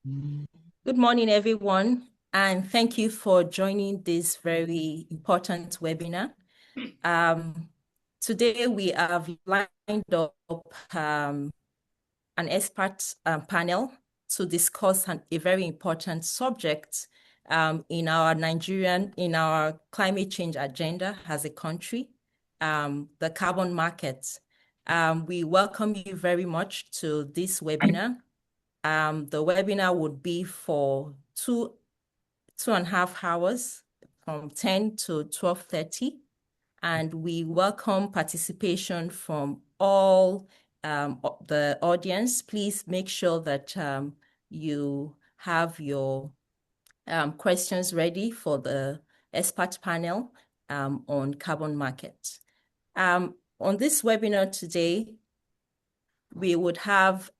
Good morning, everyone, and thank you for joining this very important webinar. Today we have lined up an expert panel to discuss a very important subject in our climate change agenda as a country, the carbon market. We welcome you very much to this webinar. The webinar would be for two and a half hours from 10 to 12:30. And we welcome participation from all the audience. Please make sure that you have your questions ready for the expert panel on carbon market. On this webinar today, we would have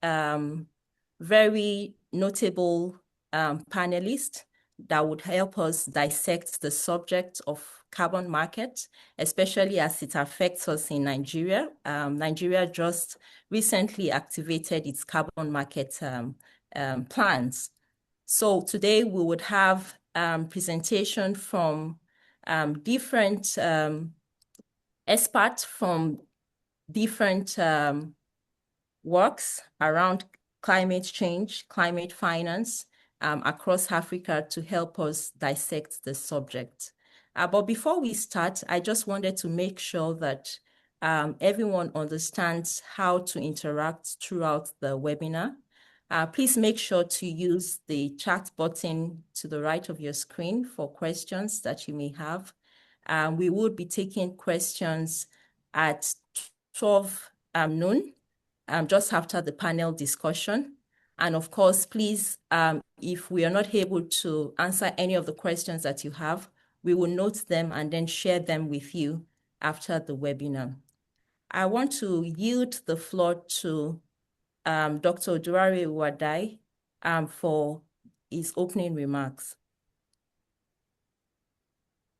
very notable panelists that would help us dissect the subject of carbon market, especially as it affects us in Nigeria. Nigeria just recently activated its carbon market plans. So today we would have presentation from different experts from different works around climate change, climate finance across Africa to help us dissect the subject. But before we start, I just wanted to make sure that everyone understands how to interact throughout the webinar. Please make sure to use the chat button to the right of your screen for questions that you may have. We will be taking questions at 12 noon, just after the panel discussion. And of course, please, if we are not able to answer any of the questions that you have, we will note them and then share them with you after the webinar. I want to yield the floor to Dr. Odurare Wadai for his opening remarks.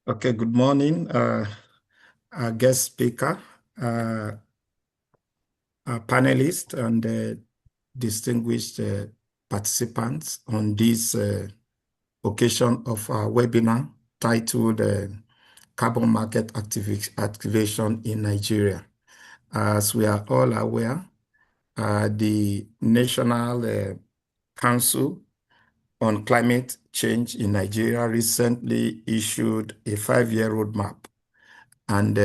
Okay, good morning, our guest speaker, our panelists, and distinguished participants on this occasion of our webinar titled Carbon Market Activation in Nigeria. As we are all aware, the National Council on Climate Change in Nigeria recently issued a 5-year roadmap. And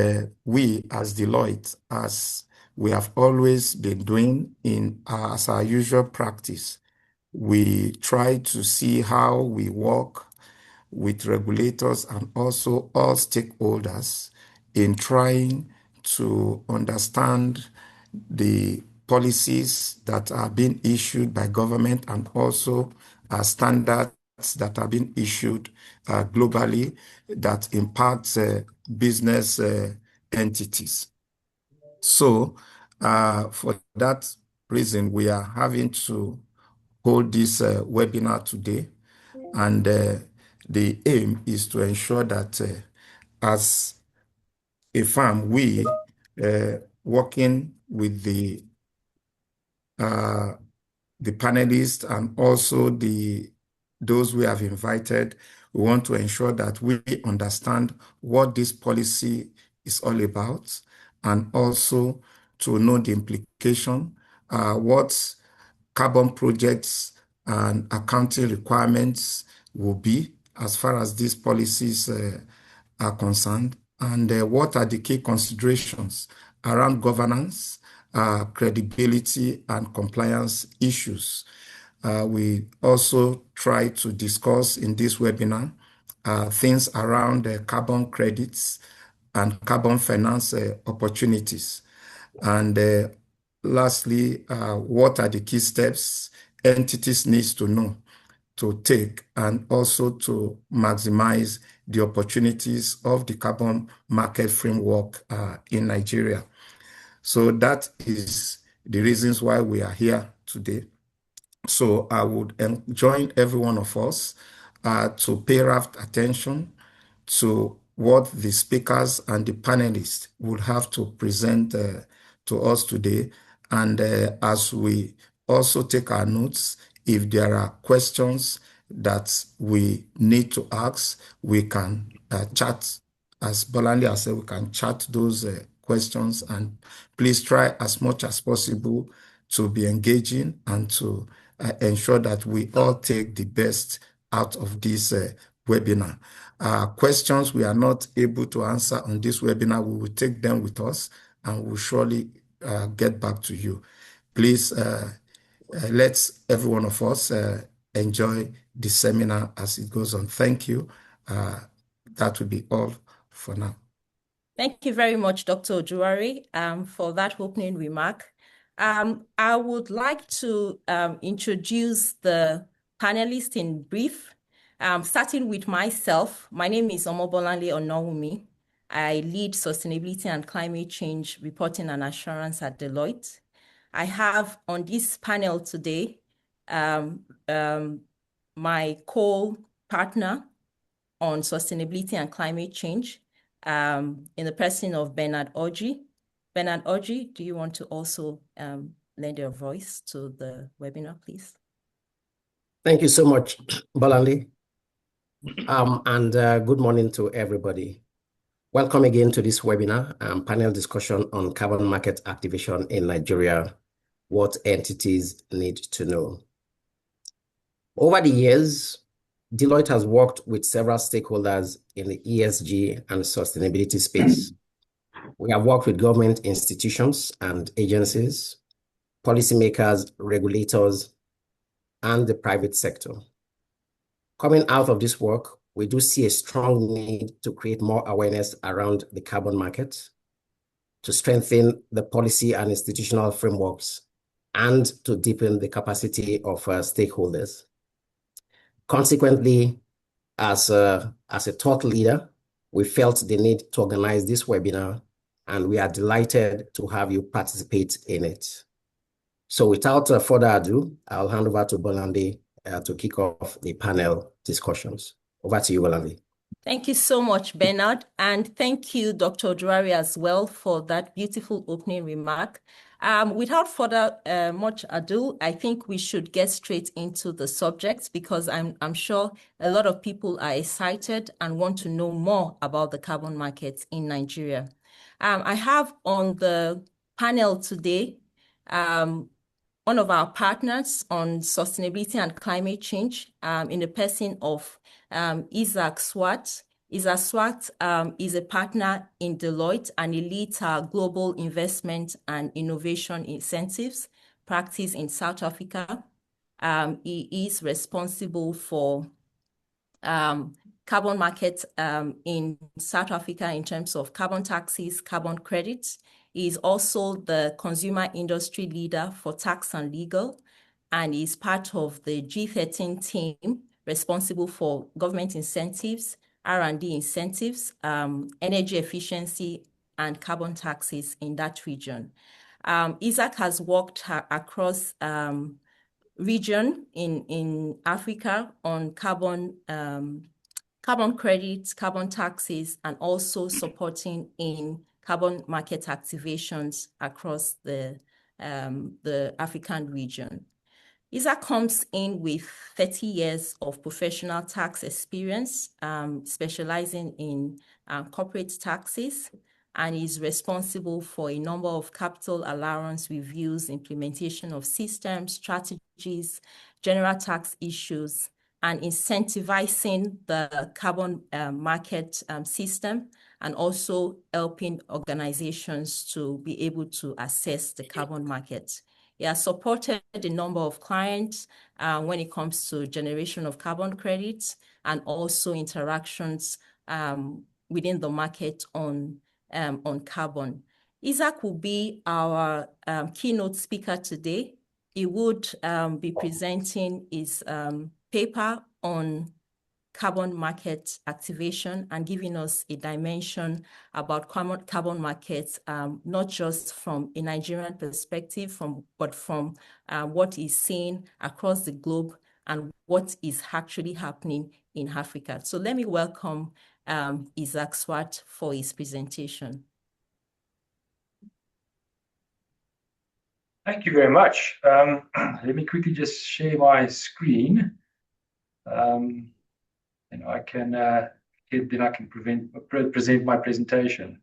we, as Deloitte, as we have always been doing as our usual practice, we try to see how we work with regulators and also all stakeholders in trying to understand the policies that are being issued by government and also standards that are being issued globally that impact business entities. So for that reason, we are having to hold this webinar today. And the aim is to ensure that as a firm, we working with the panelists and also those we have invited, we want to ensure that we understand what this policy is all about and also to know the implication, what carbon projects and accounting requirements will be as far as these policies are concerned, and what are the key considerations around governance, credibility, and compliance issues. We also try to discuss in this webinar things around carbon credits and carbon finance opportunities. And lastly, what are the key steps entities need to know to take and also to maximize the opportunities of the carbon market framework in Nigeria. So that is the reasons why we are here today. So I would join every one of us to pay rapt attention to what the speakers and the panelists would have to present to us today. And as we also take our notes If there are questions that we need to ask, we can chat. As Bolanle has said, we can chat those questions, and please try as much as possible to be engaging and to ensure that we all take the best out of this webinar. Questions we are not able to answer on this webinar, we will take them with us and we'll surely get back to you. Please let every one of us enjoy the seminar as it goes on. Thank you. That will be all for now. Thank you very much, Dr. Ojuwari, for that opening remark. I would like to introduce the panelists in brief, starting with myself. My name is Omobolanle Onowumi. I lead Sustainability and Climate Change Reporting and Assurance at Deloitte. I have on this panel today my co-partner on sustainability and climate change, in the person of Bernard Orji. Bernard Orji, do you want to also lend your voice to the webinar, please? Thank you so much, Bolanle. And good morning to everybody. Welcome again to this webinar, panel discussion on carbon market activation in Nigeria, what entities need to know. Over the years, Deloitte has worked with several stakeholders in the ESG and sustainability space. We have worked with government institutions and agencies, policymakers, regulators, and the private sector. Coming out of this work, we do see a strong need to create more awareness around the carbon market, to strengthen the policy and institutional frameworks, and to deepen the capacity of stakeholders. Consequently, as a thought leader, we felt the need to organize this webinar, and we are delighted to have you participate in it. So without further ado, I'll hand over to Bolanle to kick off the panel discussions. Over to you, Bolanle. Thank you so much, Bernard. And thank you, Dr. Ojuwari, as well, for that beautiful opening remark. Without further much ado, I think we should get straight into the subject, because I'm sure a lot of people are excited and want to know more about the carbon market in Nigeria. I have on the panel today one of our partners on sustainability and climate change, in the person of Isaac Swart. Isaac Swart is a partner in Deloitte, and he leads our global investment and innovation incentives practice in South Africa. He is responsible for carbon markets in South Africa in terms of carbon taxes, carbon credits. He is also the consumer industry leader for tax and legal, and is part of the G13 team responsible for government incentives, R&D incentives, energy efficiency, and carbon taxes in that region. Isaac has worked across region in Africa on carbon credits, carbon taxes, and also supporting in carbon market activations across the African region. Isaac comes in with 30 years of professional tax experience, specializing in corporate taxes, and is responsible for a number of capital allowance reviews, implementation of systems, strategies, general tax issues, and incentivizing the carbon market system, and also helping organizations to be able to assess the carbon market. He has supported a number of clients when it comes to generation of carbon credits, and also interactions within the market on carbon. Isaac will be our keynote speaker today. He would be presenting his paper on carbon market activation and giving us a dimension about carbon markets, not just from a Nigerian perspective, but from what is seen across the globe and what is actually happening in Africa. So let me welcome Isaac Swart for his presentation. Thank you very much. Let me quickly just share my screen, and I can present my presentation.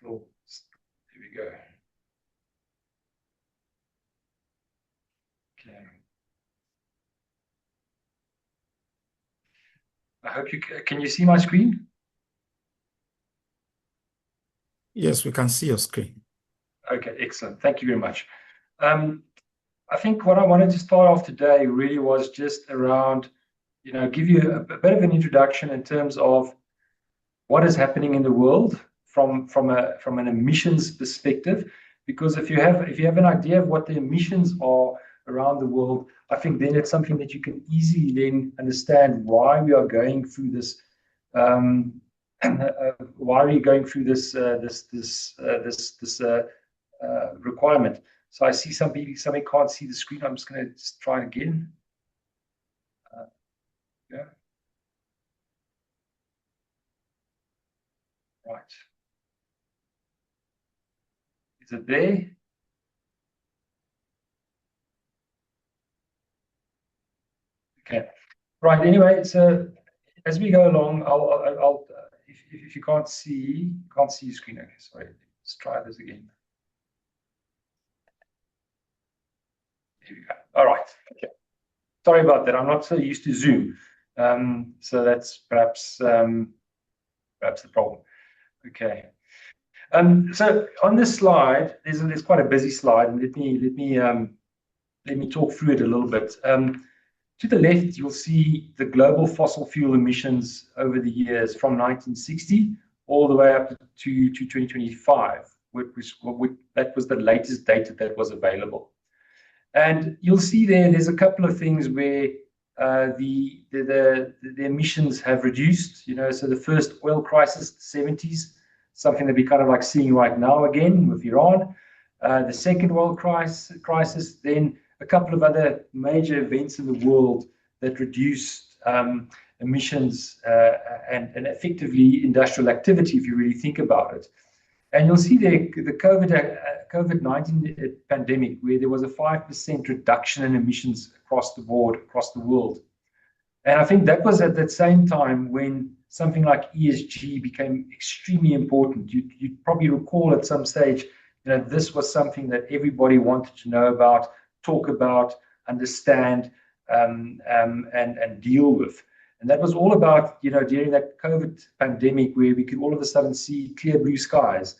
Here we go. Okay. I hope can you see my screen? Yes, we can see your screen. Okay, excellent. Thank you very much. I think what I wanted to start off today really was just around, give you a bit of an introduction in terms of what is happening in the world from an emissions perspective. Because if you have an idea of what the emissions are around the world, I think then it's something that you can easily then understand why we are going through this. Why are you going through this requirement? So I see somebody can't see the screen. I'm just going to try it again. Yeah. Right. Is it there? Okay. Right. Anyway, so as we go along, I'll if you can't see your screen. Okay, sorry. Let's try this again. Here we go. All right. Okay. Sorry about that. I'm not so used to Zoom, so that's perhaps the problem. Okay. So on this slide, there's quite a busy slide, and let me talk through it a little bit. To the left, you'll see the global fossil fuel emissions over the years from 1960 all the way up to 2025, that was the latest data that was available. And you'll see there's a couple of things where the emissions have reduced. So the first oil crisis, the 70s, something that we're kind of like seeing right now again with Iran. The second oil crisis, then a couple of other major events in the world that reduced emissions and effectively industrial activity, if you really think about it. And you'll see there the COVID-19 pandemic, where there was a 5% reduction in emissions across the board, across the world. And I think that was at that same time when something like ESG became extremely important. You'd probably recall at some stage, this was something that everybody wanted to know about, talk about, understand, and deal with. And that was all about, during that COVID pandemic, where we could all of a sudden see clear blue skies,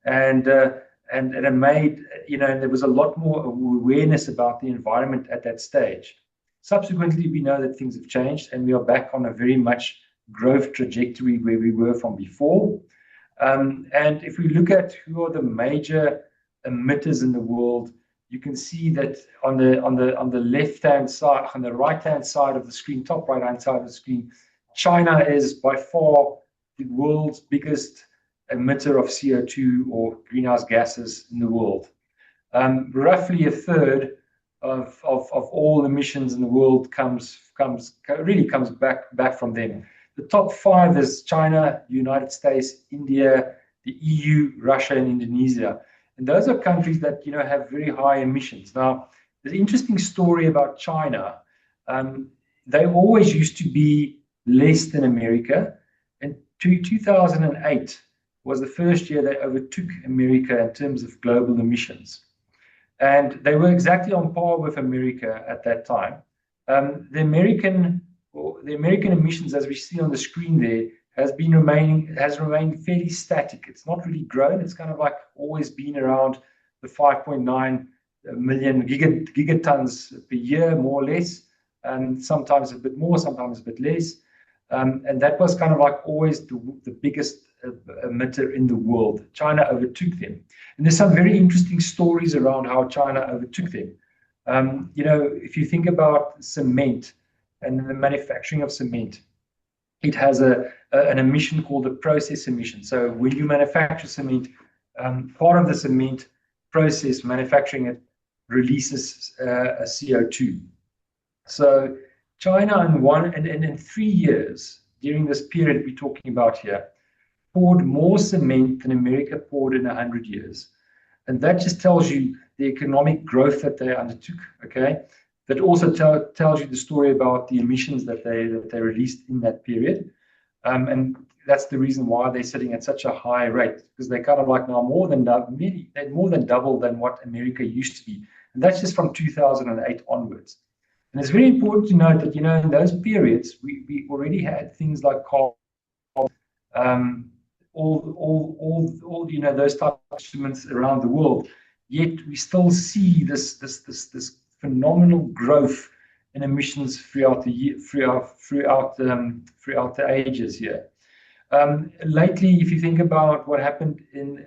and it made, and there was a lot more awareness about the environment at that stage. Subsequently, we know that things have changed, and we are back on a very much growth trajectory where we were from before. And if we look at who are the major emitters in the world, you can see that on the left-hand side, on the right-hand side of the screen, top right-hand side of the screen, China is by far the world's biggest emitter of CO2 or greenhouse gases in the world. Roughly a third of all emissions in the world comes back from them. The top five is China, the United States, India, the EU, Russia, and Indonesia. And those are countries that have very high emissions. Now, there's an interesting story about China. They always used to be less than America. And 2008 was the first year they overtook America in terms of global emissions. And they were exactly on par with America at that time. The American emissions, as we see on the screen there, has remained fairly static. It's not really grown. It's kind of like always been around the 5.9 million gigatons per year, more or less, and sometimes a bit more, sometimes a bit less. And that was kind of like always the biggest emitter in the world. China overtook them. And there's some very interesting stories around how China overtook them. If you think about cement and the manufacturing of cement, it has an emission called the process emission. So when you manufacture cement, part of the cement process, manufacturing it, releases a CO2. So China in 3 years, during this period we're talking about here, poured more cement than America poured in 100 years. And that just tells you the economic growth that they undertook, okay? That also tells you the story about the emissions that they released in that period. And that's the reason why they're sitting at such a high rate, because they're kind of like now more than double than what America used to be. And that's just from 2008 onwards. And it's very important to note that, in those periods, we already had things like coal, all those type of instruments around the world. Yet we still see this phenomenal growth in emissions throughout the year, throughout the ages here. Lately, if you think about what happened in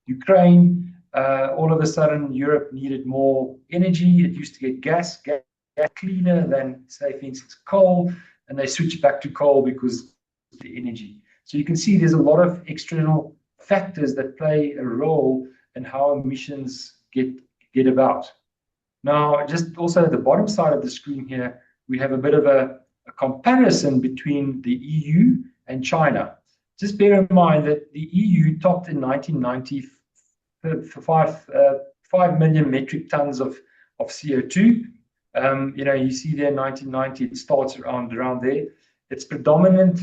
Ukraine, all of a sudden Europe needed more energy. It used to get gas cleaner than, say, for instance, coal, and they switched back to coal because of the energy. So you can see there's a lot of external factors that play a role in how emissions get about. Now, just also at the bottom side of the screen here, we have a bit of a comparison between the EU and China. Just bear in mind that the EU topped in 1990 for 5 million metric tons of CO2. You see there 1990, it starts around there. Its predominant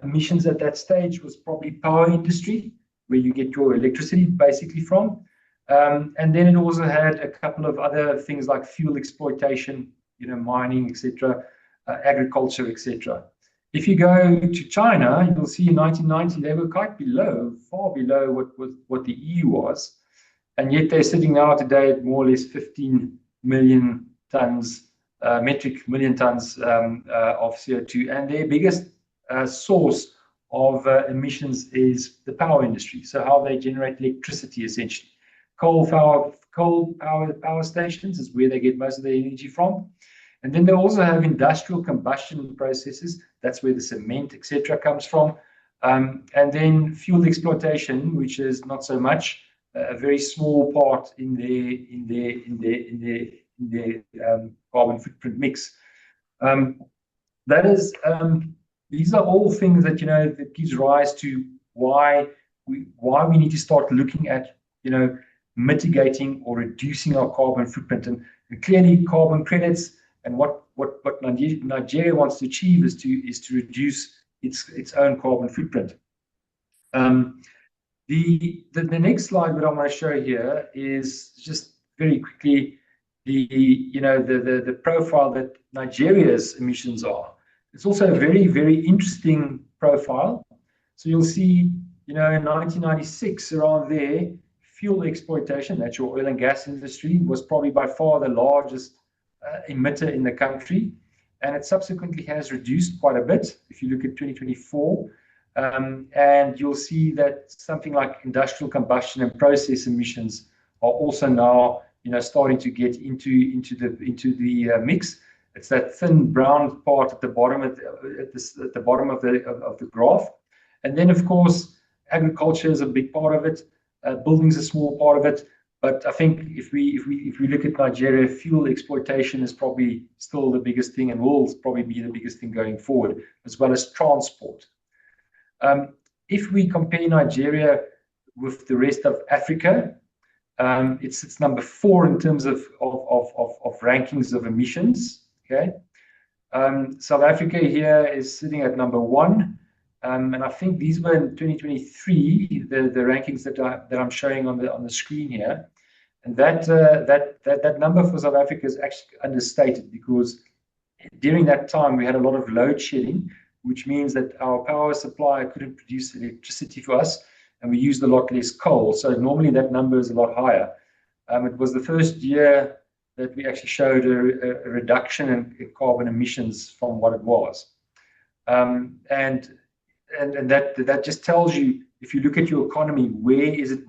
emissions at that stage was probably power industry, where you get your electricity basically from. And then it also had a couple of other things like fuel exploitation, mining, etc., agriculture, etc. If you go to China, you'll see in 1990 they were quite far below what the EU was, and yet they're sitting now today at more or less 15 million tons, metric million tons of CO2, and their biggest source of emissions is the power industry. So how they generate electricity, essentially. Coal power stations is where they get most of their energy from. And then they also have industrial combustion processes. That's where the cement, etc., comes from. And then fuel exploitation, which is not so much, a very small part in their carbon footprint mix. These are all things that that gives rise to why we need to start looking at mitigating or reducing our carbon footprint, and clearly carbon credits and what Nigeria wants to achieve is to reduce its own carbon footprint. The next slide that I want to show here is just very quickly the profile that Nigeria's emissions are. It's also a very, very interesting profile. So you'll see, in 1996, around there, fuel exploitation, that's your oil and gas industry, was probably by far the largest emitter in the country. And it subsequently has reduced quite a bit if you look at 2024. And you'll see that something like industrial combustion and process emissions are also now, starting to get into the mix. It's that thin brown part at the bottom at the bottom of the graph, and then of course agriculture is a big part of it. Buildings a small part of it, but I think if we look at Nigeria, fuel exploitation is probably still the biggest thing, and will probably be the biggest thing going forward, as well as transport. If we compare Nigeria with the rest of Africa, it's number 4 in terms of rankings of emissions. Okay, South Africa here is sitting at number 1, and I think these were in 2023 the rankings that I'm showing on the screen here, and that number for South Africa is actually understated, because during that time we had a lot of load shedding, which means that our power supply couldn't produce electricity for us, and we used a lot less coal. So normally that number is a lot higher. It was the first year that we actually showed a reduction in carbon emissions from what it was, and that just tells you, if you look at your economy, where does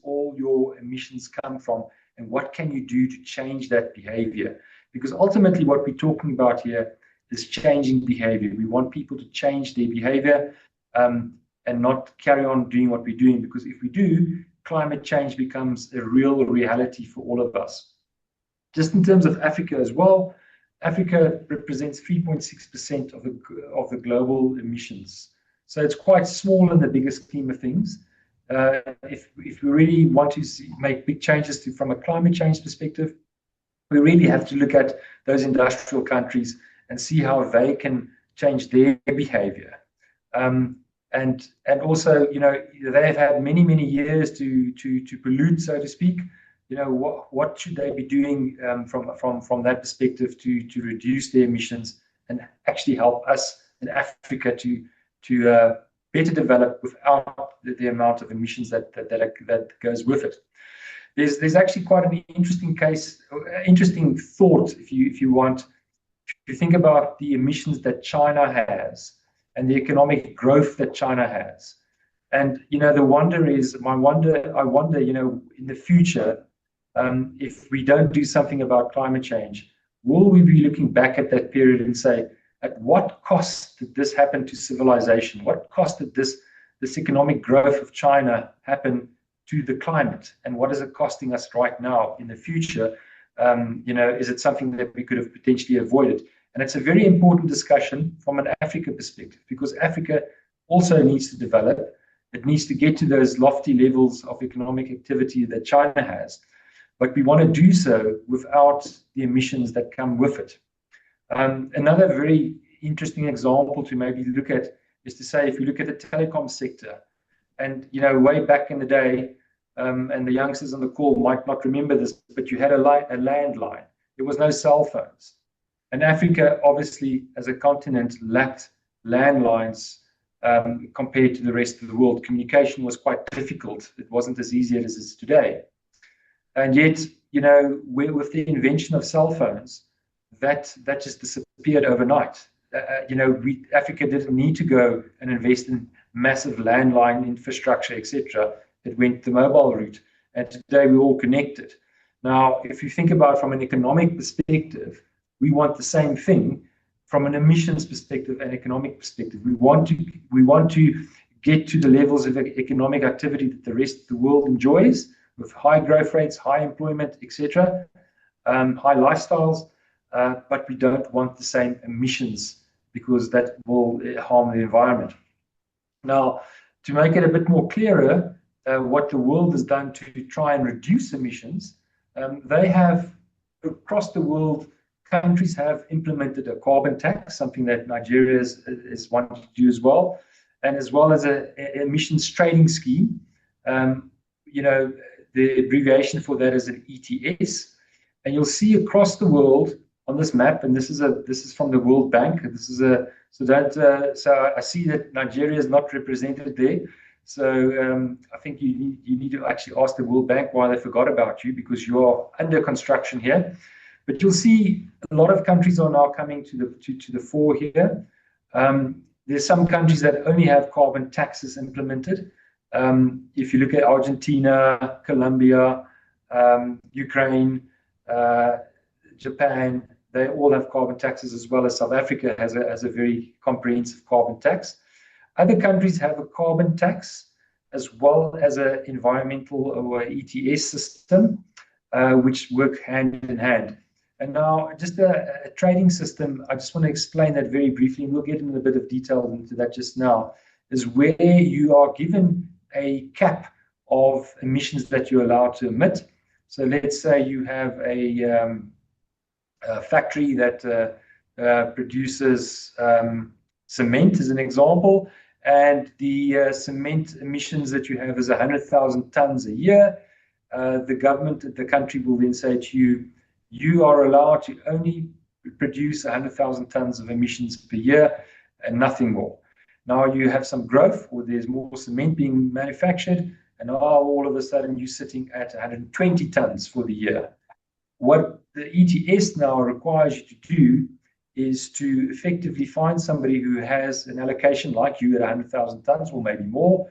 all your emissions come from, and what can you do to change that behavior? Because ultimately, what we're talking about here is changing behavior. We want people to change their behavior and not carry on doing what we're doing, because if we do, climate change becomes a real reality for all of us. Just in terms of Africa as well, Africa represents 3.6% of the global emissions. So it's quite small in the bigger scheme of things. If we really want to make big changes from a climate change perspective, we really have to look at those industrial countries and see how they can change their behavior. And also, you know, they've had many years to pollute, so to speak. You know, what should they be doing from that perspective to reduce their emissions and actually help us in Africa to better develop without the amount of emissions that goes with it. There's actually quite an interesting thought, if you want. If you think about the emissions that China has and the economic growth that China has, and you know, I wonder, you know, in the future, if we don't do something about climate change, will we be looking back at that period and say, at what cost did this happen to civilization? What cost did this economic growth of China happen to the climate? And what is it costing us right now in the future? You know, is it something that we could have potentially avoided? And it's a very important discussion from an Africa perspective, because Africa also needs to develop. It needs to get to those lofty levels of economic activity that China has. But we want to do so without the emissions that come with it. Another very interesting example to maybe look at is to say, if you look at the telecom sector, and you know, way back in the day, and the youngsters on the call might not remember this, but you had a landline. There was no cell phones. And Africa, obviously, as a continent, lacked landlines compared to the rest of the world. Communication was quite difficult. It wasn't as easy as it is today. And yet, you know, with the invention of cell phones, that just disappeared overnight. You know, Africa didn't need to go and invest in massive landline infrastructure, etc. It went the mobile route, and today we're all connected. Now, if you think about it from an economic perspective, we want the same thing from an emissions perspective and economic perspective. We want to get to the levels of economic activity that the rest of the world enjoys, with high growth rates, high employment, etc., high lifestyles, but we don't want the same emissions, because that will harm the environment. Now, to make it a bit more clearer, what the world has done to try and reduce emissions, they have, across the world, countries have implemented a carbon tax, something that Nigeria is wanting to do as well as an emissions trading scheme. You know, the abbreviation for that is an ETS. And you'll see across the world on this map, and this is from the World Bank. So I see that Nigeria is not represented there. So I think you need to actually ask the World Bank why they forgot about you, because you are under construction here. But you'll see a lot of countries are now coming to the fore here. There's some countries that only have carbon taxes implemented. If you look at Argentina, Colombia, Ukraine, Japan, they all have carbon taxes, as well as South Africa has a very comprehensive carbon tax. Other countries have a carbon tax as well as an environmental or ETS system, which work hand in hand. And now, just a trading system, I just want to explain that very briefly, and we'll get into a bit of detail into that just now, is where you are given a cap of emissions that you're allowed to emit. So let's say you have a factory that produces cement, as an example, and the cement emissions that you have is 100,000 tons a year. The government, the country will then say to you, you are allowed to only produce 100,000 tons of emissions per year and nothing more. Now you have some growth, or there's more cement being manufactured, and now all of a sudden you're sitting at 120 tons for the year. What the ETS now requires you to do is to effectively find somebody who has an allocation like you at 100,000 tons or maybe more,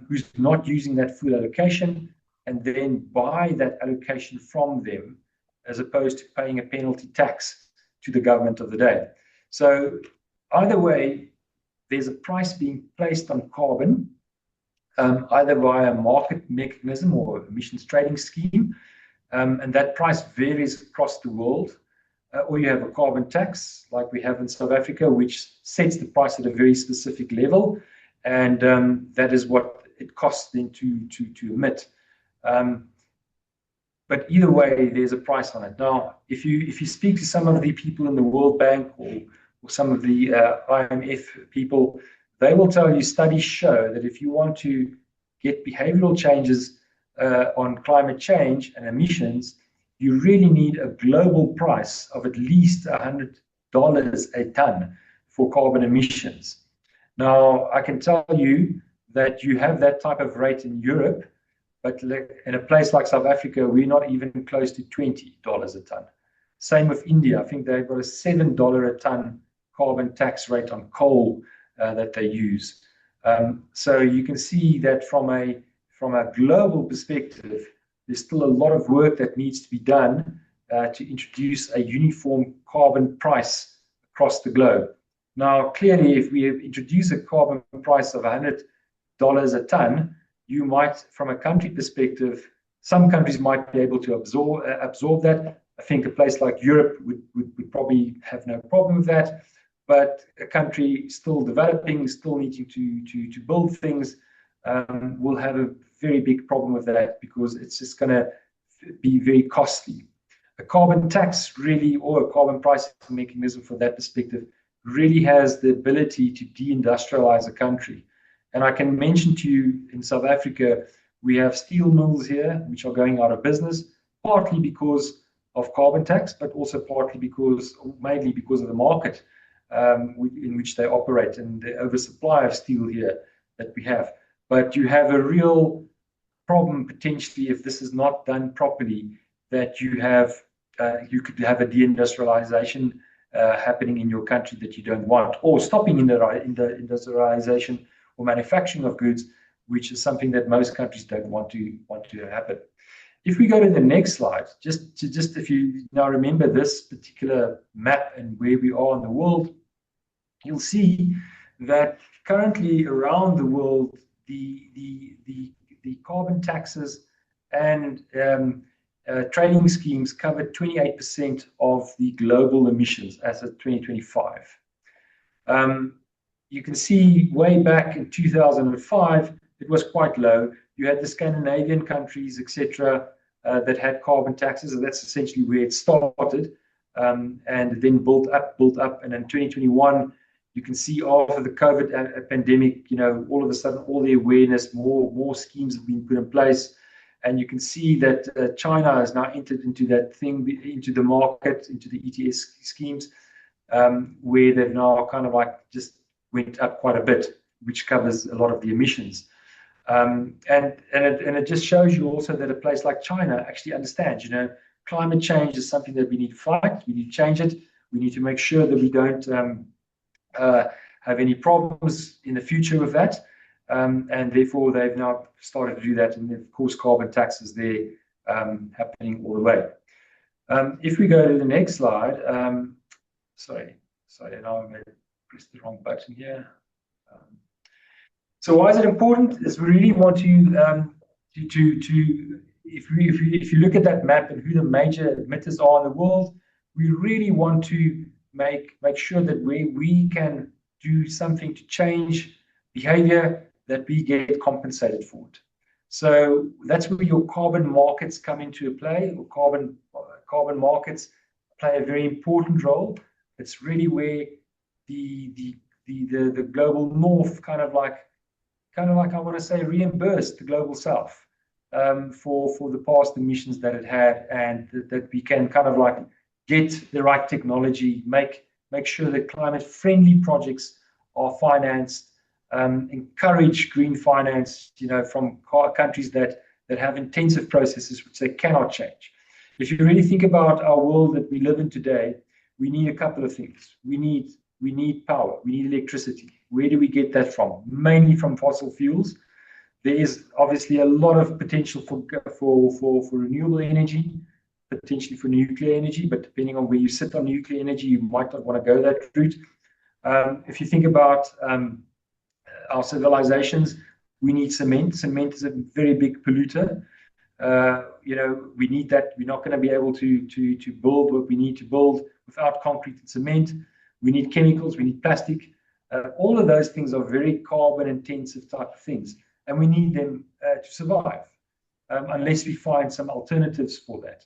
who's not using that full allocation, and then buy that allocation from them, as opposed to paying a penalty tax to the government of the day. So either way, there's a price being placed on carbon, either via a market mechanism or emissions trading scheme, and that price varies across the world. or you have a carbon tax like we have in South Africa, which sets the price at a very specific level, and that is what it costs them to emit. But either way, there's a price on it. Now, if you speak to some of the people in the World Bank or some of the IMF people, they will tell you studies show that if you want to get behavioral changes on climate change and emissions, you really need a global price of at least $100 a ton for carbon emissions. Now, I can tell you that you have that type of rate in Europe, but in a place like South Africa, we're not even close to $20 a ton. Same with India. I think they've got a $7 a ton carbon tax rate on coal that they use. So you can see that from a global perspective, there's still a lot of work that needs to be done to introduce a uniform carbon price across the globe. Now, clearly, if we introduce a carbon price of $100 a ton, you might, from a country perspective, some countries might be able to absorb that. I think a place like Europe would probably have no problem with that. But a country still developing, still needing to build things, will have a very big problem with that, because it's just going to be very costly. A carbon tax really, or a carbon pricing mechanism for that perspective, really has the ability to deindustrialize a country. And I can mention to you, in South Africa, we have steel mills here which are going out of business, partly because of carbon tax, but also partly because, mainly because of the market in which they operate and the oversupply of steel here that we have. But you have a real problem potentially, if this is not done properly, that you could have a deindustrialization happening in your country that you don't want, or stopping in the industrialization or manufacturing of goods, which is something that most countries don't want to happen. If we go to the next slide, just if you now remember this particular map and where we are in the world, you'll see that currently around the world, the carbon taxes and trading schemes cover 28% of the global emissions as of 2025. You can see way back in 2005, it was quite low. You had the Scandinavian countries, etc., that had carbon taxes, and that's essentially where it started, and then built up. And in 2021, you can see after the COVID pandemic, all of a sudden, all the awareness, more schemes have been put in place. And you can see that China has now entered into that thing, into the market, into the ETS schemes, where they've now kind of like just went up quite a bit, which covers a lot of the emissions. And it just shows you also that a place like China actually understands, climate change is something that we need to fight. We need to change it. We need to make sure that we don't have any problems in the future with that. And therefore, they've now started to do that. And of course, carbon taxes there happening all the way. If we go to the next slide, sorry, now I pressed the wrong button here. So why is it important? Is we really want to if you look at that map and who the major emitters are in the world, we really want to make sure that we can do something to change behavior, that we get compensated for it. So that's where your carbon markets come into play, or carbon markets play a very important role. It's really where the global north kind of like I want to say reimbursed the global south for the past emissions that it had, and that we can kind of like get the right technology, make sure that climate friendly projects are financed, encourage green finance, from countries that have intensive processes which they cannot change. If you really think about our world that we live in today, we need a couple of things. We need power. We need electricity. Where do we get that from? Mainly from fossil fuels. There is obviously a lot of potential for renewable energy, potentially for nuclear energy, but depending on where you sit on nuclear energy, you might not want to go that route. If you think about our civilizations, we need cement. Cement is a very big polluter. We need that. We're not going to be able to build what we need to build without concrete and cement. We need chemicals, we need plastic. All of those things are very carbon intensive type of things, and we need them to survive, unless we find some alternatives for that.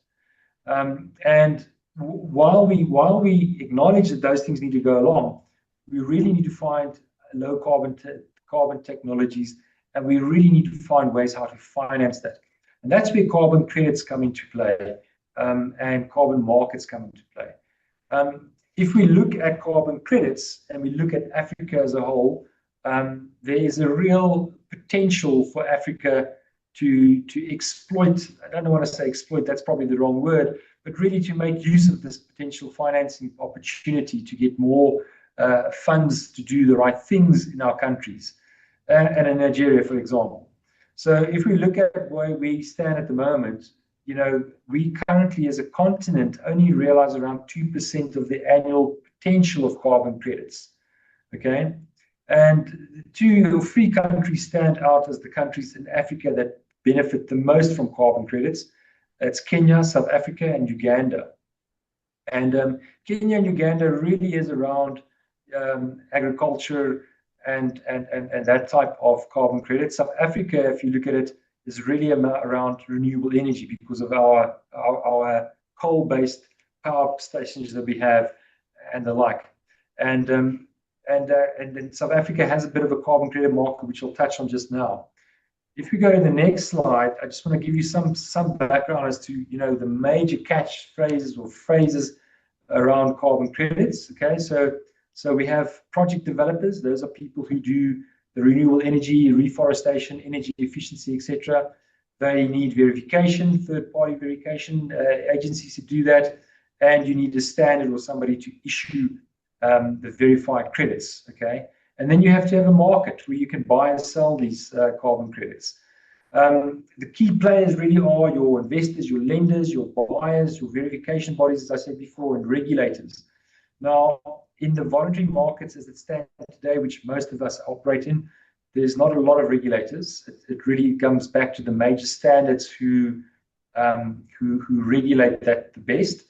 And while we acknowledge that those things need to go along, we really need to find low carbon technologies, and we really need to find ways how to finance that. And that's where carbon credits come into play, and carbon markets come into play. If we look at carbon credits and we look at Africa as a whole, there is a real potential for Africa to exploit. I don't want to say exploit, that's probably the wrong word, but really to make use of this potential financing opportunity to get more funds to do the right things in our countries, and in Nigeria, for example. So if we look at where we stand at the moment, you know, we currently as a continent only realize around 2% of the annual potential of carbon credits, okay? And 2 or 3 countries stand out as the countries in Africa that benefit the most from carbon credits. That's Kenya, South Africa, and Uganda. And Kenya and Uganda really is around agriculture and that type of carbon credit. South Africa, if you look at it, is really around renewable energy because of our coal-based power stations that we have and the like. And then South Africa has a bit of a carbon credit market, which I'll touch on just now. If we go to the next slide, I just want to give you some background as to, you know, the major catchphrases or phrases around carbon credits. Okay, so we have project developers. Those are people who do the renewable energy, reforestation, energy efficiency, etc. They need verification, third-party verification agencies to do that, and you need a standard or somebody to issue the verified credits. Okay, and then you have to have a market where you can buy and sell these carbon credits. The key players really are your investors, your lenders, your buyers, your verification bodies, as I said before, and regulators. Now, in the voluntary markets as it stands today, which most of us operate in, there's not a lot of regulators. It really comes back to the major standards who regulate that the best.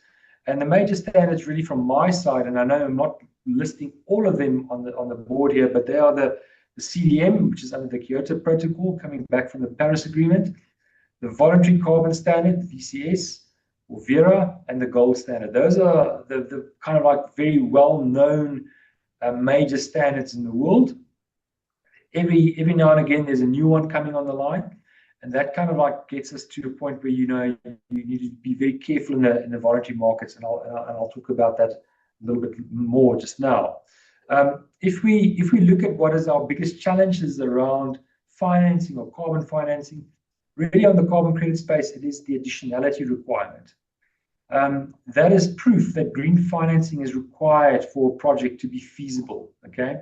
And the major standards really from my side, and I know I'm not listing all of them on the board here, but they are the CDM, which is under the Kyoto Protocol, coming back from the Paris Agreement, the Voluntary Carbon Standard, VCS, or Vera, and the Gold Standard. Those are the kind of like very well-known major standards in the world. Every now and again, there's a new one coming on the line, and that kind of like gets us to a point where, you know, you need to be very careful in the voluntary markets, and I'll talk about that a little bit more just now. If we look at what is our biggest challenges around financing or carbon financing, really on the carbon credit space, it is the additionality requirement. That is proof that green financing is required for a project to be feasible. Okay,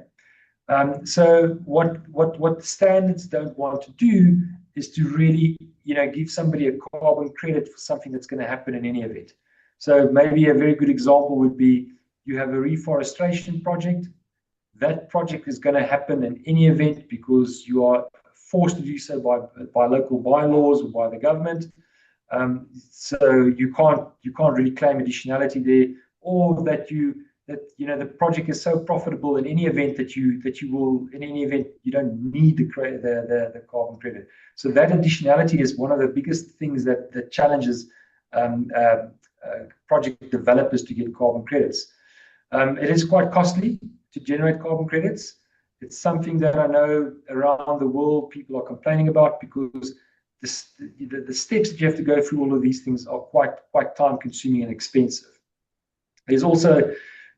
so what the standards don't want to do is to really, you know, give somebody a carbon credit for something that's going to happen in any event. So maybe a very good example would be you have a reforestation project. That project is going to happen in any event because you are forced to do so by local bylaws or by the government. So you can't really claim additionality there, or that you know the project is so profitable in any event that you will in any event you don't need the carbon credit. So that additionality is one of the biggest things that challenges project developers to get carbon credits. It is quite costly to generate carbon credits. It's something that I know around the world people are complaining about because the steps that you have to go through all of these things are quite time consuming and expensive. There's also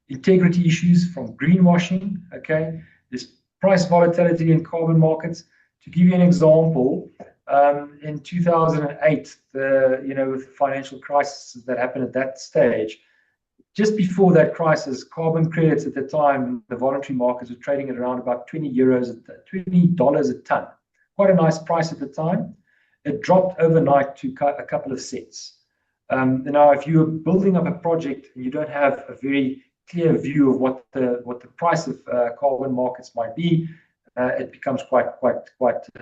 integrity issues from greenwashing. Okay, there's price volatility in carbon markets. To give you an example, in 2008, with the financial crisis that happened at that stage, just before that crisis, carbon credits at the time, the voluntary markets were trading at around about $20 a ton. Quite a nice price at the time. It dropped overnight to a couple of cents. Now, if you're building up a project and you don't have a very clear view of what the price of carbon markets might be, it becomes quite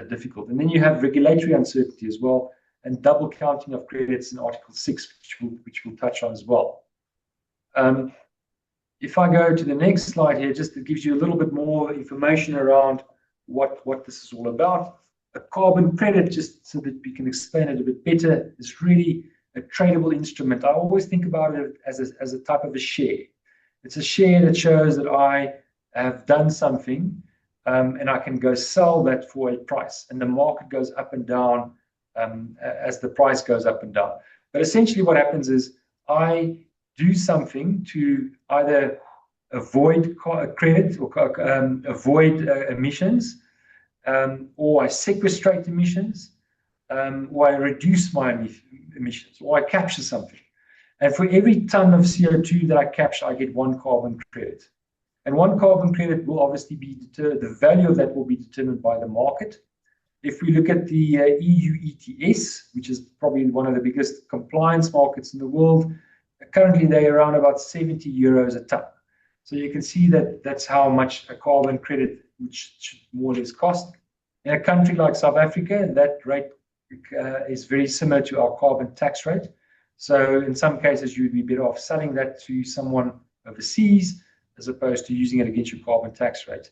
difficult. And then you have regulatory uncertainty as well, and double counting of credits in Article 6, which we'll touch on as well. If I go to the next slide here, just it gives you a little bit more information around what this is all about. A carbon credit, just so that we can explain it a bit better, is really a tradable instrument. I always think about it as a type of a share. It's a share that shows that I have done something, and I can go sell that for a price, and the market goes up and down as the price goes up and down. But essentially what happens is I do something to either avoid credit or avoid emissions, or I sequestrate emissions, or I reduce my emissions, or I capture something. And for every ton of CO2 that I capture, I get 1 carbon credit. And 1 carbon credit will obviously be the value of that will be determined by the market. If we look at the EU ETS, which is probably one of the biggest compliance markets in the world, currently they're around about 70 euros a ton. So you can see that that's how much a carbon credit which should more or less cost. In a country like South Africa, that rate is very similar to our carbon tax rate. So in some cases, you would be better off selling that to someone overseas as opposed to using it against your carbon tax rate.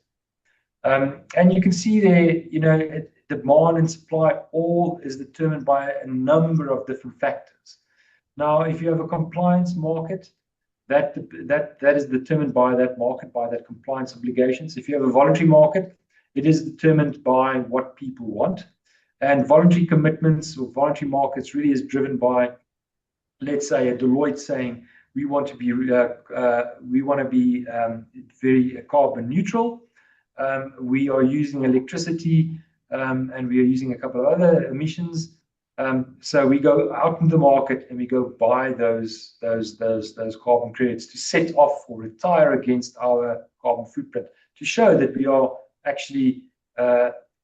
And you can see there, demand and supply all is determined by a number of different factors. Now, if you have a compliance market, that is determined by that market, by that compliance obligations. If you have a voluntary market, it is determined by what people want. And voluntary commitments or voluntary markets really is driven by, let's say, a Deloitte saying we want to be very carbon neutral. We are using electricity, and we are using a couple of other emissions. So we go out in the market and we go buy those carbon credits to set off or retire against our carbon footprint to show that we are actually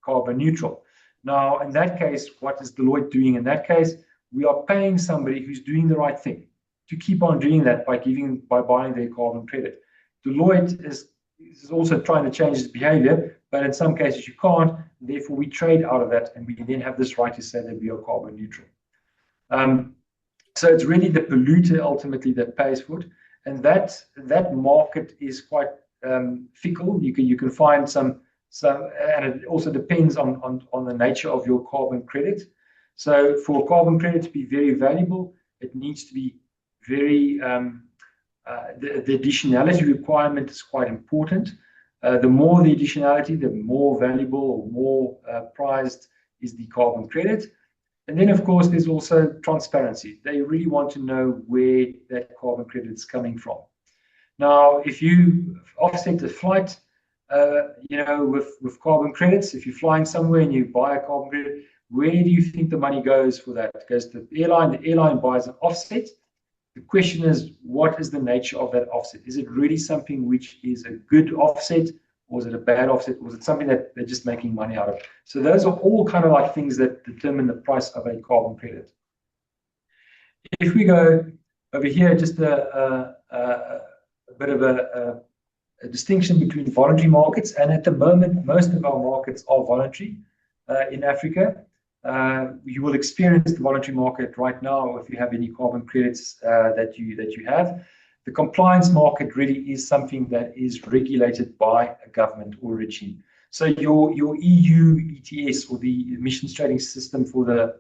carbon neutral. Now, in that case, what is Deloitte doing in that case? We are paying somebody who's doing the right thing to keep on doing that by buying their carbon credit. Deloitte is also trying to change its behavior, but in some cases you can't. Therefore, we trade out of that, and we then have this right to say that we are carbon neutral. So it's really the polluter ultimately that pays for it, and that market is quite fickle. You can find some, and it also depends on the nature of your carbon credit. So for a carbon credit to be very valuable, it needs to be very the additionality requirement is quite important. The more the additionality, the more valuable or more prized is the carbon credit. And then, of course, there's also transparency. They really want to know where that carbon credit is coming from. Now, if you offset a flight, with carbon credits, if you're flying somewhere and you buy a carbon credit, where do you think the money goes for that? It goes to the airline. The airline buys an offset. The question is, what is the nature of that offset? Is it really something which is a good offset, or is it a bad offset, or is it something that they're just making money out of? So those are all kind of like things that determine the price of a carbon credit. If we go over here, just a bit of a distinction between voluntary markets, and at the moment, most of our markets are voluntary in Africa. You will experience the voluntary market right now if you have any carbon credits that you have. The compliance market really is something that is regulated by a government or regime. So your EU ETS, or the emissions trading system for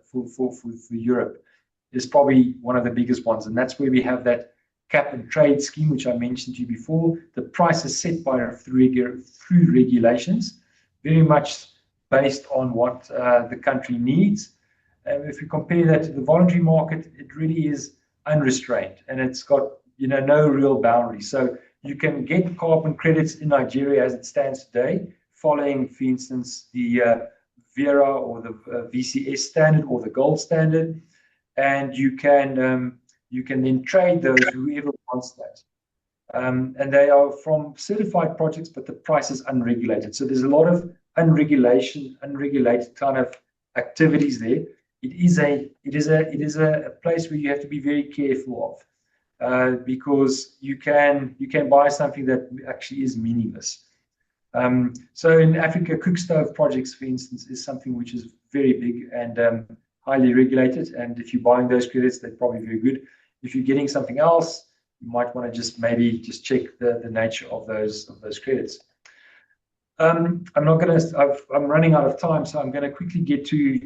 Europe, is probably one of the biggest ones, and that's where we have that cap and trade scheme, which I mentioned to you before. The price is set through regulations, very much based on what the country needs. And if you compare that to the voluntary market, it really is unrestrained, and it's got no real boundaries. So you can get carbon credits in Nigeria as it stands today, following, for instance, the Vera or the VCS standard or the gold standard, and you can then trade those whoever wants that. And they are from certified projects, but the price is unregulated. So there's a lot of unregulated kind of activities there. It is a place where you have to be very careful of, because you can buy something that actually is meaningless. So in Africa, cook stove projects, for instance, is something which is very big and highly regulated. And if you're buying those credits, they're probably very good. If you're getting something else, you might want to just maybe just check the nature of those credits. I'm running out of time, so I'm going to quickly get to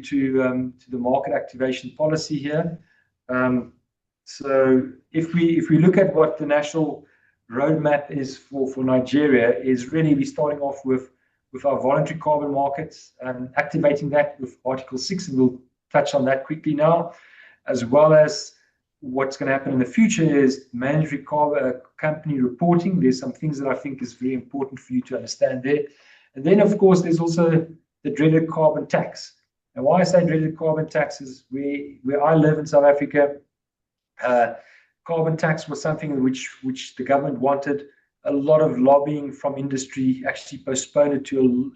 the market activation policy here. So if we look at what the national roadmap is for Nigeria, is really we're starting off with our voluntary carbon markets and activating that with Article 6, and we'll touch on that quickly now, as well as what's going to happen in the future is mandatory company reporting. There's some things that I think is very important for you to understand there. And then, of course, there's also the dreaded carbon tax. And why I say dreaded carbon tax is where I live in South Africa, carbon tax was something which the government wanted. A lot of lobbying from industry actually postponed it to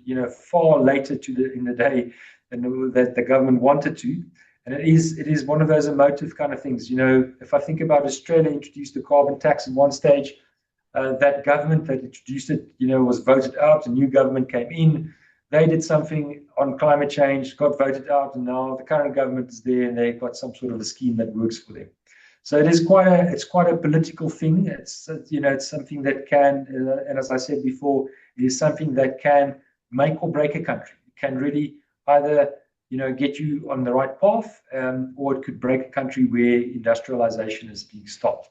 far later in the day than that the government wanted to. And it is one of those emotive kind of things. If I think about Australia introduced the carbon tax at one stage, that government that introduced it, was voted out. A new government came in. They did something on climate change, got voted out, and now the current government is there, and they've got some sort of a scheme that works for them. So it's quite a political thing. It's something that can, and as I said before, it is something that can make or break a country. It can really either get you on the right path, or it could break a country where industrialization is being stopped.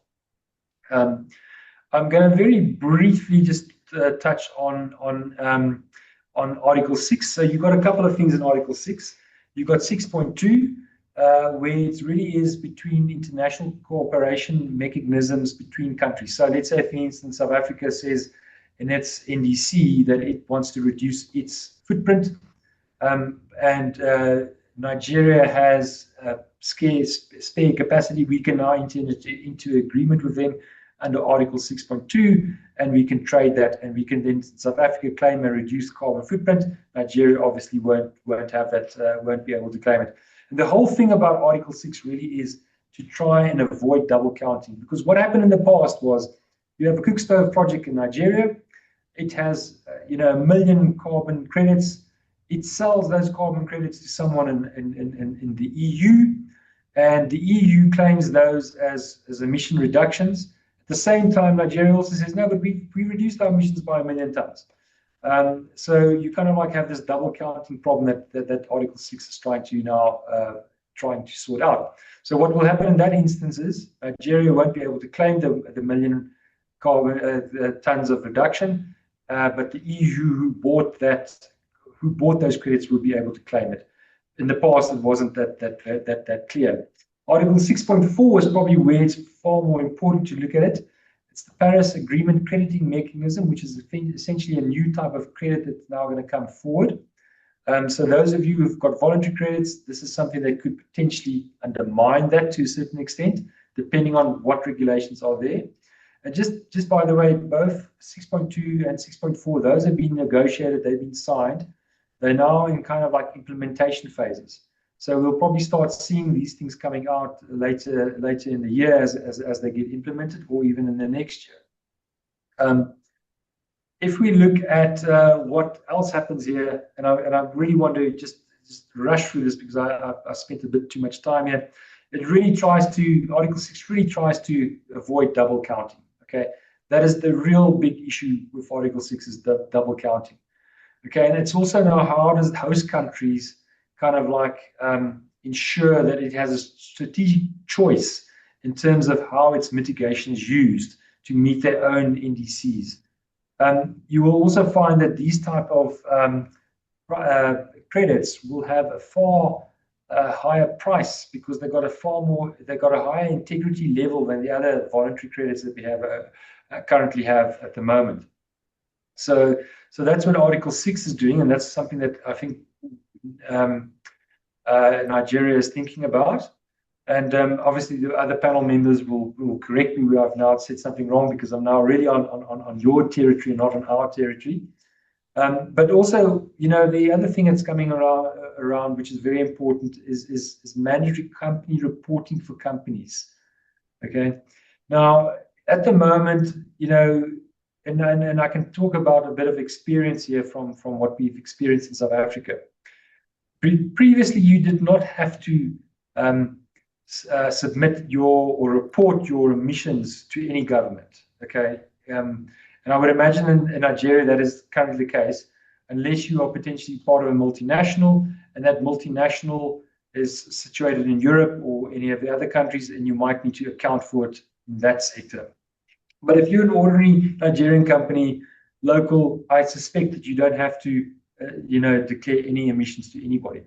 I'm going to very briefly just touch on Article 6. So you've got a couple of things in Article 6. You've got 6.2, where it really is between international cooperation mechanisms between countries. So let's say, for instance, South Africa says in its NDC that it wants to reduce its footprint, and Nigeria has spare capacity. We can now enter into agreement with them under Article 6.2, and we can trade that, and we can then South Africa claim a reduced carbon footprint. Nigeria obviously won't have that, won't be able to claim it. And the whole thing about Article 6 really is to try and avoid double counting, because what happened in the past was you have a cook stove project in Nigeria. It has 1 million carbon credits. It sells those carbon credits to someone in the EU, and the EU claims those as emission reductions. At the same time, Nigeria also says, no, but we reduced our emissions by 1 million tons. So you kind of have this double counting problem that Article 6 is trying to sort out. So what will happen in that instance is Nigeria won't be able to claim the 1 million carbon tons of reduction, but the EU who bought those credits will be able to claim it. In the past, it wasn't that clear. Article 6.4 is probably where it's far more important to look at it. It's the Paris Agreement crediting mechanism, which is essentially a new type of credit that's now going to come forward. So those of you who've got voluntary credits, this is something that could potentially undermine that to a certain extent, depending on what regulations are there. And just by the way, both 6.2 and 6.4, those have been negotiated, they've been signed. They're now in kind of implementation phases. So we'll probably start seeing these things coming out later in the year as they get implemented, or even in the next year. If we look at what else happens here, and I really want to just rush through this because I spent a bit too much time here. Article 6 really tries to avoid double counting. Okay, that is the real big issue with Article 6 is the double counting. Okay, and it's also now how does host countries kind of ensure that it has a strategic choice in terms of how its mitigation is used to meet their own NDCs. You will also find that these type of credits will have a far higher price because they've got a higher integrity level than the other voluntary credits that we have currently have at the moment. So that's what Article 6 is doing, and that's something that I think Nigeria is thinking about. And obviously the other panel members will correct me where I've now said something wrong, because I'm now really on your territory, not on our territory. But also, the other thing that's coming around, which is very important, is mandatory company reporting for companies. Okay. Now, at the moment, and I can talk about a bit of experience here from what we've experienced in South Africa. Previously, you did not have to submit or report your emissions to any government. Okay, and I would imagine in Nigeria that is currently the case, unless you are potentially part of a multinational, and that multinational is situated in Europe or any of the other countries, and you might need to account for it in that sector. But if you're an ordinary Nigerian company, local, I suspect that you don't have to, declare any emissions to anybody.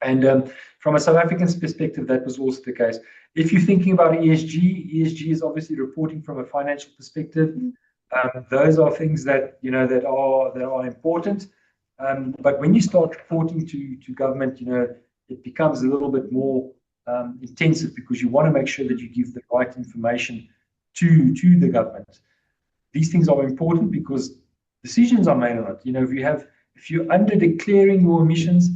And from a South African's perspective, that was also the case. If you're thinking about ESG is obviously reporting from a financial perspective. Those are things that that are important. But when you start reporting to government, it becomes a little bit more intensive, because you want to make sure that you give the right information to the government. These things are important because decisions are made on it. If you're under declaring your emissions,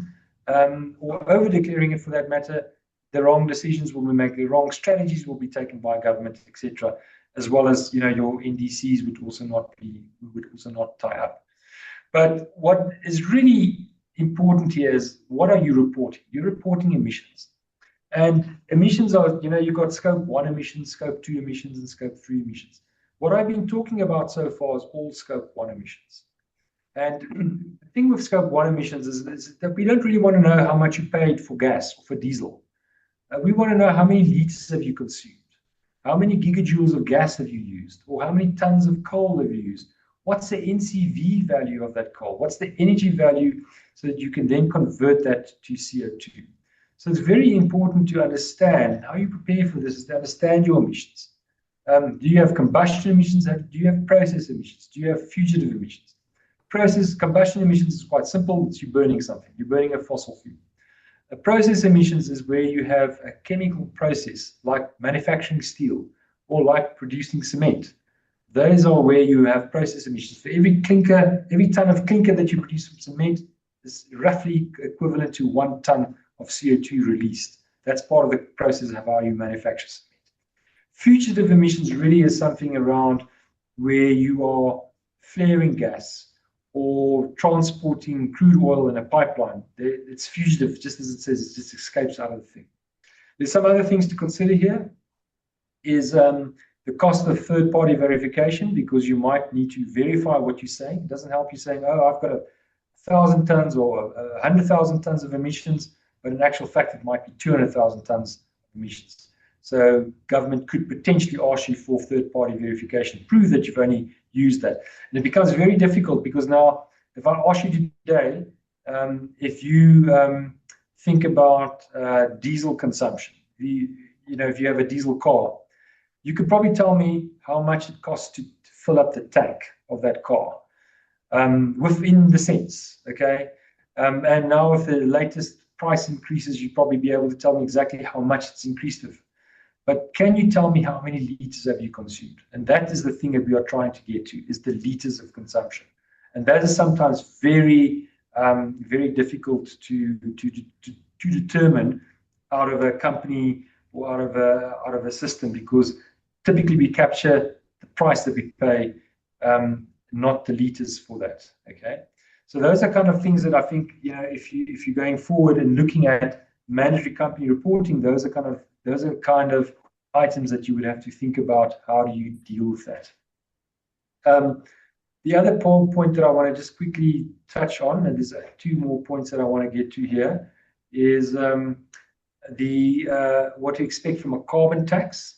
or over declaring it for that matter, the wrong decisions will be made, the wrong strategies will be taken by government, etc., as well as your NDCs would also not tie up. But what is really important here is, what are you reporting? You're reporting emissions, and emissions are you've got scope 1 emissions, scope 2 emissions, and scope 3 emissions. What I've been talking about so far is all scope 1 emissions. And the thing with scope 1 emissions is that we don't really want to know how much you paid for gas or for diesel. We want to know how many liters have you consumed, how many gigajoules of gas have you used, or how many tons of coal have you used. What's the NCV value of that coal? What's the energy value, so that you can then convert that to CO2? So it's very important to understand how you prepare for this, is to understand your emissions. Do you have combustion emissions? Do you have process emissions? Do you have fugitive emissions? Combustion emissions is quite simple. It's you burning something. You're burning a fossil fuel. A process emissions is where you have a chemical process, like manufacturing steel or like producing cement. Those are where you have process emissions. For every ton of clinker that you produce from cement is roughly equivalent to 1 ton of CO2 released. That's part of the process of how you manufacture cement. Fugitive emissions really is something around where you are flaring gas or transporting crude oil in a pipeline. It's fugitive, just as it says, it just escapes out of the thing. There's some other things to consider here, is the cost of third-party verification, because you might need to verify what you're saying. It doesn't help you saying, oh, I've got 1,000 tons or 100,000 tons of emissions, but in actual fact, it might be 200,000 tons of emissions. So government could potentially ask you for third-party verification, prove that you've only used that. And it becomes very difficult, because now, if I ask you today, if you think about diesel consumption, if you have a diesel car, you could probably tell me how much it costs to fill up the tank of that car, within the cents, okay? And now with the latest price increases, you'd probably be able to tell me exactly how much it's increased with. But can you tell me how many liters have you consumed? And that is the thing that we are trying to get to, is the liters of consumption. And that is sometimes very, very difficult to determine out of a company or out of a system, because typically we capture the price that we pay, not the liters for that. Okay, so those are kind of things that I think, if you're going forward and looking at mandatory company reporting, those are kind of items that you would have to think about. How do you deal with that? The other point that I want to just quickly touch on, and there's 2 more points that I want to get to here, is what to expect from a carbon tax.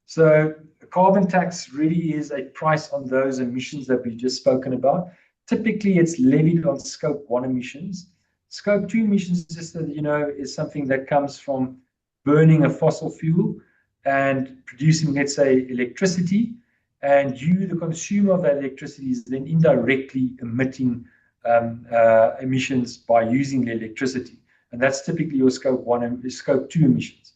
So a carbon tax really is a price on those emissions that we've just spoken about. Typically, it's levied on scope 1 emissions. Scope 2 emissions, just so that you know, is something that comes from burning a fossil fuel and producing, let's say, electricity, and you, the consumer of that electricity, is then indirectly emitting emissions by using the electricity, and that's typically your scope 1 and scope 2 emissions.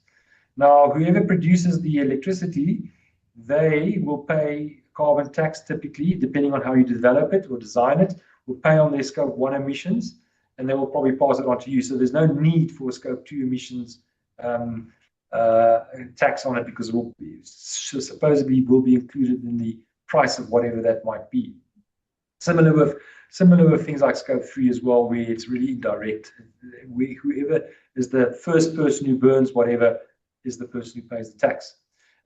Now, whoever produces the electricity, they will pay carbon tax, typically, depending on how you develop it or design it, will pay on their scope 1 emissions, and they will probably pass it on to you. So there's no need for a scope 2 emissions tax on it, because it will be, supposedly will be included in the price of whatever that might be. Similar with things like scope 3 as well, where it's really indirect. Whoever is the first person who burns whatever is the person who pays the tax.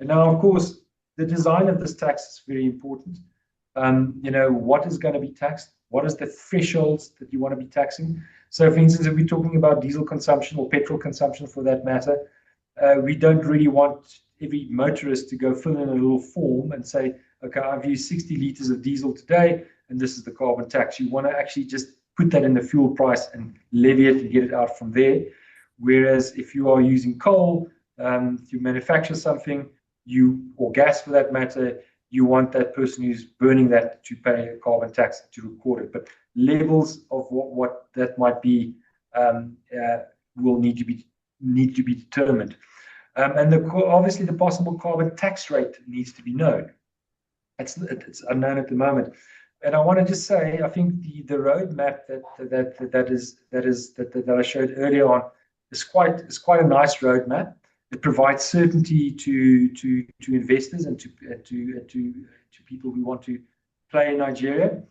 And now, of course, the design of this tax is very important. What is going to be taxed? What is the thresholds that you want to be taxing? So, for instance, if we're talking about diesel consumption or petrol consumption for that matter, we don't really want every motorist to go fill in a little form and say, okay, I've used 60 liters of diesel today, and this is the carbon tax. You want to actually just put that in the fuel price and levy it and get it out from there. Whereas if you are using coal to manufacture something, or gas for that matter, you want that person who's burning that to pay a carbon tax to record it. But levels of what that might be will need to be determined. And obviously the possible carbon tax rate needs to be known. It's unknown at the moment. And I want to just say, I think the roadmap that I showed earlier on is quite a nice roadmap. It provides certainty to investors and to people who want to play in Nigeria.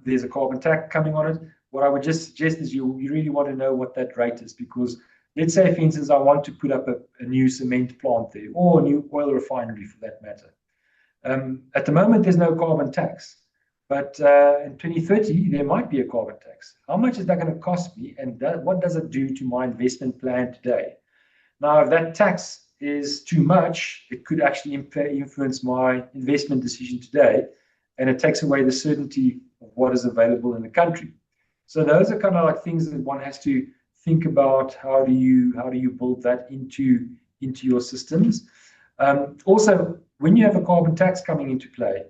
There's a carbon tax coming on it. What I would just suggest is you really want to know what that rate is, because let's say, for instance, I want to put up a new cement plant there, or a new oil refinery for that matter. At the moment, there's no carbon tax, but in 2030, there might be a carbon tax. How much is that going to cost me, and what does it do to my investment plan today? Now, if that tax is too much, it could actually influence my investment decision today, and it takes away the certainty of what is available in the country. So those are kind of like things that one has to think about. How do you build that into your systems? Also, when you have a carbon tax coming into play,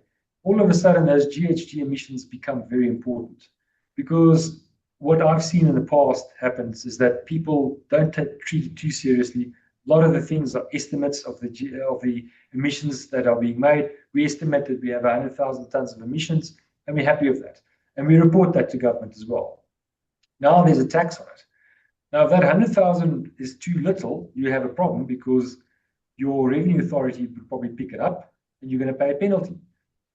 all of a sudden those GHG emissions become very important, because what I've seen in the past happens is that people don't treat it too seriously. A lot of the things are estimates of the emissions that are being made. We estimate that we have 100,000 tons of emissions, and we're happy with that. And we report that to government as well. Now there's a tax on it. Now, if that 100,000 is too little, you have a problem, because your revenue authority will probably pick it up and you're going to pay a penalty.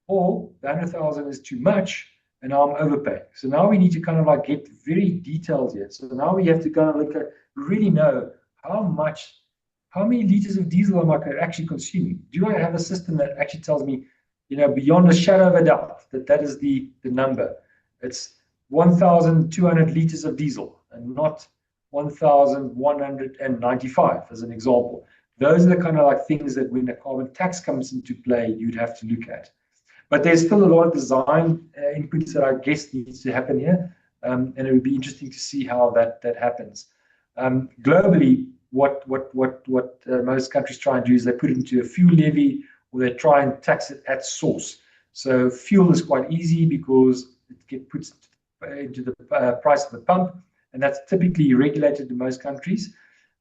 Or the 100,000 is too much and now I'm overpaying. So now we need to kind of like get very detailed here. So now we have to kind of look at, really know how many liters of diesel am I actually consuming? Do I have a system that actually tells me, beyond a shadow of a doubt, that is the number? It's 1,200 liters of diesel and not 1,195 as an example. Those are the kind of like things that when the carbon tax comes into play, you'd have to look at. But there's still a lot of design inputs that I guess needs to happen here, and it would be interesting to see how that happens. Globally, what most countries try and do is they put it into a fuel levy, or they try and tax it at source. So fuel is quite easy because it gets put into the price of the pump, and that's typically regulated in most countries.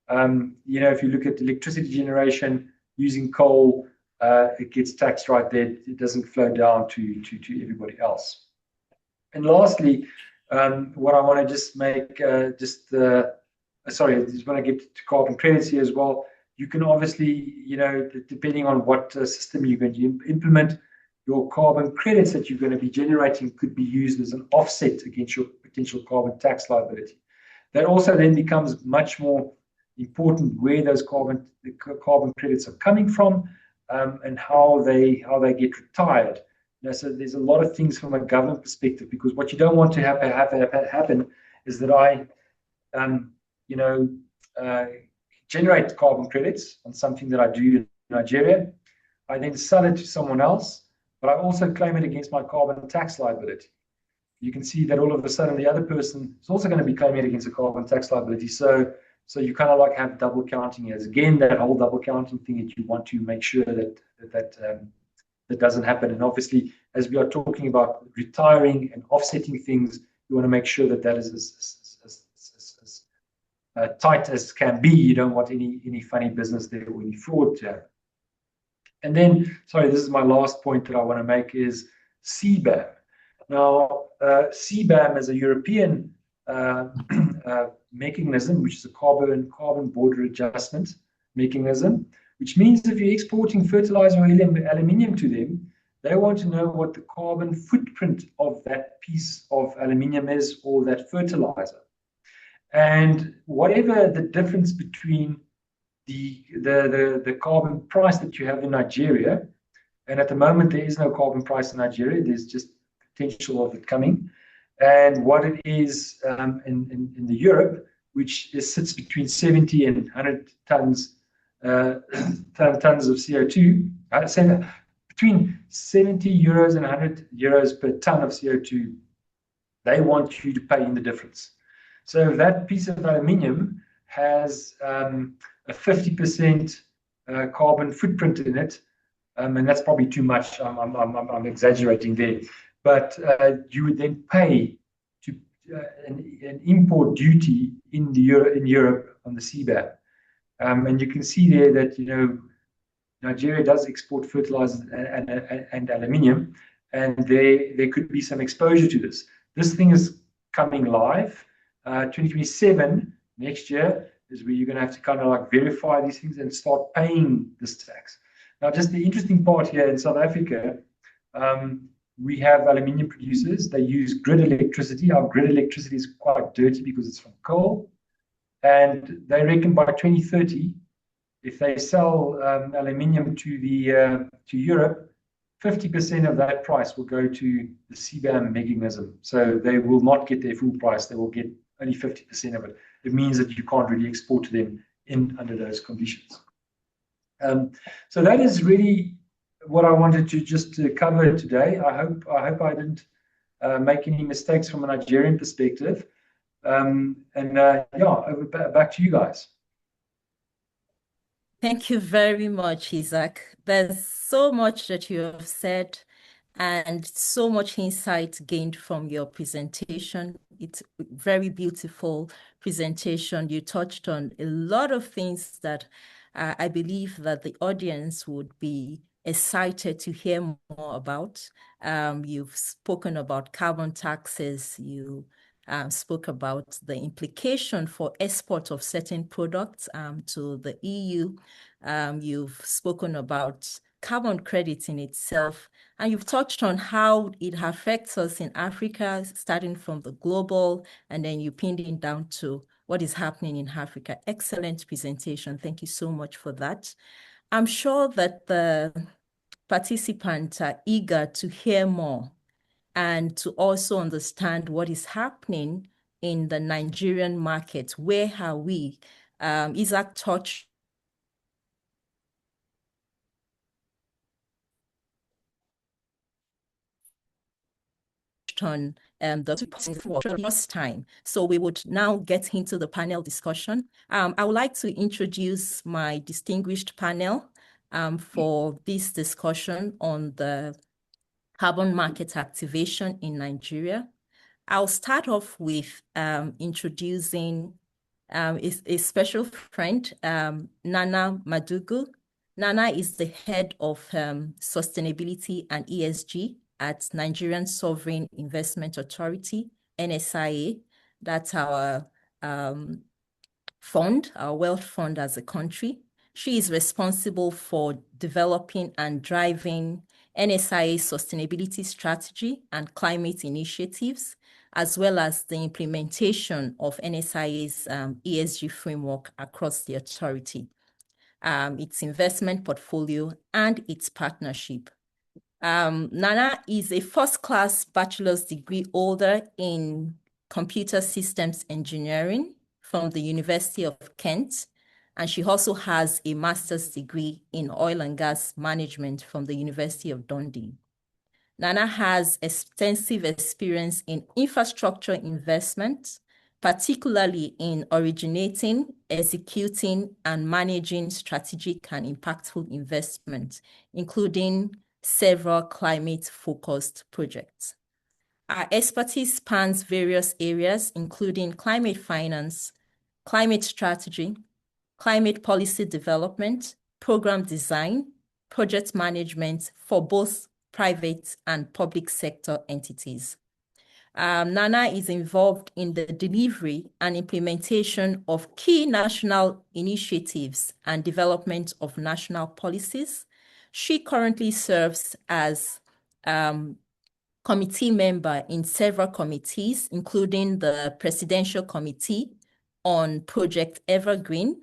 If you look at electricity generation using coal, it gets taxed right there. It doesn't flow down to everybody else. And lastly, what I want to just make, I just want to get to carbon credits here as well. You can obviously, depending on what system you're going to implement, your carbon credits that you're going to be generating could be used as an offset against your potential carbon tax liability. That also then becomes much more important, where those carbon credits are coming from, and how they get retired. So there's a lot of things from a government perspective, because what you don't want to have happen is that I generate carbon credits on something that I do in Nigeria. I then sell it to someone else, but I also claim it against my carbon tax liability. You can see that all of a sudden the other person is also going to be claiming it against a carbon tax liability. So you kind of like have double counting as, again, that whole double counting thing that you want to make sure that doesn't happen. And obviously, as we are talking about retiring and offsetting things, you want to make sure that is as tight as can be. You don't want any funny business there or any fraud to happen. And then, sorry, this is my last point that I want to make, is CBAM. Now, CBAM is a European mechanism, which is a carbon border adjustment mechanism, which means if you're exporting fertilizer or aluminium to them, they want to know what the carbon footprint of that piece of aluminium is, or that fertilizer. And whatever the difference between the carbon price that you have in Nigeria, and at the moment there is no carbon price in Nigeria. There's just potential of it coming, and what it is in the Europe, which sits between 70 and 100 tons tons of CO2. Between 70 euros and 100 euros per ton of CO2. They want you to pay in the difference. So if that piece of aluminium has a 50% carbon footprint in it, and that's probably too much. I'm exaggerating there, but you would then pay to an import duty in Europe on the CBAM, and you can see there that Nigeria does export fertilizers and aluminium, and there could be some exposure to this. This thing is coming live. 2027 next year is where you're going to have to kind of like verify these things and start paying this tax. Now, just the interesting part here in South Africa, we have aluminium producers. They use grid electricity. Our grid electricity is quite dirty because it's from coal. And they reckon by 2030, if they sell aluminium to Europe, 50% of that price will go to the CBAM mechanism. So they will not get their full price. They will get only 50% of it. It means that you can't really export to them under those conditions. So that is really what I wanted to just cover today. I hope I didn't make any mistakes from a Nigerian perspective. Yeah, back to you guys. Thank you very much, Isaac. There's so much that you have said and so much insight gained from your presentation. It's a very beautiful presentation. You touched on a lot of things that I believe that the audience would be excited to hear more about. You've spoken about carbon taxes. You spoke about the implication for export of certain products to the EU. You've spoken about carbon credits in itself, and you've touched on how it affects us in Africa, starting from the global, and then you pinned it down to what is happening in Africa. Excellent presentation. Thank you so much for that. I'm sure that the participants are eager to hear more and to also understand what is happening in the Nigerian market. Where are we? Isaac touched on the first time. So we would now get into the panel discussion. I would like to introduce my distinguished panel for this discussion on the carbon market activation in Nigeria. I'll start off with introducing a special friend, Nana Madugu. Nana is the head of sustainability and ESG at Nigerian Sovereign Investment Authority, NSIA. That's our fund, our wealth fund as a country. She is responsible for developing and driving NSIA's sustainability strategy and climate initiatives, as well as the implementation of NSIA's ESG framework across the authority, its investment portfolio, and its partnership. Nana is a first-class bachelor's degree holder in computer systems engineering from the University of Kent, and she also has a master's degree in oil and gas management from the University of Dundee. Nana has extensive experience in infrastructure investment, particularly in originating, executing, and managing strategic and impactful investment, including several climate-focused projects. Our expertise spans various areas, including climate finance, climate strategy, climate policy development, program design, project management for both private and public sector entities. Nana is involved in the delivery and implementation of key national initiatives and development of national policies. She currently serves as committee member in several committees, including the Presidential Committee on Project Evergreen,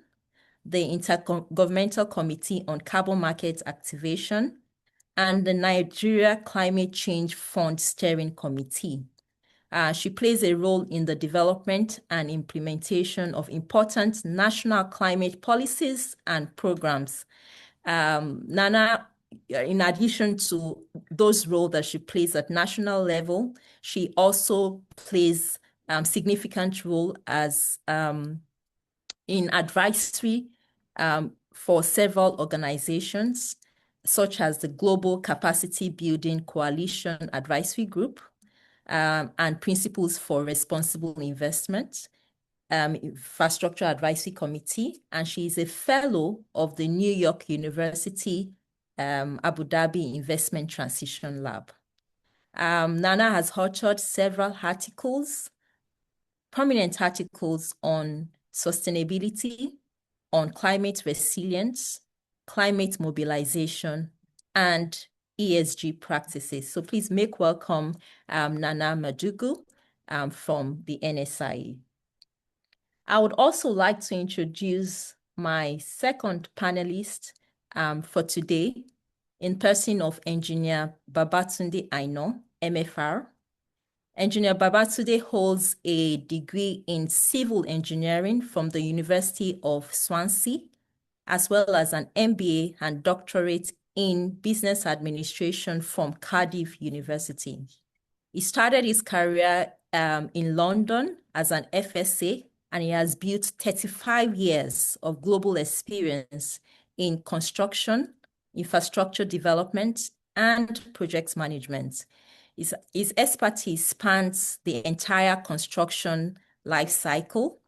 the Intergovernmental Committee on Carbon Market Activation, and the Nigeria Climate Change Fund Steering Committee. She plays a role in the development and implementation of important national climate policies and programs. Nana, in addition to those roles that she plays at national level, she also plays significant role as in advisory for several organizations, such as the Global Capacity Building Coalition Advisory Group, and Principles for Responsible Investment, Infrastructure Advisory Committee, and she is a fellow of the New York University Abu Dhabi Investment Transition Lab. Nana has authored several articles, prominent articles on sustainability, on climate resilience, climate mobilization, and ESG practices. So please make welcome Nana Madugu from the NSIE. I would also like to introduce my second panelist for today, in person of Engineer Babatunde Aina, MFR. Engineer Babatunde holds a degree in civil engineering from the University of Swansea, as well as an MBA and doctorate in business administration from Cardiff University. He started his career in London as an FSA, and he has built 35 years of global experience in construction, infrastructure development, and project management. His expertise spans the entire construction life cycle,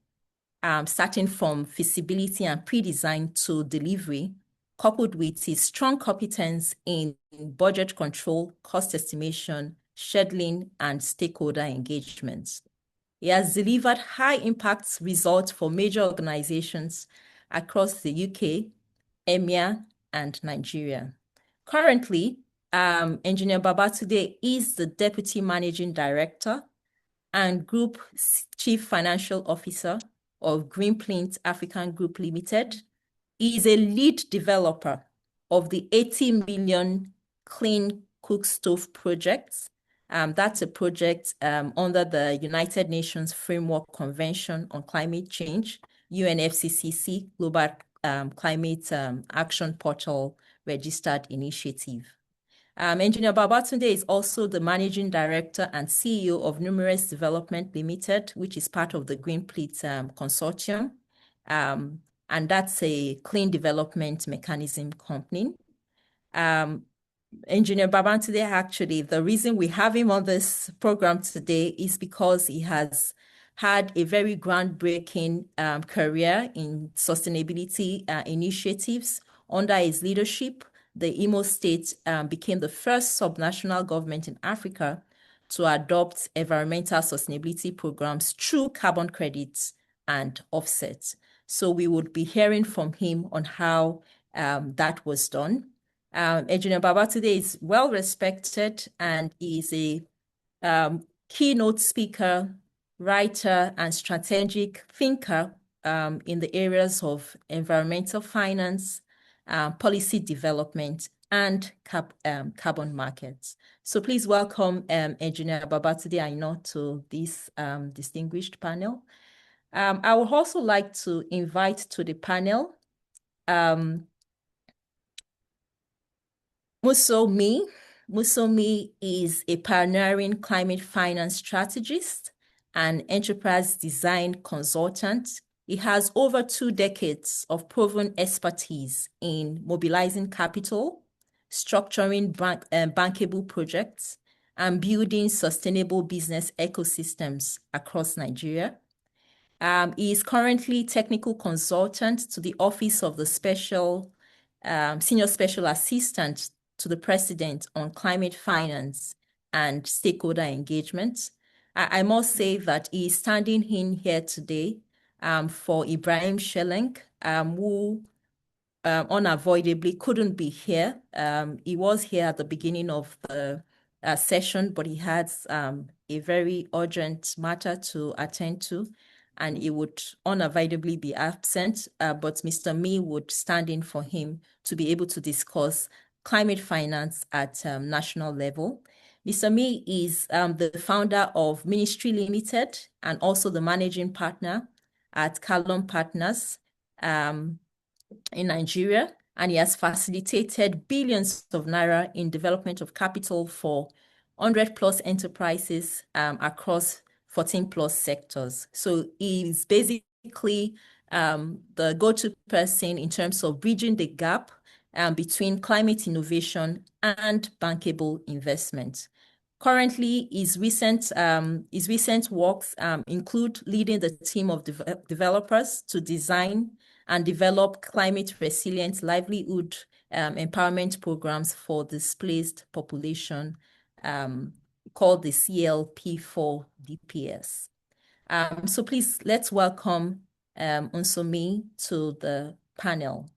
starting from feasibility and pre-design to delivery, coupled with his strong competence in budget control, cost estimation, scheduling, and stakeholder engagement. He has delivered high-impact results for major organizations across the UK, EMEA, and Nigeria. Currently, Engineer Babatunde is the Deputy Managing Director and Group Chief Financial Officer of Greenplint African Group Limited. He is a lead developer of the 80 million Clean Cook Stove project. That's a project under the United Nations Framework Convention on Climate Change, UNFCCC Global Climate Action Portal Registered Initiative. Engineer Babatunde is also the Managing Director and CEO of Numerous Development Limited, which is part of the Greenplint Consortium. And that's a clean development mechanism company. Engineer Babatunde, actually, the reason we have him on this program today is because he has had a very groundbreaking career in sustainability initiatives. Under his leadership, the Imo State became the first subnational government in Africa to adopt environmental sustainability programs through carbon credits and offsets. So we would be hearing from him on how that was done. Engineer Babatunde is well respected and is a keynote speaker, writer, and strategic thinker in the areas of environmental finance, policy development, and carbon markets. So please welcome Engineer Babatunde Aina to this distinguished panel. I would also like to invite to the panel Musomi. Musomi is a pioneering climate finance strategist and enterprise design consultant. He has over 2 decades of proven expertise in mobilizing capital, structuring bankable projects, and building sustainable business ecosystems across Nigeria. He is currently technical consultant to the Office of the Senior Special Assistant to the President on Climate Finance and Stakeholder Engagement. I must say that he is standing in here today for Ibrahim Sheleng, who unavoidably couldn't be here. He was here at the beginning of the session, but he had a very urgent matter to attend to. and he would unavoidably be absent, but Mr. Mee would stand in for him to be able to discuss climate finance at national level. Mr. Mee is the founder of Ministry Limited and also the managing partner at Kalon Partners in Nigeria, and he has facilitated billions of naira in development of capital for 100+ enterprises across 14+ sectors. So he's basically the go-to person in terms of bridging the gap between climate innovation and bankable investment. Currently, his recent works include leading the team of developers to design and develop climate resilient livelihood empowerment programs for displaced population called the CLP4 DPS. So please, let's welcome Unsomi to the panel.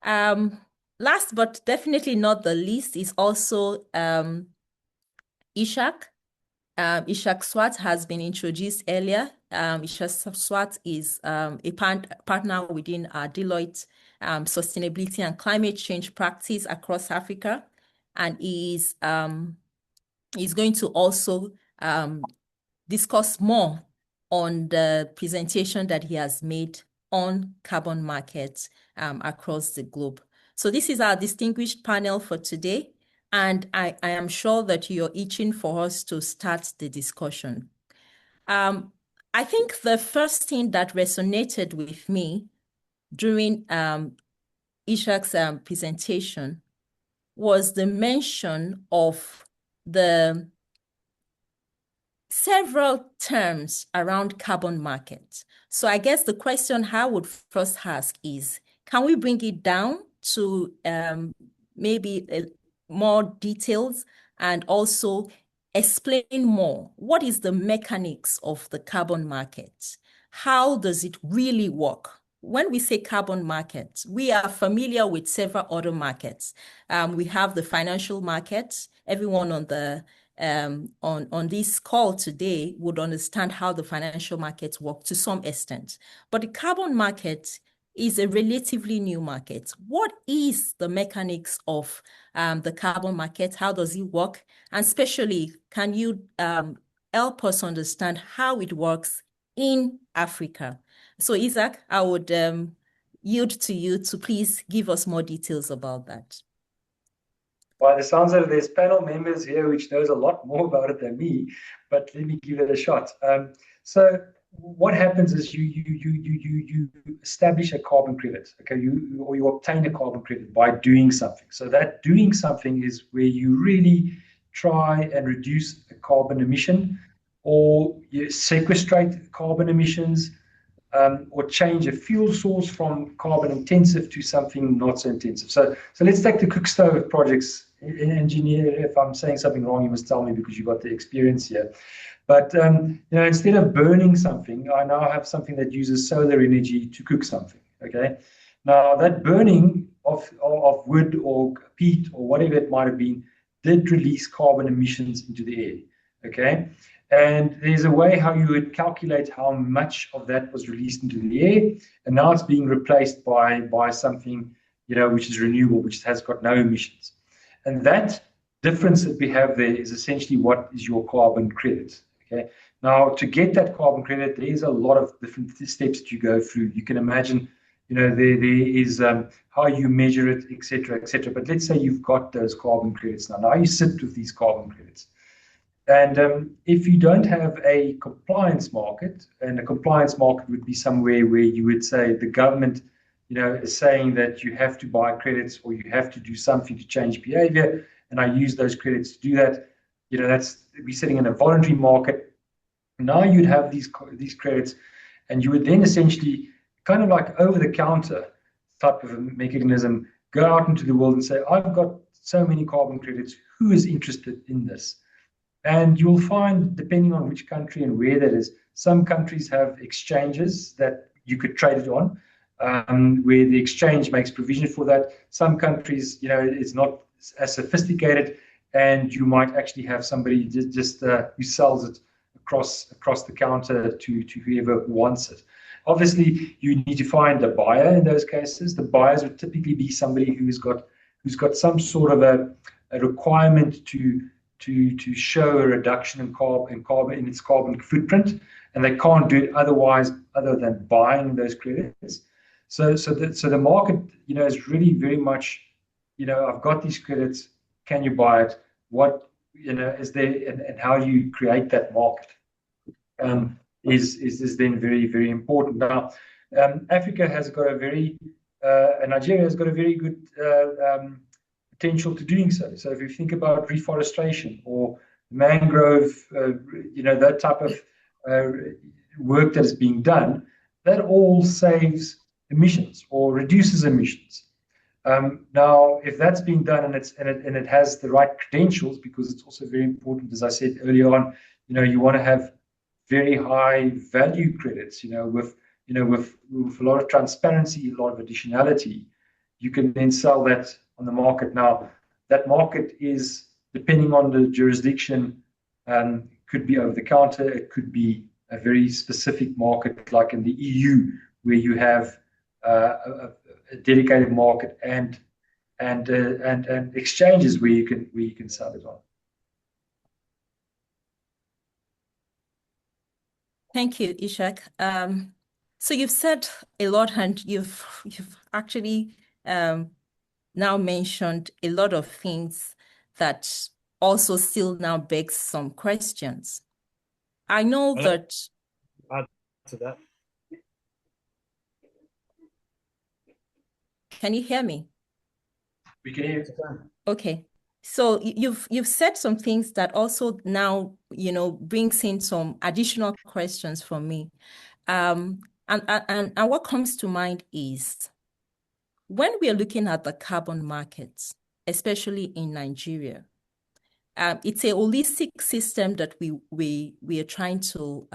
Last but definitely not the least is also Ishak. Ishak Swat has been introduced earlier. Ishak Swat is a partner within our Deloitte sustainability and climate change practice across Africa, and he's going to also discuss more on the presentation that he has made on carbon markets across the globe. So this is our distinguished panel for today, and I am sure that you're itching for us to start the discussion. I think the first thing that resonated with me during Ishak's presentation was the mention of the several terms around carbon markets. So I guess the question I would first ask is, can we bring it down to maybe more details and also explain more? What is the mechanics of the carbon market? How does it really work? When we say carbon market, we are familiar with several other markets. We have the financial markets. Everyone on the on this call today would understand how the financial markets work to some extent. But the carbon market is a relatively new market. What is the mechanics of the carbon market? How does it work? And especially, can you help us understand how it works in Africa? So Isaac, I would yield to you to please give us more details about that. Well, it sounds like there's panel members here which knows a lot more about it than me, but let me give it a shot. So what happens is you establish a carbon credit, okay? You obtain a carbon credit by doing something. So that doing something is where you really try and reduce a carbon emission, or you sequestrate carbon emissions, or change a fuel source from carbon intensive to something not so intensive. So let's take the cook stove projects. Engineer, if I'm saying something wrong, you must tell me because you've got the experience here. But instead of burning something, I now have something that uses solar energy to cook something. Okay. Now that burning of wood or peat or whatever it might have been did release carbon emissions into the air. Okay. And there's a way how you would calculate how much of that was released into the air, and now it's being replaced by something which is renewable, which has got no emissions. And that difference that we have there is essentially what is your carbon credit. Okay. Now, to get that carbon credit, there's a lot of different steps that you go through. You can imagine, there is how you measure it, etc., etc. But let's say you've got those carbon credits now. Now you sit with these carbon credits. And if you don't have a compliance market, and a compliance market would be somewhere where you would say the government is saying that you have to buy credits or you have to do something to change behavior, and I use those credits to do that. That's we're sitting in a voluntary market. Now you'd have these credits, and you would then essentially kind of like over-the-counter type of a mechanism go out into the world and say, I've got so many carbon credits. Who is interested in this? And you'll find, depending on which country and where that is, some countries have exchanges that you could trade it on, where the exchange makes provision for that. Some countries, it's not as sophisticated, and you might actually have somebody just who sells it across the counter to whoever wants it. Obviously, you need to find a buyer in those cases. The buyers would typically be somebody who's got some sort of a requirement to show a reduction in its carbon footprint, and they can't do it otherwise other than buying those credits. So the market, is really very much, I've got these credits. Can you buy it? What is there, and how you create that market is then very, very important. Now, Africa has got and Nigeria has got a very good potential to doing so. So if you think about reforestation or mangrove, that type of work that is being done, that all saves emissions or reduces emissions. Now, if that's being done and it has the right credentials, because it's also very important, as I said earlier on, you want to have very high value credits, with a lot of transparency, a lot of additionality, you can then sell that on the market. Now, that market is, depending on the jurisdiction, could be over the counter. It could be a very specific market, like in the EU, where you have a dedicated market and exchanges where you can sell it on. Thank you, Ishak. So you've said a lot, and you've actually now mentioned a lot of things that also still now begs some questions. I know that. Add to that. Can you hear me? We can hear you. Okay. So you've said some things that also now, brings in some additional questions from me. And what comes to mind is, when we are looking at the carbon markets, especially in Nigeria, it's a holistic system that we are trying to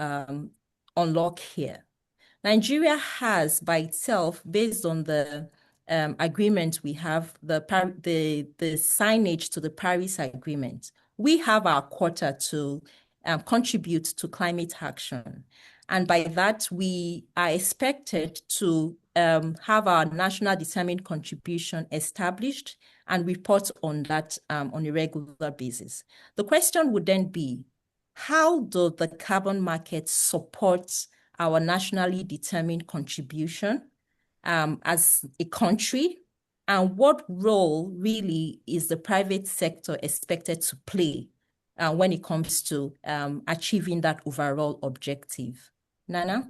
unlock here. Nigeria has, by itself, based on the agreement we have, the signage to the Paris Agreement, we have our quota to contribute to climate action. And by that, we are expected to have our national determined contribution established and report on that on a regular basis. The question would then be, how do the carbon market support our nationally determined contribution as a country? And what role really is the private sector expected to play when it comes to achieving that overall objective? Nana?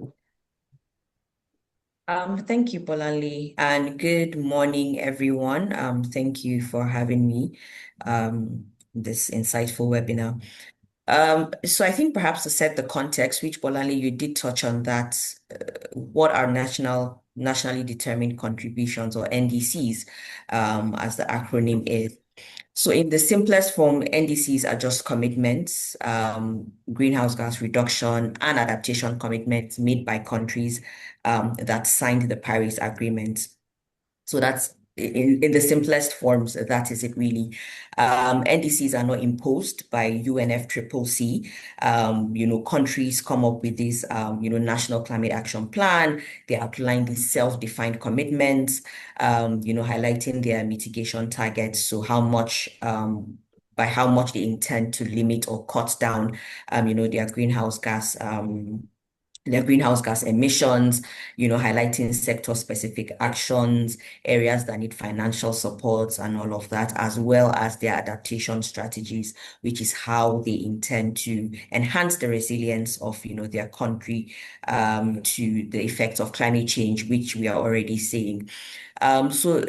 Thank you, Bolanle, and good morning, everyone. Thank you for having me this insightful webinar. So I think perhaps to set the context, which Bolanle, you did touch on that, what are nationally determined contributions, or NDCs, as the acronym is. So in the simplest form, NDCs are just commitments, greenhouse gas reduction and adaptation commitments made by countries that signed the Paris Agreement. So that's in the simplest forms, that is it really. NDCs are not imposed by UNFCCC. Countries come up with this, National Climate Action Plan. They outline these self-defined commitments, highlighting their mitigation targets. So by how much they intend to limit or cut down, their greenhouse gas emissions, highlighting sector-specific actions, areas that need financial support and all of that, as well as their adaptation strategies, which is how they intend to enhance the resilience of, their country to the effects of climate change, which we are already seeing. So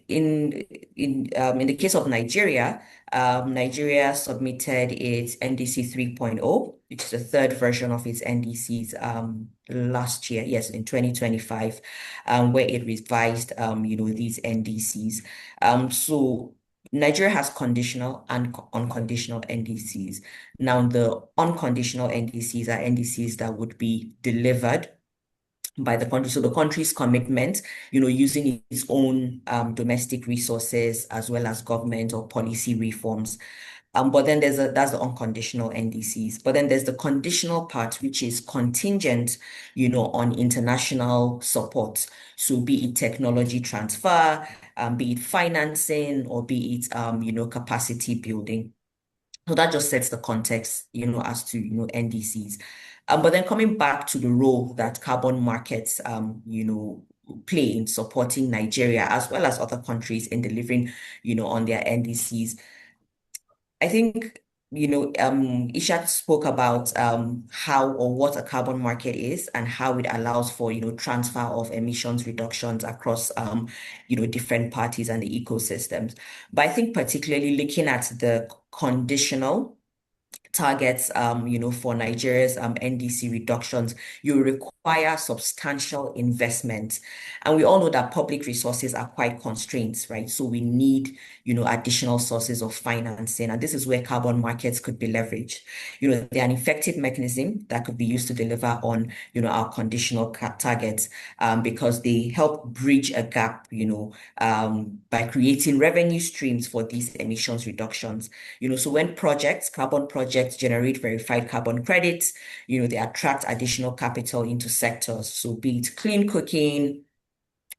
in the case of Nigeria, Nigeria submitted its NDC 3.0, which is the third version of its NDCs last year, yes, in 2025, where it revised, these NDCs. So Nigeria has conditional and unconditional NDCs. Now, the unconditional NDCs are NDCs that would be delivered by the country. So the country's commitment, using its own domestic resources as well as government or policy reforms. But then that's the unconditional NDCs. But then there's the conditional part, which is contingent, on international support. So be it technology transfer, be it financing, or be it, capacity building. So that just sets the context, as to, NDCs. But then coming back to the role that carbon markets, play in supporting Nigeria as well as other countries in delivering, on their NDCs. I think, Ishak spoke about how or what a carbon market is and how it allows for, transfer of emissions reductions across, different parties and the ecosystems. But I think particularly looking at the conditional targets, for Nigeria's NDC reductions, you require substantial investment. And we all know that public resources are quite constrained, right? So we need, additional sources of financing. And this is where carbon markets could be leveraged. They're an effective mechanism that could be used to deliver on, our conditional targets, because they help bridge a gap, by creating revenue streams for these emissions reductions. So when carbon projects generate verified carbon credits, they attract additional capital into sectors. So be it clean cooking,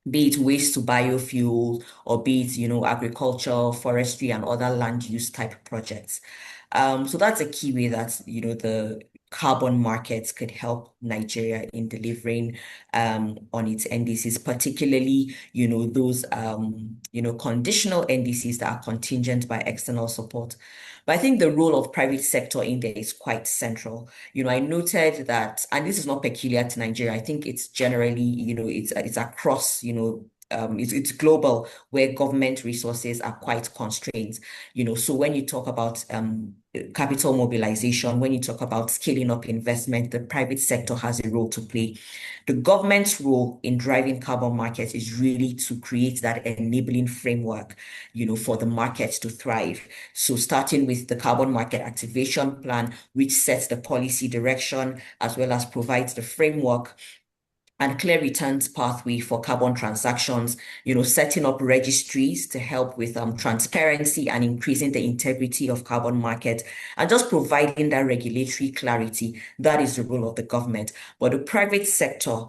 be it waste to biofuel, or be it, agriculture, forestry, and other land use type projects. So that's a key way that, the carbon markets could help Nigeria in delivering on its NDCs, particularly, those, conditional NDCs that are contingent by external support. But I think the role of private sector in there is quite central. I noted that, and this is not peculiar to Nigeria, I think it's generally, it's across, it's global, where government resources are quite constrained. So when you talk about capital mobilization, when you talk about scaling up investment, the private sector has a role to play. The government's role in driving carbon markets is really to create that enabling framework, for the markets to thrive. So starting with the carbon market activation plan, which sets the policy direction as well as provides the framework and clear returns pathway for carbon transactions, setting up registries to help with transparency and increasing the integrity of carbon market, and just providing that regulatory clarity. That is the role of the government. But the private sector,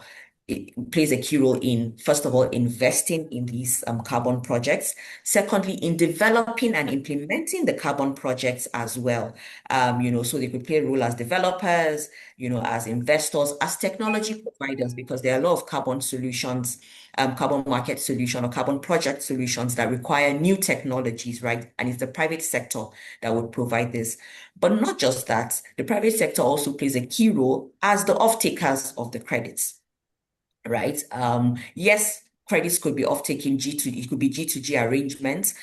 it plays a key role in, first of all, investing in these carbon projects. Secondly, in developing and implementing the carbon projects as well. So they could play a role as developers, as investors, as technology providers, because there are a lot of carbon solutions, carbon market solution or carbon project solutions that require new technologies, right? And it's the private sector that would provide this. But not just that, the private sector also plays a key role as the off-takers of the credits. Right. Yes, credits could be off-taking it could be G2G arrangements,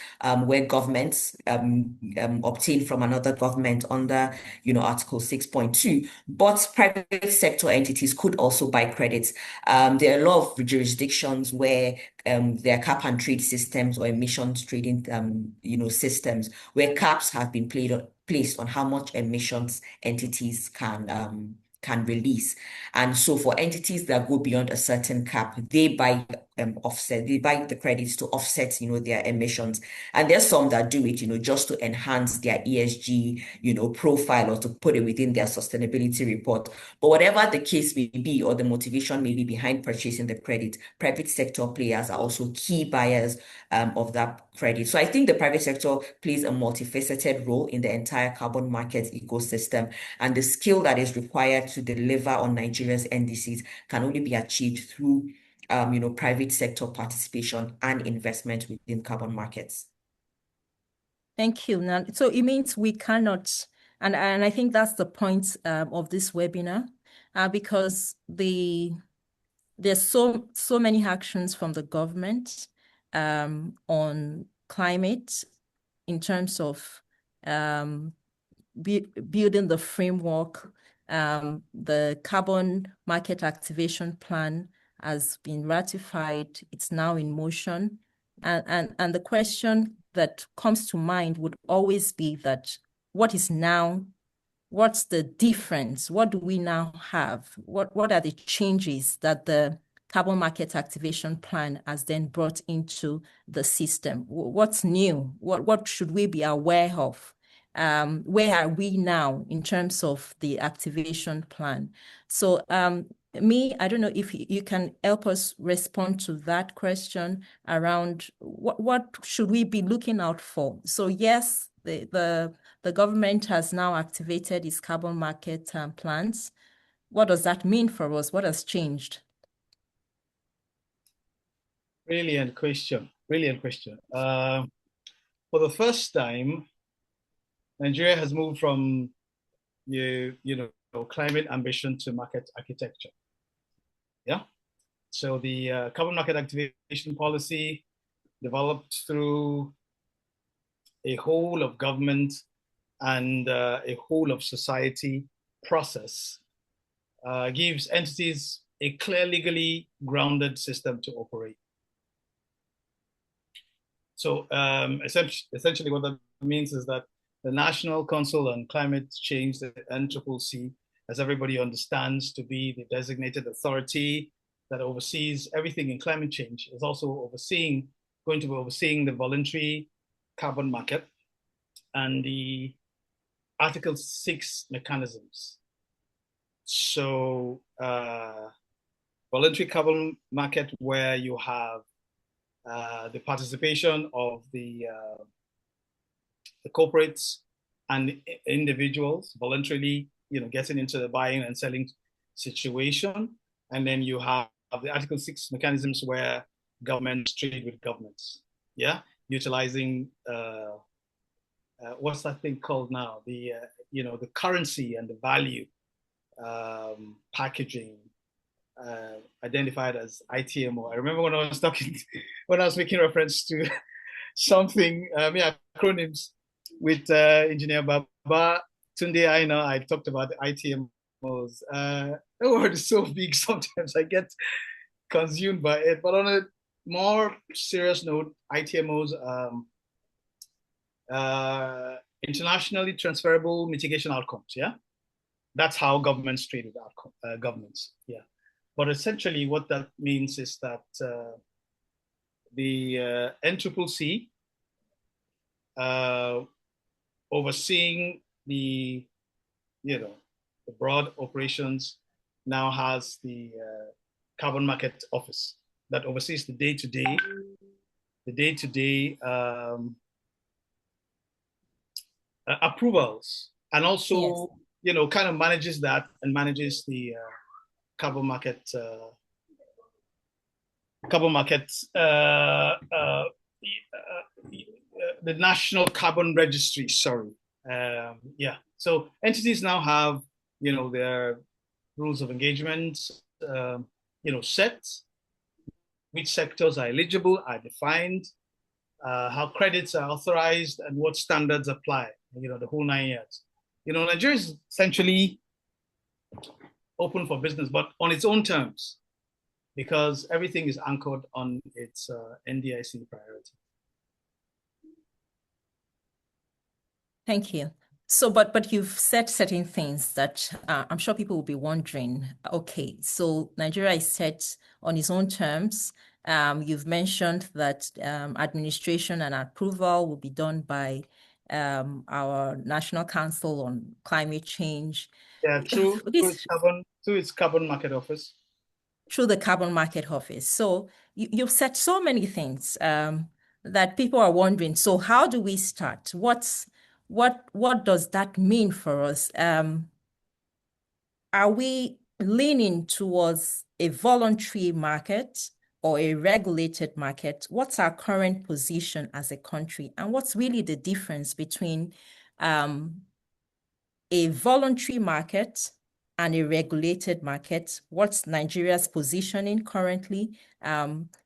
where governments obtain from another government under, Article 6.2. But private sector entities could also buy credits. There are a lot of jurisdictions where there are cap and trade systems or emissions trading, systems where caps have been placed on how much emissions entities can release. And so for entities that go beyond a certain cap, they buy they buy the credits to offset, their emissions. And there's some that do it, just to enhance their ESG, profile, or to put it within their sustainability report. But whatever the case may be, or the motivation may be behind purchasing the credit, private sector players are also key buyers of that credit. So I think the private sector plays a multifaceted role in the entire carbon market ecosystem, and the skill that is required to deliver on Nigeria's NDCs can only be achieved through private sector participation and investment within carbon markets. Thank you. Now, so it means we cannot, and I think that's the point of this webinar, because there's so many actions from the government on climate in terms of building the framework. The carbon market activation plan has been ratified. It's now in motion. And the question that comes to mind would always be that what is now what's the difference? What do we now have? What are the changes that the Carbon Market Activation Plan has then brought into the system? What's new? What should we be aware of? Where are we now in terms of the activation plan? So I don't know if you can help us respond to that question around what should we be looking out for? So yes, the government has now activated its carbon market plans. What does that mean for us? What has changed? Brilliant question. Brilliant question. For the first time, Nigeria has moved from climate ambition to market architecture. Yeah. So the carbon market activation policy developed through a whole of government and a whole of society process gives entities a clear legally grounded system to operate. So essentially what that means is that the National Council on Climate Change, the NCCC, as everybody understands to be the designated authority that oversees everything in climate change, is also going to be overseeing the voluntary carbon market and the Article 6 mechanisms. So voluntary carbon market, where you have the participation of the corporates and individuals voluntarily, getting into the buying and selling situation. And then you have the Article 6 mechanisms where governments trade with governments, utilizing what's that thing called now? The currency and the value packaging identified as ITMO. I remember when I was making reference to something, acronyms with Engineer Baba Tunde Aina, I talked about the ITMOs. The word is so big sometimes I get consumed by it. But on a more serious note, ITMOs, internationally transferable mitigation outcomes. Yeah, that's how governments trade with governments. Yeah, but essentially what that means is that the NCCC, overseeing the broad operations, now has the Carbon Market Office that oversees the day-to-day approvals, and also kind of manages that and manages the carbon market the National Carbon Registry. So entities now have their rules of engagement set, which sectors are eligible, are defined, how credits are authorized, and what standards apply, the whole 9 years. Nigeria is essentially open for business, but on its own terms, because everything is anchored on its NDIC priority. Thank you. So, but you've said certain things that I'm sure people will be wondering, okay, so Nigeria is set on its own terms. You've mentioned that administration and approval will be done by our National Council on Climate Change. Yeah, through its Carbon Market Office. Through the Carbon Market Office. So you've said so many things that people are wondering, so how do we start? What does that mean for us? Are we leaning towards a voluntary market or a regulated market? What's our current position as a country? And what's really the difference between a voluntary market and a regulated market? What's Nigeria's positioning currently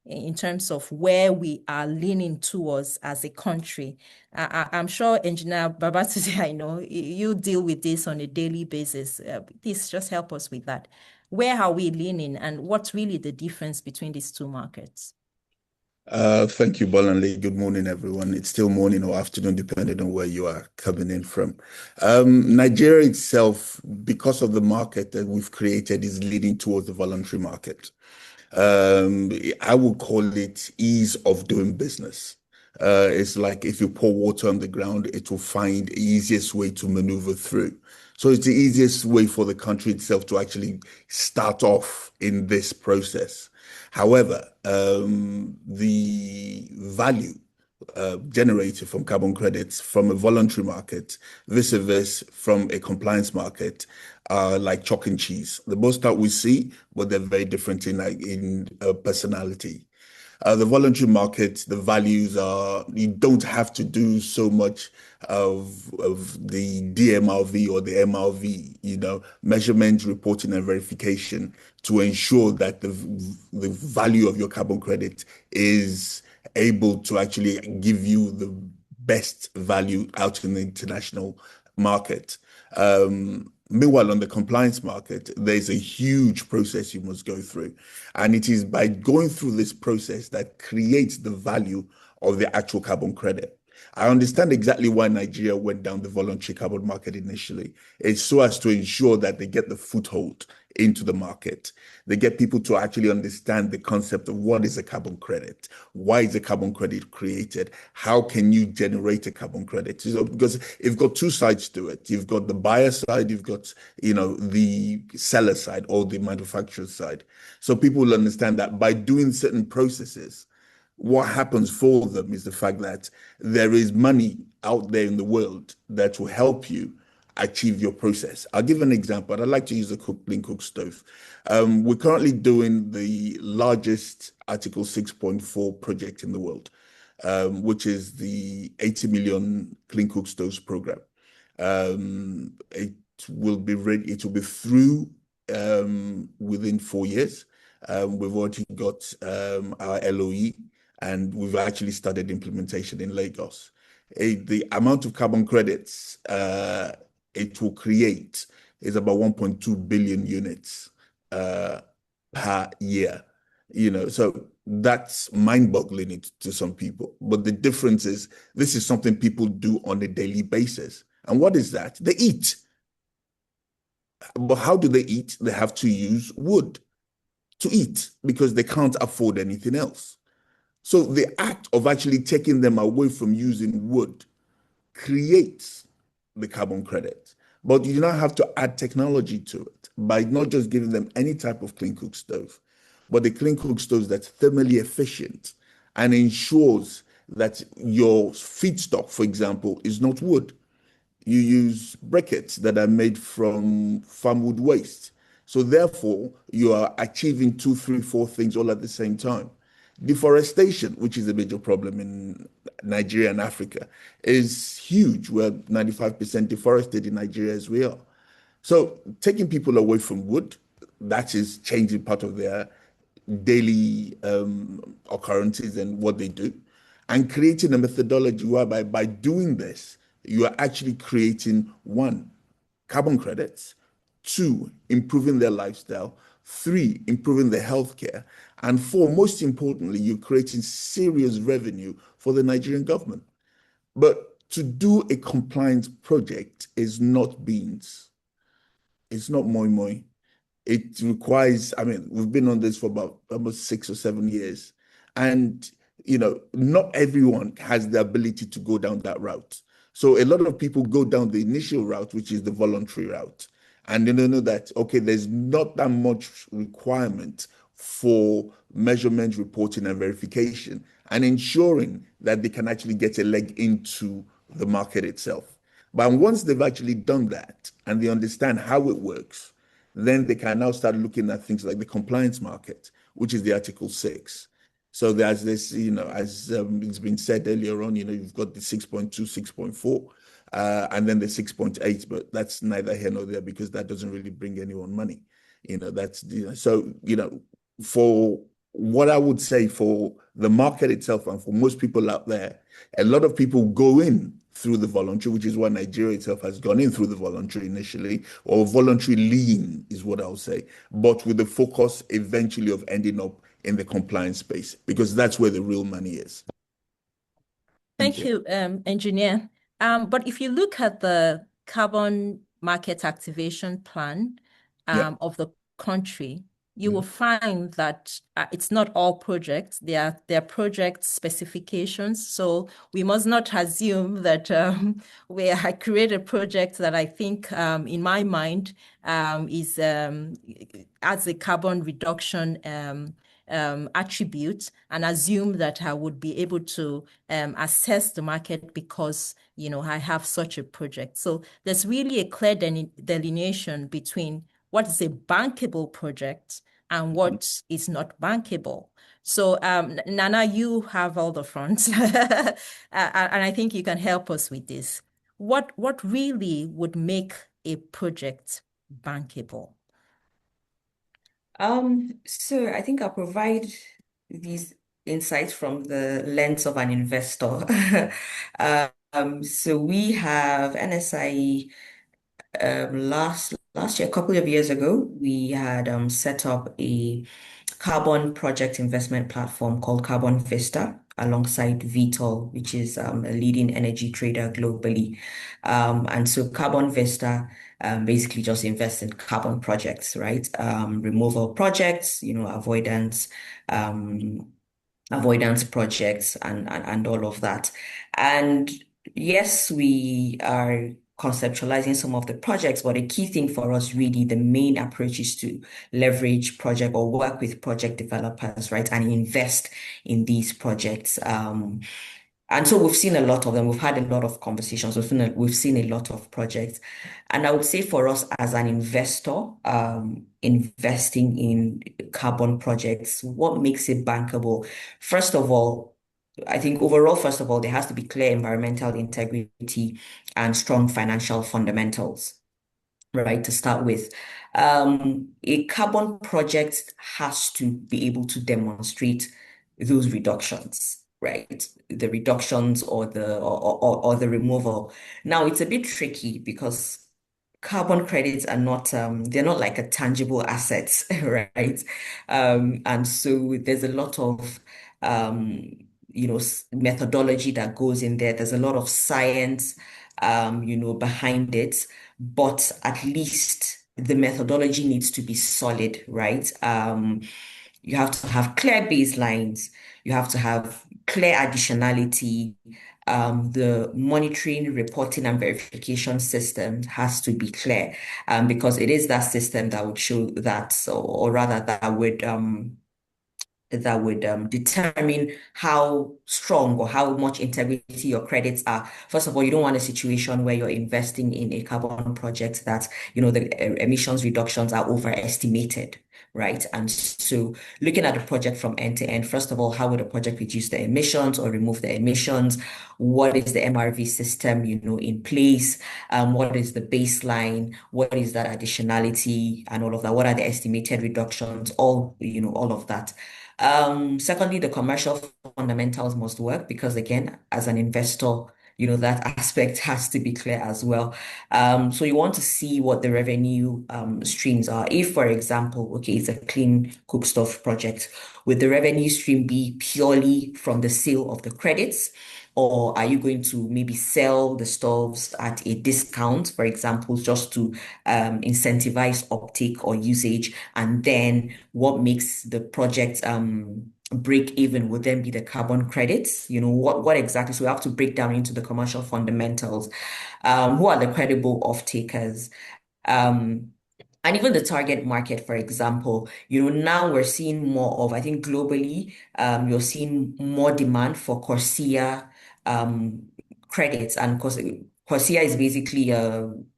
in terms of where we are leaning towards as a country? I'm sure Engineer Babatunde, I know you deal with this on a daily basis. Please just help us with that. Where are we leaning, and what's really the difference between these two markets? Thank you, Bolanle. Good morning, everyone. It's still morning or afternoon, depending on where you are coming in from. Nigeria itself, because of the market that we've created, is leading towards the voluntary market. I would call it ease of doing business. It's like if you pour water on the ground, it will find the easiest way to maneuver through. So it's the easiest way for the country itself to actually start off in this process. However, the value generated from carbon credits from a voluntary market, vis-a-vis from a compliance market, are like chalk and cheese. The most that we see, but they're very different in personality. The voluntary market, the values are, you don't have to do so much of the DMRV or the MRV, measurement, reporting, and verification to ensure that the value of your carbon credit is able to actually give you the best value out in the international market. Meanwhile, on the compliance market, there's a huge process you must go through. And it is by going through this process that creates the value of the actual carbon credit. I understand exactly why Nigeria went down the voluntary carbon market initially. It's so as to ensure that they get the foothold into the market. They get people to actually understand the concept of what is a carbon credit, why is a carbon credit created, how can you generate a carbon credit? So, because you've got two sides to it. You've got the buyer side, you've got the seller side or the manufacturer side. So people will understand that by doing certain processes, what happens for them is the fact that there is money out there in the world that will help you achieve your process. I'll give an example. I'd like to use the clean cook stove. We're currently doing the largest Article 6.4 project in the world, which is the 80 million clean cook stoves program. It will be ready. It will be through within 4 years. We've already got our LOE, and we've actually started implementation in Lagos. The amount of carbon credits it will create is about 1.2 billion units per year. So that's mind-boggling to some people. But the difference is this is something people do on a daily basis. And what is that? They eat. But how do they eat? They have to use wood to eat because they can't afford anything else. So the act of actually taking them away from using wood creates the carbon credit. But you now have to add technology to it by not just giving them any type of clean cook stove, but the clean cook stove that's thermally efficient and ensures that your feedstock, for example, is not wood. You use briquettes that are made from farmwood waste. So therefore, you are achieving 2, 3, 4 things all at the same time. Deforestation, which is a major problem in Nigeria and Africa, is huge. We're 95% deforested in Nigeria as we are. So taking people away from wood, that is changing part of their daily occurrences and what they do, and creating a methodology whereby by doing this, you are actually creating 1, carbon credits, 2, improving their lifestyle, 3, improving their healthcare, and 4, most importantly, you're creating serious revenue for the Nigerian government. But to do a compliance project is not beans. It's not moi moi. It requires, we've been on this for about almost 6 or 7 years. And, not everyone has the ability to go down that route. So a lot of people go down the initial route, which is the voluntary route. And they don't know that, okay, there's not that much requirement for measurement, reporting, and verification, and ensuring that they can actually get a leg into the market itself. But once they've actually done that and they understand how it works, then they can now start looking at things like the compliance market, which is the Article 6. So there's this, as it's been said earlier on, you've got the 6.2, 6.4. And then the 6.8, but that's neither here nor there because that doesn't really bring anyone money. For what I would say for the market itself and for most people out there, a lot of people go in through the voluntary, which is why Nigeria itself has gone in through the voluntary initially, or voluntary lean is what I'll say, but with the focus eventually of ending up in the compliance space, because that's where the real money is. Thank you, engineer. But if you look at the carbon market activation plan of the country, you will find that it's not all projects. There are project specifications. So we must not assume that I create a project that I think, in my mind, is as a carbon reduction attribute, and assume that I would be able to assess the market because, I have such a project. So there's really a clear delineation between what is a bankable project and what is not bankable. So Nana, you have all the fronts, and I think you can help us with this. What really would make a project bankable? So I think I'll provide these insights from the lens of an investor. So we have NSIE. Last year, a couple of years ago, we had set up a carbon project investment platform called Carbon Vista alongside Vitol, which is a leading energy trader globally. And so Carbon Vista basically just invests in carbon projects, right? Removal projects, avoidance projects and all of that. And yes, we are conceptualizing some of the projects, but a key thing for us, really, the main approach is to leverage project or work with project developers, right, and invest in these projects. And so we've seen a lot of them. We've had a lot of conversations. We've seen a lot of projects. And I would say for us as an investor, investing in carbon projects, what makes it bankable? First of all, I think overall, first of all, there has to be clear environmental integrity and strong financial fundamentals, right, to start with. A carbon project has to be able to demonstrate those reductions, right? The reductions or the removal. Now, it's a bit tricky because carbon credits are not, they're not like a tangible asset, right? And so there's a lot of, methodology that goes in there. There's a lot of science, behind it, but at least the methodology needs to be solid, right? You have to have clear baselines. You have to have clear additionality. The monitoring, reporting, and verification system has to be clear, because it is that system that would show that, or rather that would determine how strong or how much integrity your credits are. First of all, you don't want a situation where you're investing in a carbon project that, the emissions reductions are overestimated, right? And so looking at the project from end to end, first of all, how would a project reduce the emissions or remove the emissions? What is the MRV system, in place? What is the baseline? What is that additionality and all of that? What are the estimated reductions? All of that. Secondly, the commercial fundamentals must work because, again, as an investor, that aspect has to be clear as well. So you want to see what the revenue streams are. If, for example, okay, it's a clean cookstove project, would the revenue stream be purely from the sale of the credits? Or are you going to maybe sell the stoves at a discount, for example, just to incentivize uptake or usage? And then what makes the project break even would then be the carbon credits. What exactly? So we have to break down into the commercial fundamentals. Who are the credible off-takers? And even the target market, for example, now we're seeing more of, I think globally, you're seeing more demand for CORSIA credits, and CORSIA is basically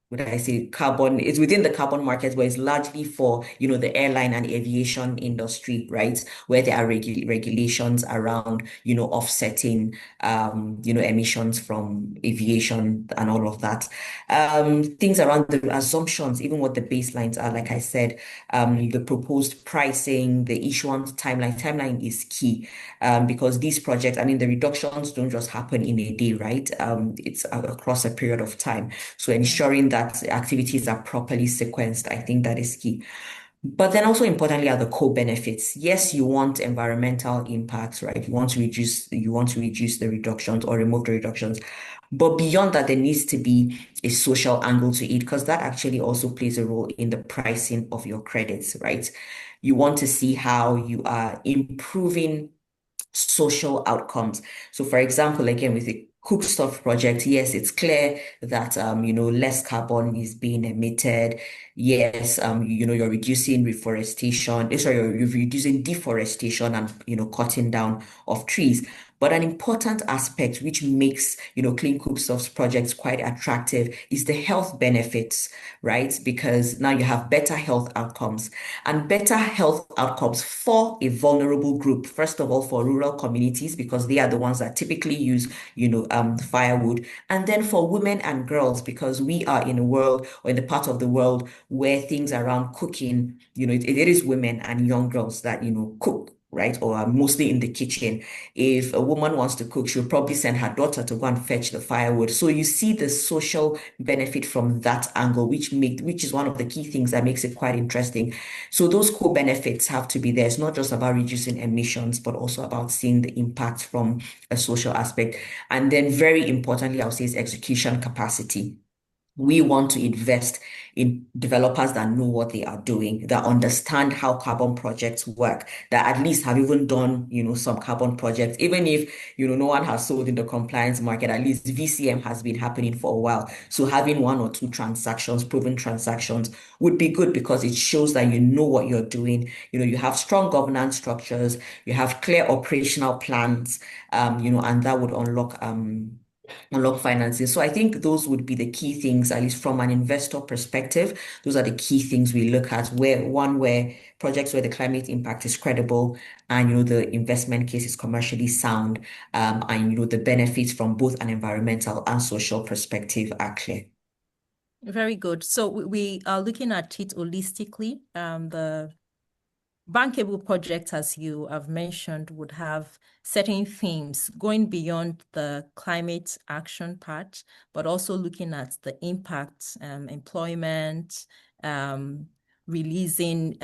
what I say, carbon, it's within the carbon market, where it's largely for, the airline and aviation industry, right? Where there are regulations around, offsetting, emissions from aviation and all of that. Things around the assumptions, even what the baselines are, like I said, the proposed pricing, the issuance timeline. Timeline is key, because these projects, the reductions don't just happen in a day, right? It's across a period of time. So ensuring that activities are properly sequenced, I think that is key. But then also importantly are the co-benefits. Yes, you want environmental impacts, right? You want to reduce the reductions or remove the reductions. But beyond that, there needs to be a social angle to it because that actually also plays a role in the pricing of your credits, right? You want to see how you are improving social outcomes. So for example, again, with the Cookstuff project, yes, it's clear that less carbon is being emitted. Yes, you're reducing reforestation. Sorry, you're reducing deforestation and cutting down of trees. But an important aspect which makes Clean Cookstuff's projects quite attractive is the health benefits, right? Because now you have better health outcomes and better health outcomes for a vulnerable group. First of all, for rural communities, because they are the ones that typically use, firewood. And then for women and girls, because we are in a world or in the part of the world where things around cooking, it is women and young girls that, cook, right? Or are mostly in the kitchen. If a woman wants to cook, she'll probably send her daughter to go and fetch the firewood. So you see the social benefit from that angle, which is one of the key things that makes it quite interesting. So those co-benefits have to be there. It's not just about reducing emissions, but also about seeing the impact from a social aspect. And then very importantly, I would say is execution capacity. We want to invest in developers that know what they are doing, that understand how carbon projects work, that at least have even done, some carbon projects, even if, no one has sold in the compliance market, at least VCM has been happening for a while. So having one or two transactions, proven transactions would be good because it shows that you know what you're doing. You have strong governance structures, you have clear operational plans, and that would unlock financing. So I think those would be the key things, at least from an investor perspective. Those are the key things we look at where projects where the climate impact is credible and the investment case is commercially sound, and the benefits from both an environmental and social perspective are clear. Very good. So we are looking at it holistically. The bankable project, as you have mentioned, would have certain themes going beyond the climate action part, but also looking at the impact, employment, releasing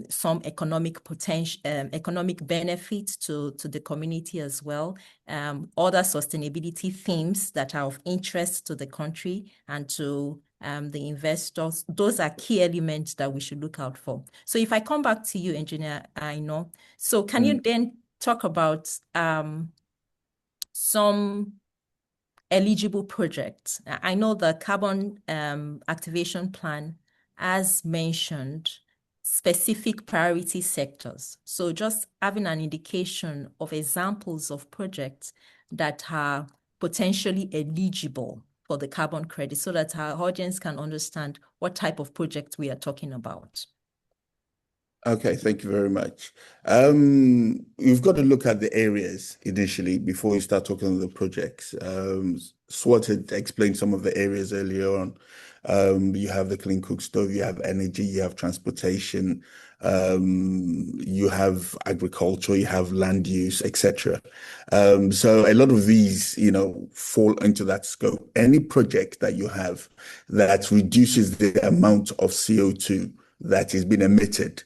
some economic potential, economic benefits to the community as well, other sustainability themes that are of interest to the country and to the investors. Those are key elements that we should look out for. So if I come back to you, Engineer Aino, so can you then talk about some eligible projects? I know the carbon activation plan as mentioned specific priority sectors. So just having an indication of examples of projects that are potentially eligible for the carbon credit so that our audience can understand what type of project we are talking about. Okay, thank you very much. You've got to look at the areas initially before you start talking about the projects. Swart had explained some of the areas earlier on. You have the Clean Cookstuff, you have energy, you have transportation, you have agriculture, you have land use, etc. So a lot of these, fall into that scope. Any project that you have that reduces the amount of CO2 that is being emitted,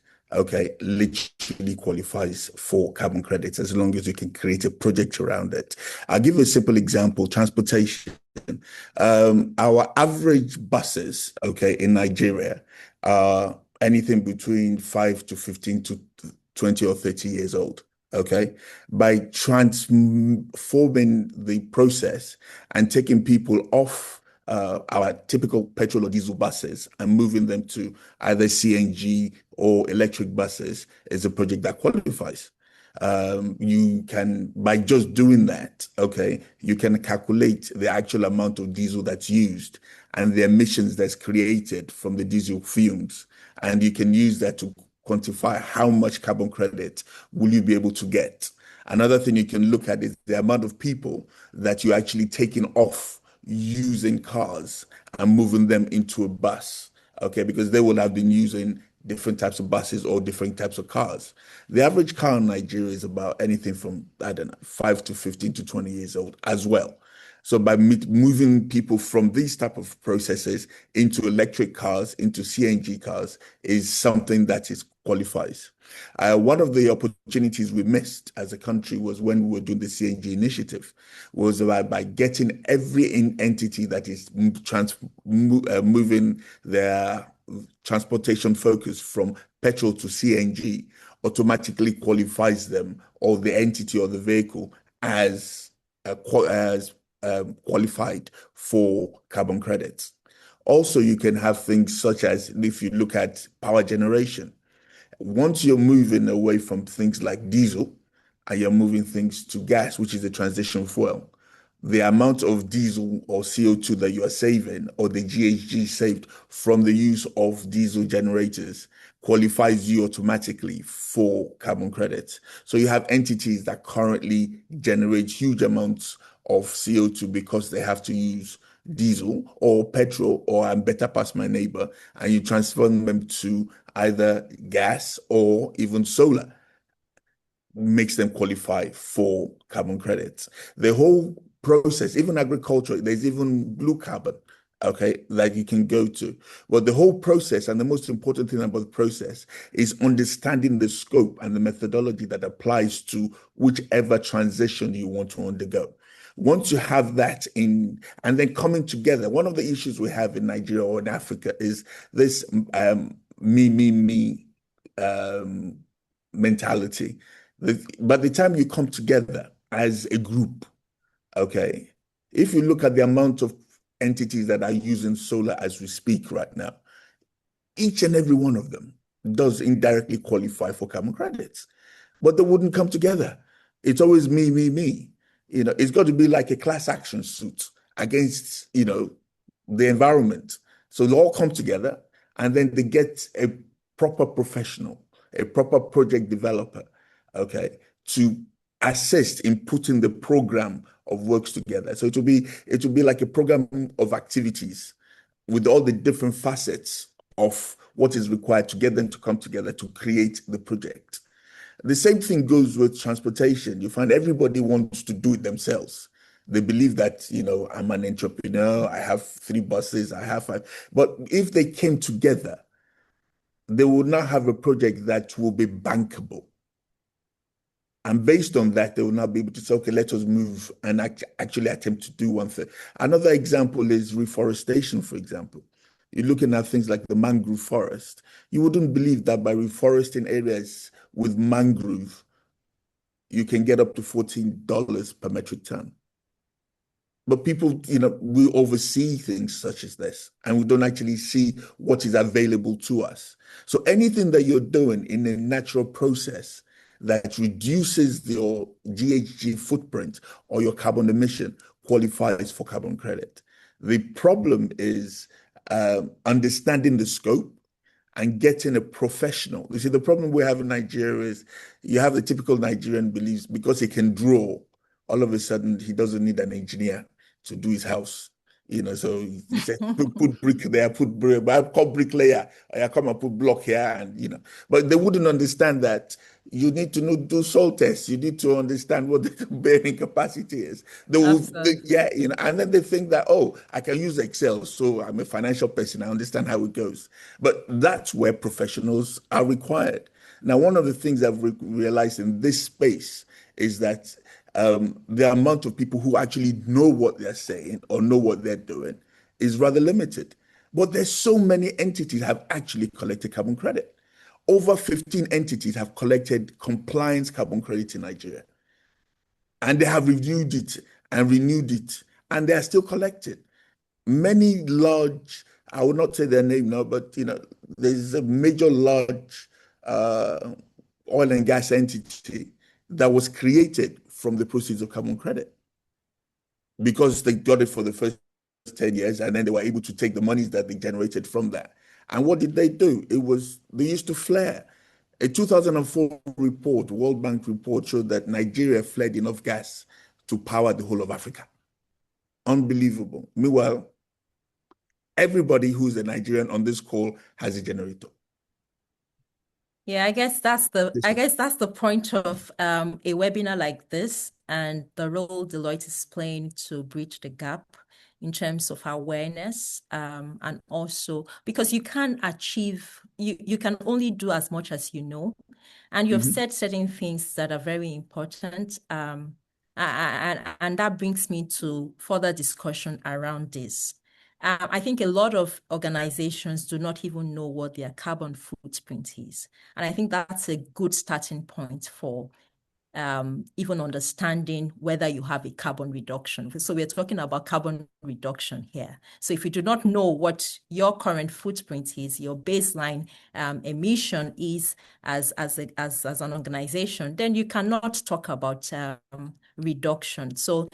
literally qualifies for carbon credits as long as you can create a project around it. I'll give you a simple example, transportation. Our average buses, in Nigeria are anything between 5 to 15 to 20 or 30 years old. By transforming the process and taking people off our typical petrol or diesel buses and moving them to either CNG or electric buses is a project that qualifies. You can, by just doing that, you can calculate the actual amount of diesel that's used and the emissions that's created from the diesel fumes. And you can use that to quantify how much carbon credit will you be able to get. Another thing you can look at is the amount of people that you're actually taking off using cars and moving them into a bus, because they will have been using different types of buses or different types of cars. The average car in Nigeria is about anything from, 5 to 15 to 20 years old as well. So by moving people from these type of processes into electric cars, into CNG cars, is something that qualifies. One of the opportunities we missed as a country was when we were doing the CNG initiative, was by getting every entity that is moving their transportation focus from petrol to CNG automatically qualifies them, or the entity or the vehicle, as qualified for carbon credits. Also, you can have things such as, if you look at power generation, once you're moving away from things like diesel and you're moving things to gas, which is a transition fuel, the amount of diesel or CO2 that you are saving, or the GHG saved from the use of diesel generators, qualifies you automatically for carbon credits. So you have entities that currently generate huge amounts of CO2 because they have to use diesel or petrol, or I'm better past my neighbor, and you transfer them to either gas or even solar, makes them qualify for carbon credits. The whole process, even agriculture, there's even blue carbon, okay, that you can go to. But the whole process, and the most important thing about the process, is understanding the scope and the methodology that applies to whichever transition you want to undergo. Once you have that in, and then coming together, one of the issues we have in Nigeria or in Africa is this me mentality. By the time you come together as a group, okay, if you look at the amount of entities that are using solar as we speak right now, each and every one of them does indirectly qualify for carbon credits, but they wouldn't come together. It's always me, me, me. You know, it's got to be like a class action suit against, you know, the environment. So they all come together, and then they get a proper professional, a proper project developer, okay, to assist in putting the program of works together. So it will be like a program of activities with all the different facets of what is required to get them to come together to create the project. The same thing goes with transportation. You find everybody wants to do it themselves. They believe that, you know, I'm an entrepreneur, I have 3 buses, I have 5. But if they came together, they would not have a project that will be bankable. And based on that, they will not be able to say, okay, let us move and actually attempt to do one thing. Another example is reforestation, for example. You're looking at things like the mangrove forest. You wouldn't believe that by reforesting areas with mangrove, you can get up to $14 per metric ton. But people, you know, we oversee things such as this, and we don't actually see what is available to us. So anything that you're doing in a natural process that reduces your GHG footprint or your carbon emission qualifies for carbon credit. The problem is understanding the scope and getting a professional. You see, the problem we have in Nigeria is you have the typical Nigerian believes because he can draw, all of a sudden he doesn't need an engineer to do his house. You know, so he said, put brick there, put brick, I call bricklayer, I come and put block here, and you know, but they wouldn't understand that you need to do soil tests, you need to understand what the bearing capacity is. Yeah, you know, and then they think that, oh, I can use Excel, so I'm a financial person, I understand how it goes. But that's where professionals are required. Now, one of the things I've realized in this space is that the amount of people who actually know what they're saying or know what they're doing is rather limited. But there's so many entities have actually collected carbon credit. Over 15 entities have collected compliance carbon credit in Nigeria. And they have reviewed it and renewed it, and they are still collected. Many large, I will not say their name now, but you know, there's a major large oil and gas entity that was created from the proceeds of carbon credit because they got it for the first 10 years, and then they were able to take the monies that they generated from that. And what did they do? They used to flare. A 2004 report, World Bank report, showed that Nigeria flared enough gas to power the whole of Africa. Unbelievable. Meanwhile, everybody who's a Nigerian on this call has a generator. Yeah, I guess that's the point of a webinar like this, and the role Deloitte is playing to bridge the gap in terms of awareness, and also because you can only do as much as you know, and you have said certain things that are very important, and that brings me to further discussion around this. I think a lot of organizations do not even know what their carbon footprint is. And I think that's a good starting point for even understanding whether you have a carbon reduction. So we're talking about carbon reduction here. So if you do not know what your current footprint is, your baseline emission is as an organization, then you cannot talk about reduction. So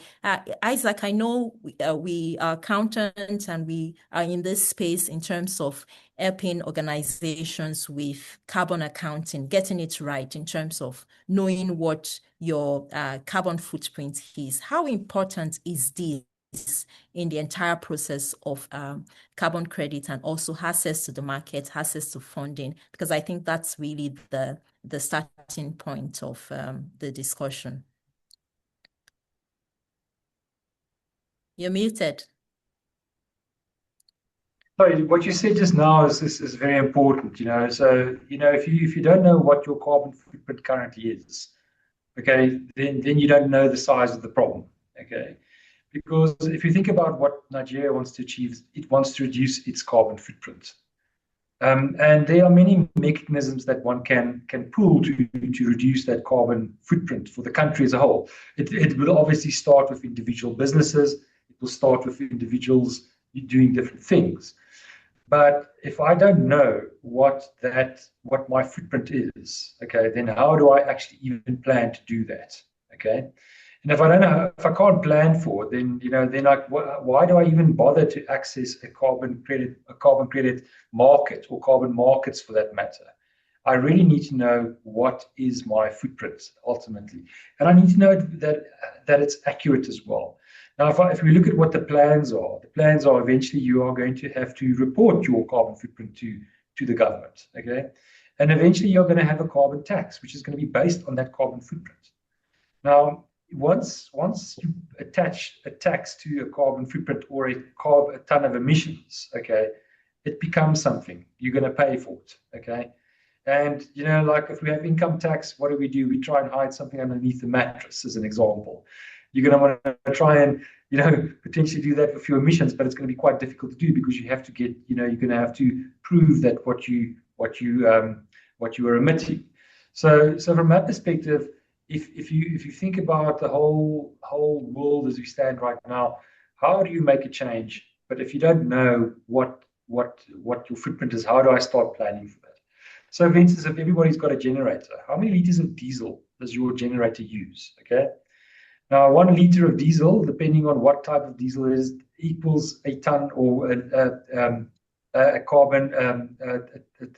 Isaac, I know we are accountants and we are in this space in terms of helping organizations with carbon accounting, getting it right in terms of knowing what your carbon footprint is. How important is this in the entire process of carbon credit and also access to the market, access to funding? Because I think that's really the starting point of the discussion. You're muted. Sorry, what you said just now is very important, So, if you don't know what your carbon footprint currently is, okay, then you don't know the size of the problem, okay? Because if you think about what Nigeria wants to achieve, it wants to reduce its carbon footprint. And there are many mechanisms that one can pull to reduce that carbon footprint for the country as a whole. It will obviously start with individual businesses. It will start with individuals doing different things. But if I don't know what my footprint is, okay, then how do I actually even plan to do that, okay? And if I can't plan for it, then why do I even bother to access a carbon credit market or carbon markets for that matter? I really need to know what is my footprint ultimately, and I need to know that it's accurate as well. Now, if we look at what the plans are eventually you are going to have to report your carbon footprint to the government, okay? And eventually you're going to have a carbon tax, which is going to be based on that carbon footprint. Now, once you attach a tax to a carbon footprint or a ton of emissions, okay, it becomes something. You're going to pay for it, okay? And, like if we have income tax, what do? We try and hide something underneath the mattress, as an example. You're going to want to try and, potentially do that with your emissions, but it's going to be quite difficult to do because you have to get, you're going to have to prove that what you are emitting. So from that perspective, if you think about the whole world as we stand right now, how do you make a change? But if you don't know what your footprint is, how do I start planning for that? So, for instance, if everybody's got a generator, how many liters of diesel does your generator use? Okay. Now, 1 liter of diesel, depending on what type of diesel it is, equals a ton or a carbon, a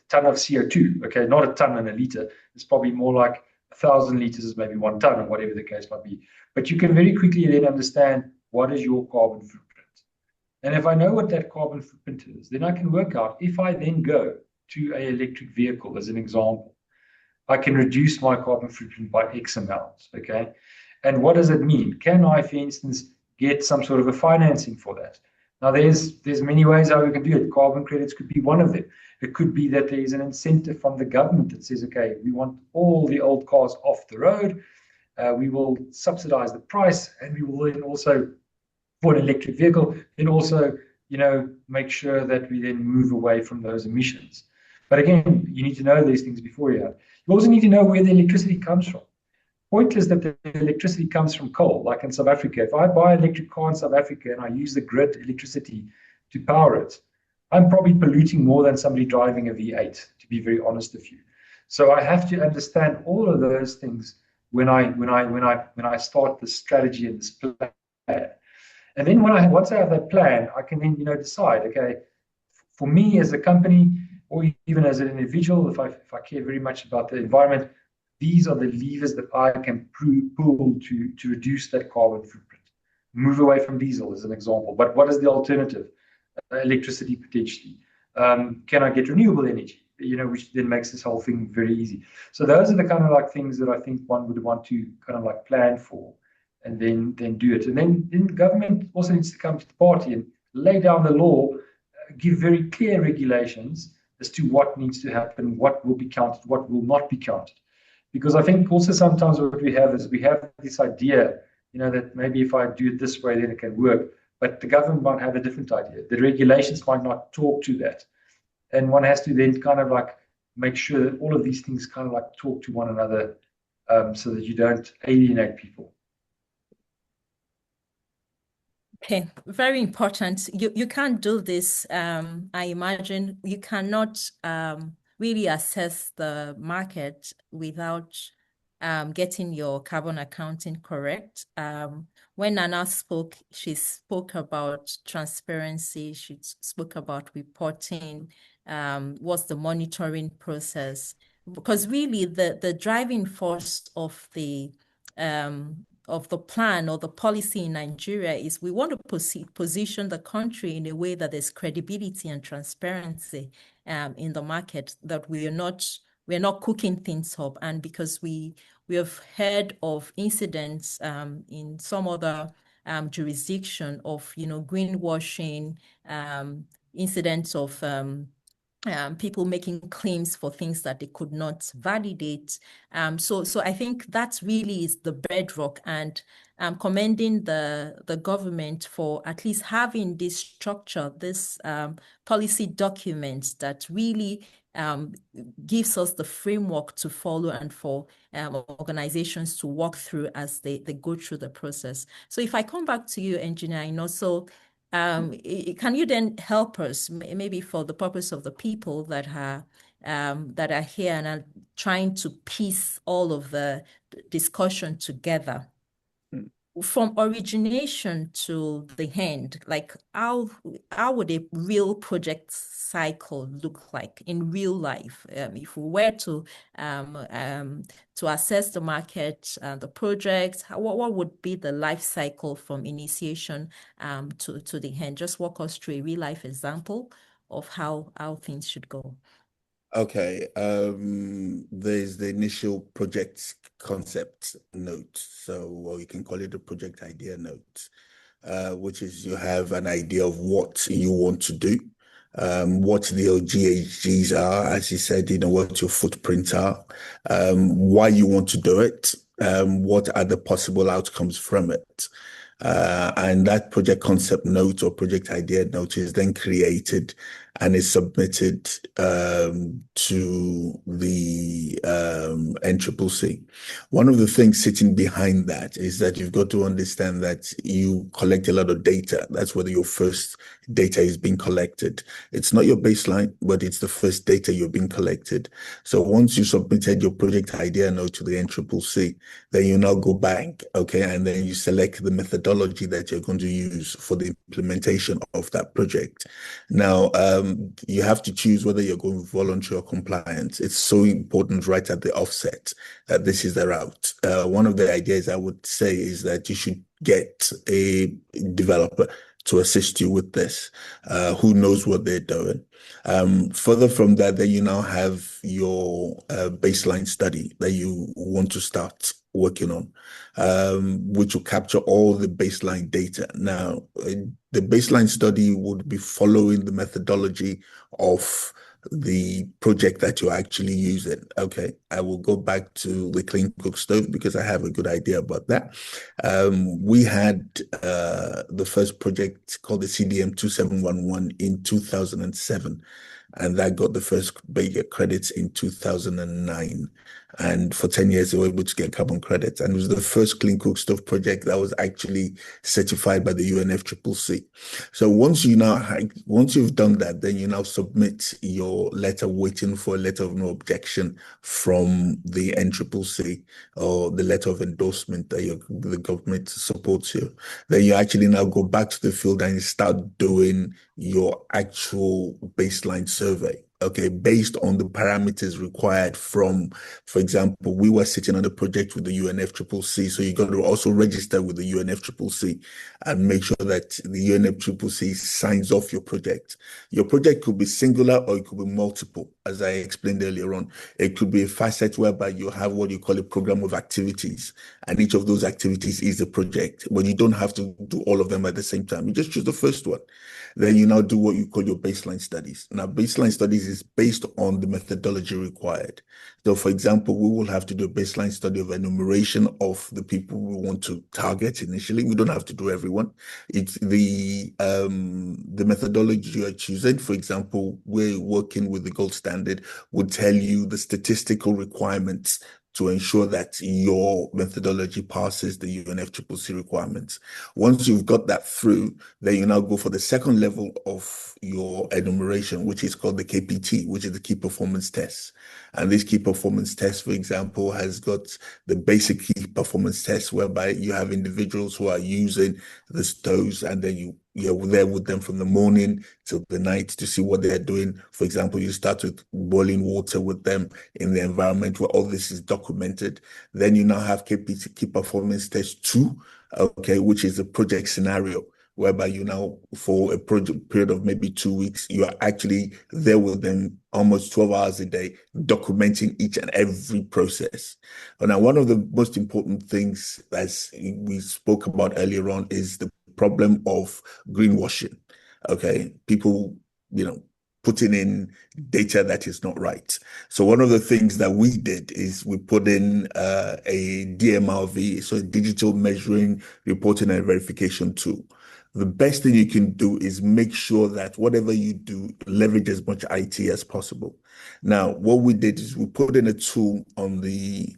ton of CO2. Okay, not a ton and a liter. It's probably more like 1,000 liters is maybe 1 ton, or whatever the case might be. But you can very quickly then understand what is your carbon footprint. And if I know what that carbon footprint is, then I can work out if I then go to an electric vehicle, as an example, I can reduce my carbon footprint by X amount. Okay. And what does it mean? Can I, for instance, get some sort of a financing for that? Now, there's many ways how we can do it. Carbon credits could be one of them. It could be that there is an incentive from the government that says, okay, we want all the old cars off the road. We will subsidize the price, and we will then also, for an electric vehicle, then also, make sure that we then move away from those emissions. But again, you need to know these things before you have. You also need to know where the electricity comes from. Point is that the electricity comes from coal, like in South Africa. If I buy an electric car in South Africa and I use the grid electricity to power it, I'm probably polluting more than somebody driving a V8, to be very honest with you. So I have to understand all of those things when I start this strategy and this plan. And then once I have that plan, I can then decide, okay, for me as a company or even as an individual, if I care very much about the environment, these are the levers that I can pull to reduce that carbon footprint. Move away from diesel as an example. But what is the alternative? Electricity potentially. Can I get renewable energy? which then makes this whole thing very easy. So those are the kind of like things that I think one would want to kind of like plan for, and then do it. And then government also needs to come to the party and lay down the law, give very clear regulations as to what needs to happen, what will be counted, what will not be counted. Because I think also sometimes what we have is we have this idea, that maybe if I do it this way, then it can work. But the government might have a different idea. The regulations might not talk to that. And one has to then kind of like make sure that all of these things kind of like talk to one another, so that you don't alienate people. Okay, very important. You can't do this. I imagine you cannot really assess the market without getting your carbon accounting correct. When Nana spoke, she spoke about transparency. She spoke about reporting. What's the monitoring process? Because really, the driving force of the plan or the policy in Nigeria is we want to position the country in a way that there's credibility and transparency in the market, that we're not cooking things up. And because we have heard of incidents in some other jurisdiction of greenwashing, incidents of people making claims for things that they could not validate. So I think that really is the bedrock, and commending the government for at least having this structure, this policy document that really gives us the framework to follow and for organizations to walk through as they go through the process. So if I come back to you, Engineer Inoso, can you then help us, maybe for the purpose of the people that are here and are trying to piece all of the discussion together, from origination to the end, like how would a real project cycle look like in real life? If we were to assess the market, the project, what would be the life cycle from initiation to the end? Just walk us through a real life example of how things should go. Okay, there's the initial project concept note. Or you can call it a project idea note, which is you have an idea of what you want to do, what the GHGs are, as you said, what your footprints are, why you want to do it, what are the possible outcomes from it. And that project concept note or project idea note is then created and is submitted to the NCCC. One of the things sitting behind that is that you've got to understand that you collect a lot of data. That's where your first data is being collected. It's not your baseline, but it's the first data you're being collected. So once you submitted your project idea note to the NCCC, then you now go back, okay, and then you select the methodology that you're going to use for the implementation of that project. Now, you have to choose whether you're going voluntary or compliant. It's so important right at the offset that this is the route. One of the ideas I would say is that you should get a developer to assist you with this, who knows what they're doing. Further from that, then you now have your baseline study that you want to start working on, which will capture all the baseline data. Now, the baseline study would be following the methodology of the project that you're actually using. Okay, I will go back to the Clean Cook Stove because I have a good idea about that. We had the first project called the CDM 2711 in 2007, and that got the first big credits in 2009. And for 10 years, they were able to get carbon credits. And it was the first Clean Cook Stove project that was actually certified by the UNFCCC. So once you've done that, then you now submit your letter waiting for a letter of no objection from the NCCC or the letter of endorsement that the government supports you. Then you actually now go back to the field and you start doing your actual baseline survey. okay, based on the parameters required from, for example, we were sitting on a project with the UNFCCC, so you got to also register with the UNFCCC and make sure that the UNFCCC signs off your project. Your project could be singular or it could be multiple, as I explained earlier on. It could be a facet whereby you have what you call a program of activities, and each of those activities is a project, but you don't have to do all of them at the same time. You just choose the first one. Then you now do what you call your baseline studies. Now, baseline studies is based on the methodology required. So, for example, we will have to do a baseline study of enumeration of the people we want to target initially. We don't have to do everyone. It's the methodology you are choosing. For example, we're working with the gold standard would tell you the statistical requirements to ensure that your methodology passes the UNFCCC requirements. Once you've got that through, then you now go for the second level of your enumeration, which is called the KPT, which is the key performance test. And this key performance test, for example, has got the basic key performance test, whereby you have individuals who are using the stoves, and then you're there with them from the morning till the night to see what they're doing. For example, you start with boiling water with them in the environment where all this is documented. Then you now have KPT, key performance test 2, okay, which is a project scenario, whereby you now, for a project period of maybe 2 weeks, you are actually there with them almost 12 hours a day, documenting each and every process. Now, one of the most important things, as we spoke about earlier on, is the problem of greenwashing. Okay, people, putting in data that is not right. So one of the things that we did is we put in a DMRV, so a digital measuring, reporting, and verification tool. The best thing you can do is make sure that whatever you do, leverage as much IT as possible. Now, what we did is we put in a tool on the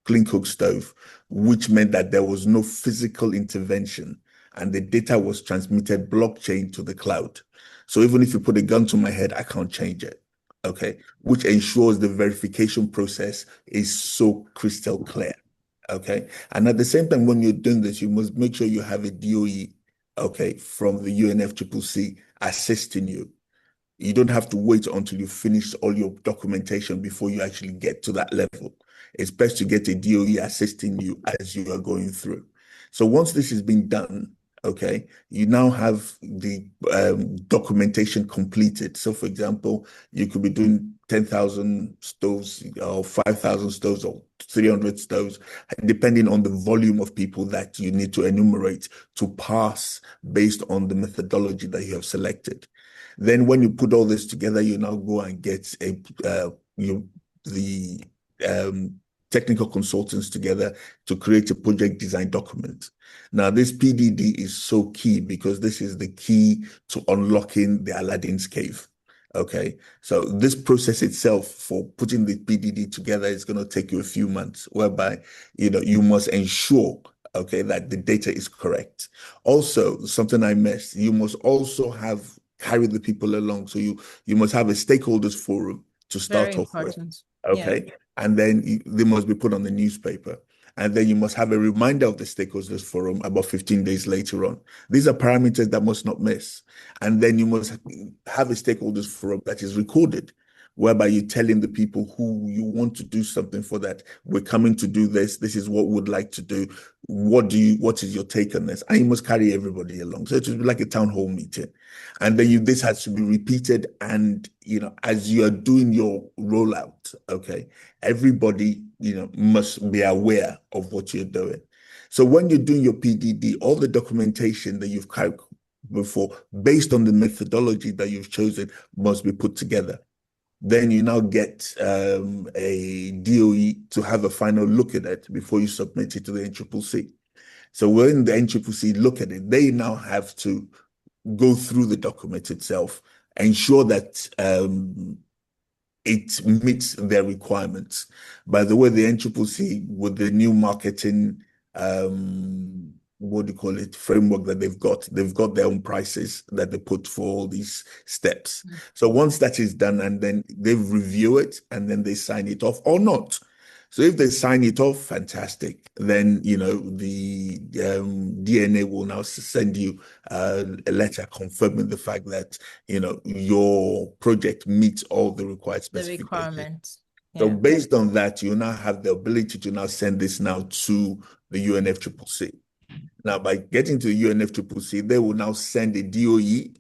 clean cook stove, which meant that there was no physical intervention, and the data was transmitted blockchain to the cloud. So even if you put a gun to my head, I can't change it. Okay, which ensures the verification process is so crystal clear. Okay, and at the same time, when you're doing this, you must make sure you have a DOE, okay, from the UNFCCC assisting you. You don't have to wait until you finish all your documentation before you actually get to that level. It's best to get a DOE assisting you as you are going through. So once this has been done, okay, you now have the documentation completed. So for example, you could be doing 10,000 stoves or 5,000 stoves or 300 stoves, depending on the volume of people that you need to enumerate to pass based on the methodology that you have selected. Then when you put all this together, you now go and get the technical consultants together to create a project design document. Now, this PDD is so key because this is the key to unlocking the Aladdin's cave. Okay, so this process itself for putting the PDD together is going to take you a few months, whereby you must ensure, okay, that the data is correct. Also, something I missed, you must also carry the people along. So you must have a stakeholders forum to start off with. Okay. Yeah. And then they must be put on the newspaper. And then you must have a reminder of the stakeholders forum about 15 days later on. These are parameters that must not miss. And then you must have a stakeholders forum that is recorded, whereby you're telling the people who you want to do something for, that we're coming to do this. This is what we'd like to do. What is your take on this? And you must carry everybody along. So it would be like a town hall meeting. And then this has to be repeated. And, as you are doing your rollout, okay, everybody, must be aware of what you're doing. So when you're doing your PDD, all the documentation that you've carried before, based on the methodology that you've chosen, must be put together. Then you now get a DOE to have a final look at it before you submit it to the NCCC. So when the NCCC look at it, they now have to go through the document itself, ensure that it meets their requirements. By the way, the NCCC, with the new marketing framework that they've got their own prices that they put for all these steps. So once that is done, and then they review it, and then they sign it off or not. So if they sign it off, fantastic. Then, the DNA will now send you a letter confirming the fact that, your project meets all the required The specifications. requirements. So Yeah. based on that, you now have the ability to now send this now to the UNFCCC. Now, by getting to the UNFCCC, they will now send a DOE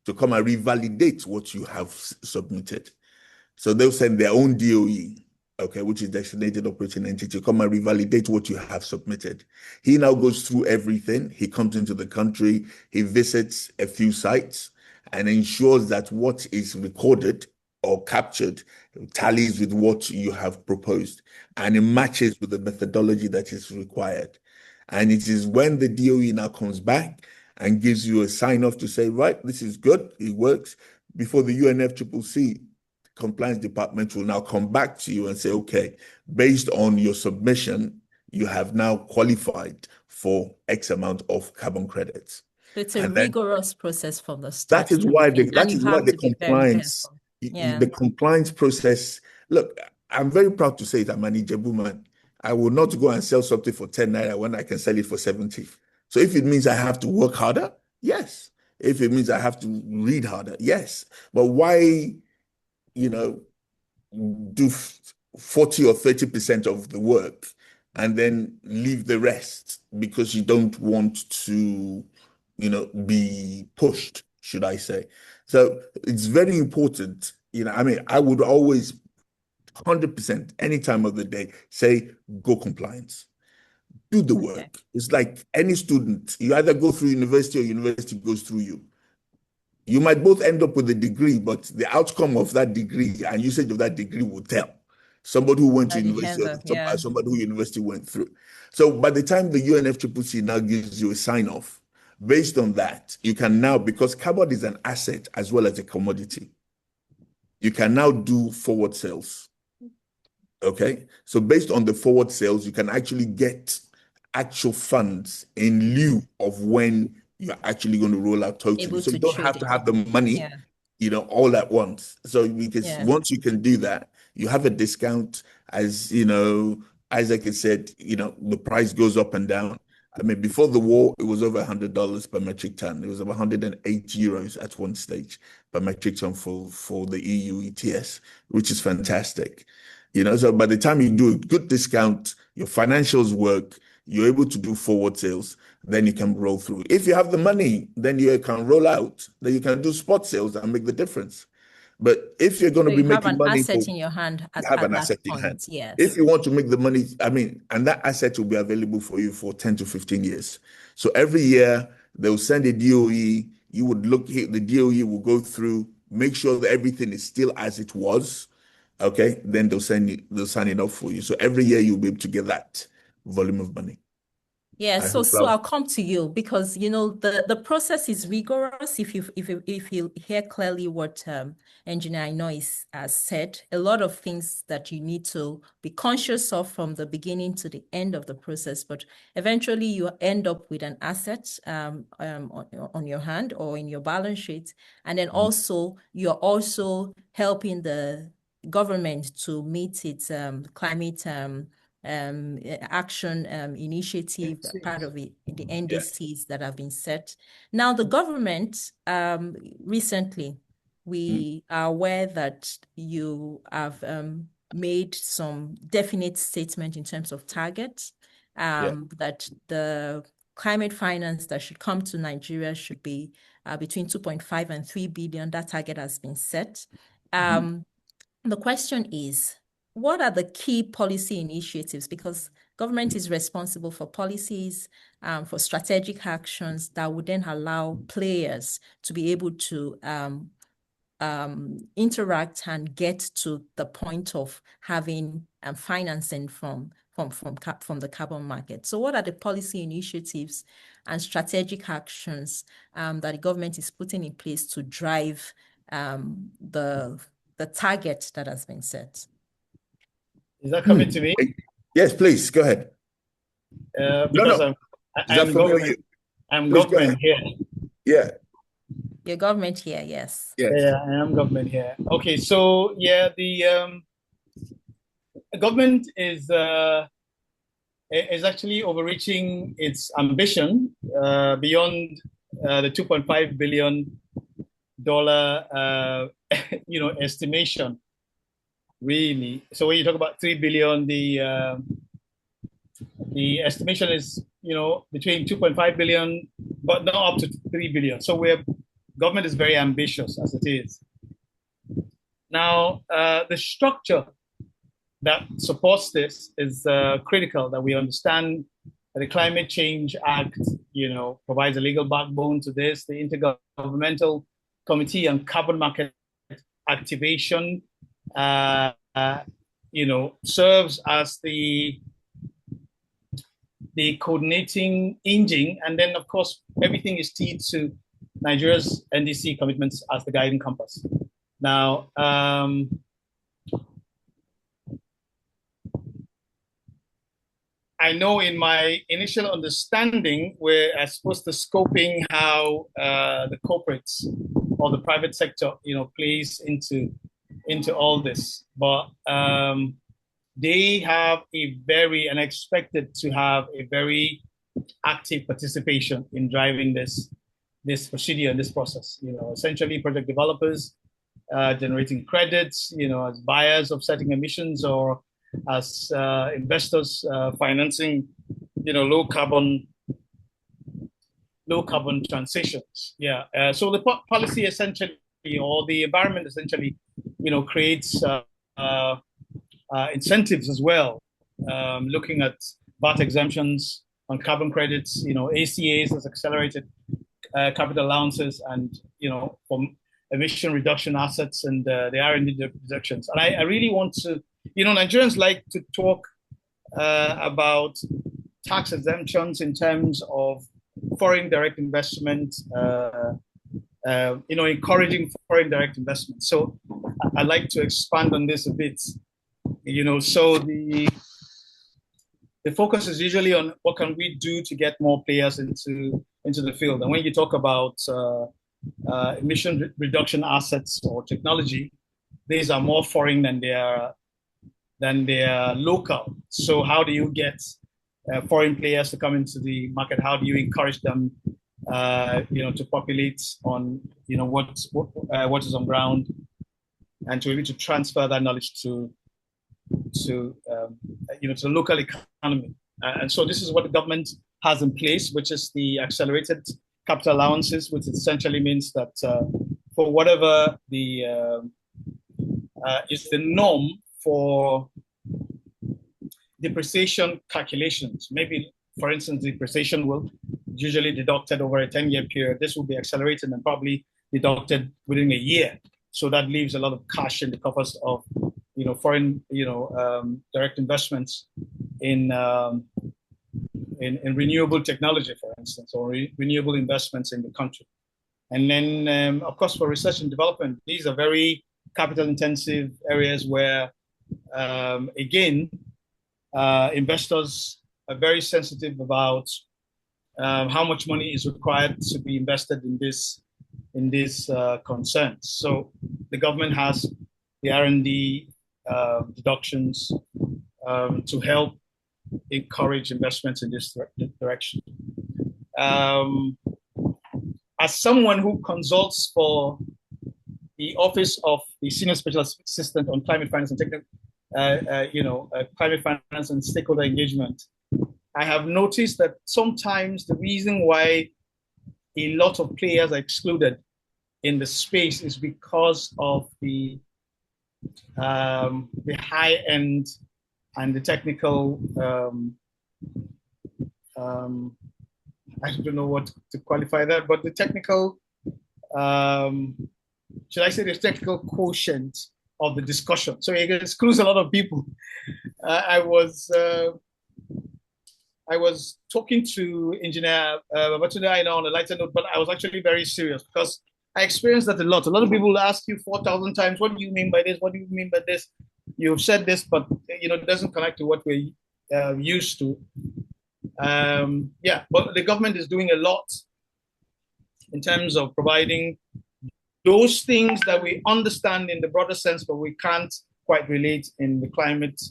to come and revalidate what you have submitted. So they'll send their own DOE, okay, which is designated operating entity, to come and revalidate what you have submitted. He now goes through everything. He comes into the country, he visits a few sites and ensures that what is recorded or captured tallies with what you have proposed, and it matches with the methodology that is required. And it is when the DOE now comes back and gives you a sign off to say, right, this is good, it works, before the UNFCCC compliance department will now come back to you and say, okay, based on your submission, you have now qualified for X amount of carbon credits. So it's a rigorous process from the start. That is why the compliance process. Look, I'm very proud to say that I'm an Ijebu man. I will not go and sell something for 10 naira when I can sell it for 70. So if it means I have to work harder, yes. If it means I have to read harder, yes. But why, do 40 or 30% of the work and then leave the rest because you don't want to, be pushed, should I say. So it's very important. I would always 100% any time of the day say, go compliance. Do the work. It's like any student. You either go through university or university goes through you. You might both end up with a degree, but the outcome of that degree and usage of that degree will tell. Somebody who went to university or somebody who university went through. So by the time the UNFCCC now gives you a sign-off, based on that, you can now, because carbon is an asset as well as a commodity, you can now do forward sales. Okay? So based on the forward sales, you can actually get actual funds in lieu of when you're actually going to roll out totally. So you don't have to have the money, all at once. So because once you can do that, you have a discount. As Isaac has said, the price goes up and down. I mean, before the war, it was over $100 per metric ton. It was about 108 euros at one stage per metric ton for the EU ETS, which is fantastic. So by the time you do a good discount, your financials work, you're able to do forward sales, then you can roll through. If you have the money, then you can roll out, then you can do spot sales and make the difference. But if you're going to be making money, you have an asset in your hand at that point. Yes. If you want to make the money, and that asset will be available for you for 10 to 15 years. So every year they'll send a DOE, you would look here, the DOE will go through, make sure that everything is still as it was. Okay, then they'll sign it off for you. So every year you'll be able to get that volume of money. Yeah, so I'll come to you because the process is rigorous. If you hear clearly what Engineer Ainoy has said, a lot of things that you need to be conscious of from the beginning to the end of the process. But eventually, you end up with an asset on your hand or in your balance sheet, and then also you're also helping the government to meet its climate action initiative, part of it, the NDCs that have been set. Now, the government, recently, we are aware that you have made some definite statement in terms of targets, that the climate finance that should come to Nigeria should be between 2.5 and 3 billion. That target has been set. The question is, what are the key policy initiatives? Because government is responsible for policies, for strategic actions that would then allow players to be able to interact and get to the point of having financing from the carbon market. So what are the policy initiatives and strategic actions that the government is putting in place to drive the target that has been set? Is that coming to me? Yes, please, go ahead. Because I'm government here. Yeah. Your government here, yes. Yeah, I am government here. Okay, so yeah, the government is actually overreaching its ambition beyond the $2.5 billion estimation, really. So when you talk about 3 billion, the estimation is between 2.5 billion, but not up to 3 billion. So government is very ambitious as it is. Now, the structure that supports this is critical, that we understand that the Climate Change Act, provides a legal backbone to this. The Intergovernmental Committee on Carbon Market Activation, serves as the coordinating engine. And then, of course, everything is tied to Nigeria's NDC commitments as the guiding compass. Now, I know in my initial understanding, we're supposed to scoping how the corporates or the private sector, plays into all this. But they have and expected to have a very active participation in driving this procedure and this process. Essentially project developers generating credits, as buyers of setting emissions, or as investors financing, low carbon transitions. So the policy essentially, or the environment essentially, creates incentives as well, looking at VAT exemptions on carbon credits, ACAs as accelerated capital allowances, and from emission reduction assets and the R&D deductions. And I really want to, Nigerians like to talk about tax exemptions in terms of foreign direct investment, encouraging foreign direct investment. So I'd like to expand on this a bit. So the focus is usually on what can we do to get more players into the field. And when you talk about emission reduction assets or technology, these are more foreign than they are local. So how do you get foreign players to come into the market? How do you encourage them, to populate on, what is on ground, and to be able to transfer that knowledge to the local economy. And so this is what the government has in place, which is the accelerated capital allowances, which essentially means that for whatever the is the norm for depreciation calculations. Maybe, for instance, depreciation will usually deducted over a 10-year period. This will be accelerated and probably deducted within a year. So that leaves a lot of cash in the coffers of foreign direct investments in renewable technology, for instance, or renewable investments in the country. And then, of course, for research and development, these are very capital-intensive areas where, again, investors are very sensitive about how much money is required to be invested in these concerns. So the government has the R&D deductions to help encourage investments in this direction. As someone who consults for the Office of the Senior Special Assistant on Climate Finance and Climate Finance and Stakeholder Engagement, I have noticed that sometimes the reason why a lot of players are excluded in the space is because of the high end and the technical, I don't know what to qualify that, but the technical, should I say the technical quotient of the discussion. So it excludes a lot of people. I was talking to Engineer Babatunde Aina on a lighter note, but I was actually very serious because I experienced that a lot. A lot of people will ask you 4,000 times, what do you mean by this? What do you mean by this? You've said this, but it doesn't connect to what we're used to. But the government is doing a lot in terms of providing those things that we understand in the broader sense, but we can't quite relate in the climate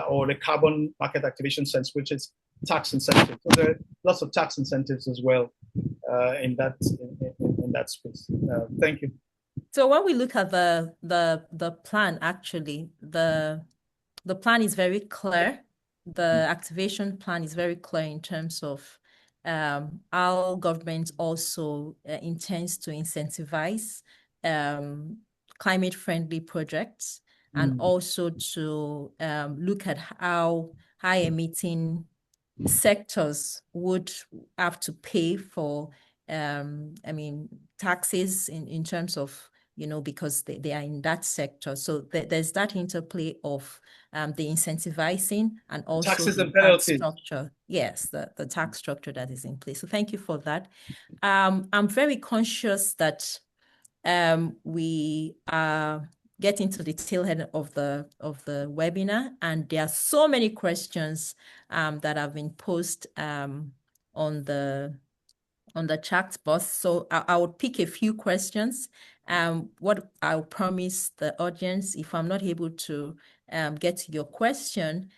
or the carbon market activation sense, which is tax incentives. So there are lots of tax incentives as well in that space. Thank you. So when we look at the plan, actually, the plan is very clear. The activation plan is very clear in terms of our government also intends to incentivize climate-friendly projects and also to look at how high-emitting sectors would have to pay for, taxes in terms of, because they are in that sector. So there's that interplay of the incentivizing and also taxes the and penalties. tax structure. Yes, the tax structure that is in place. So thank you for that. I'm very conscious that we are getting to the tail end of the webinar, and there are so many questions that have been posed on the chat box. So I would pick a few questions. What I'll promise the audience, if I'm not able to get to your question,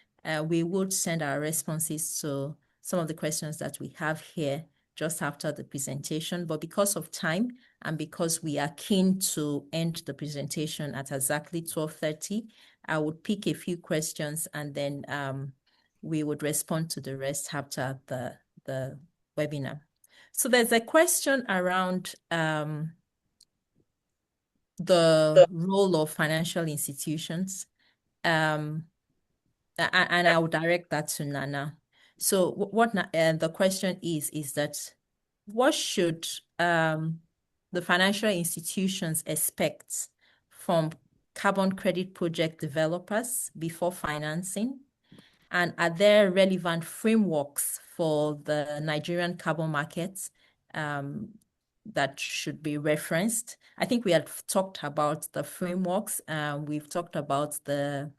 we would send our responses to some of the questions that we have here just after the presentation. But because of time and because we are keen to end the presentation at exactly 12:30, I would pick a few questions and then we would respond to the rest after the webinar. So there's a question around the role of financial institutions, and I will direct that to Nana. So what the question is that what should the financial institutions expect from carbon credit project developers before financing? And are there relevant frameworks for the Nigerian carbon markets that should be referenced? I think we have talked about the frameworks. We've talked about the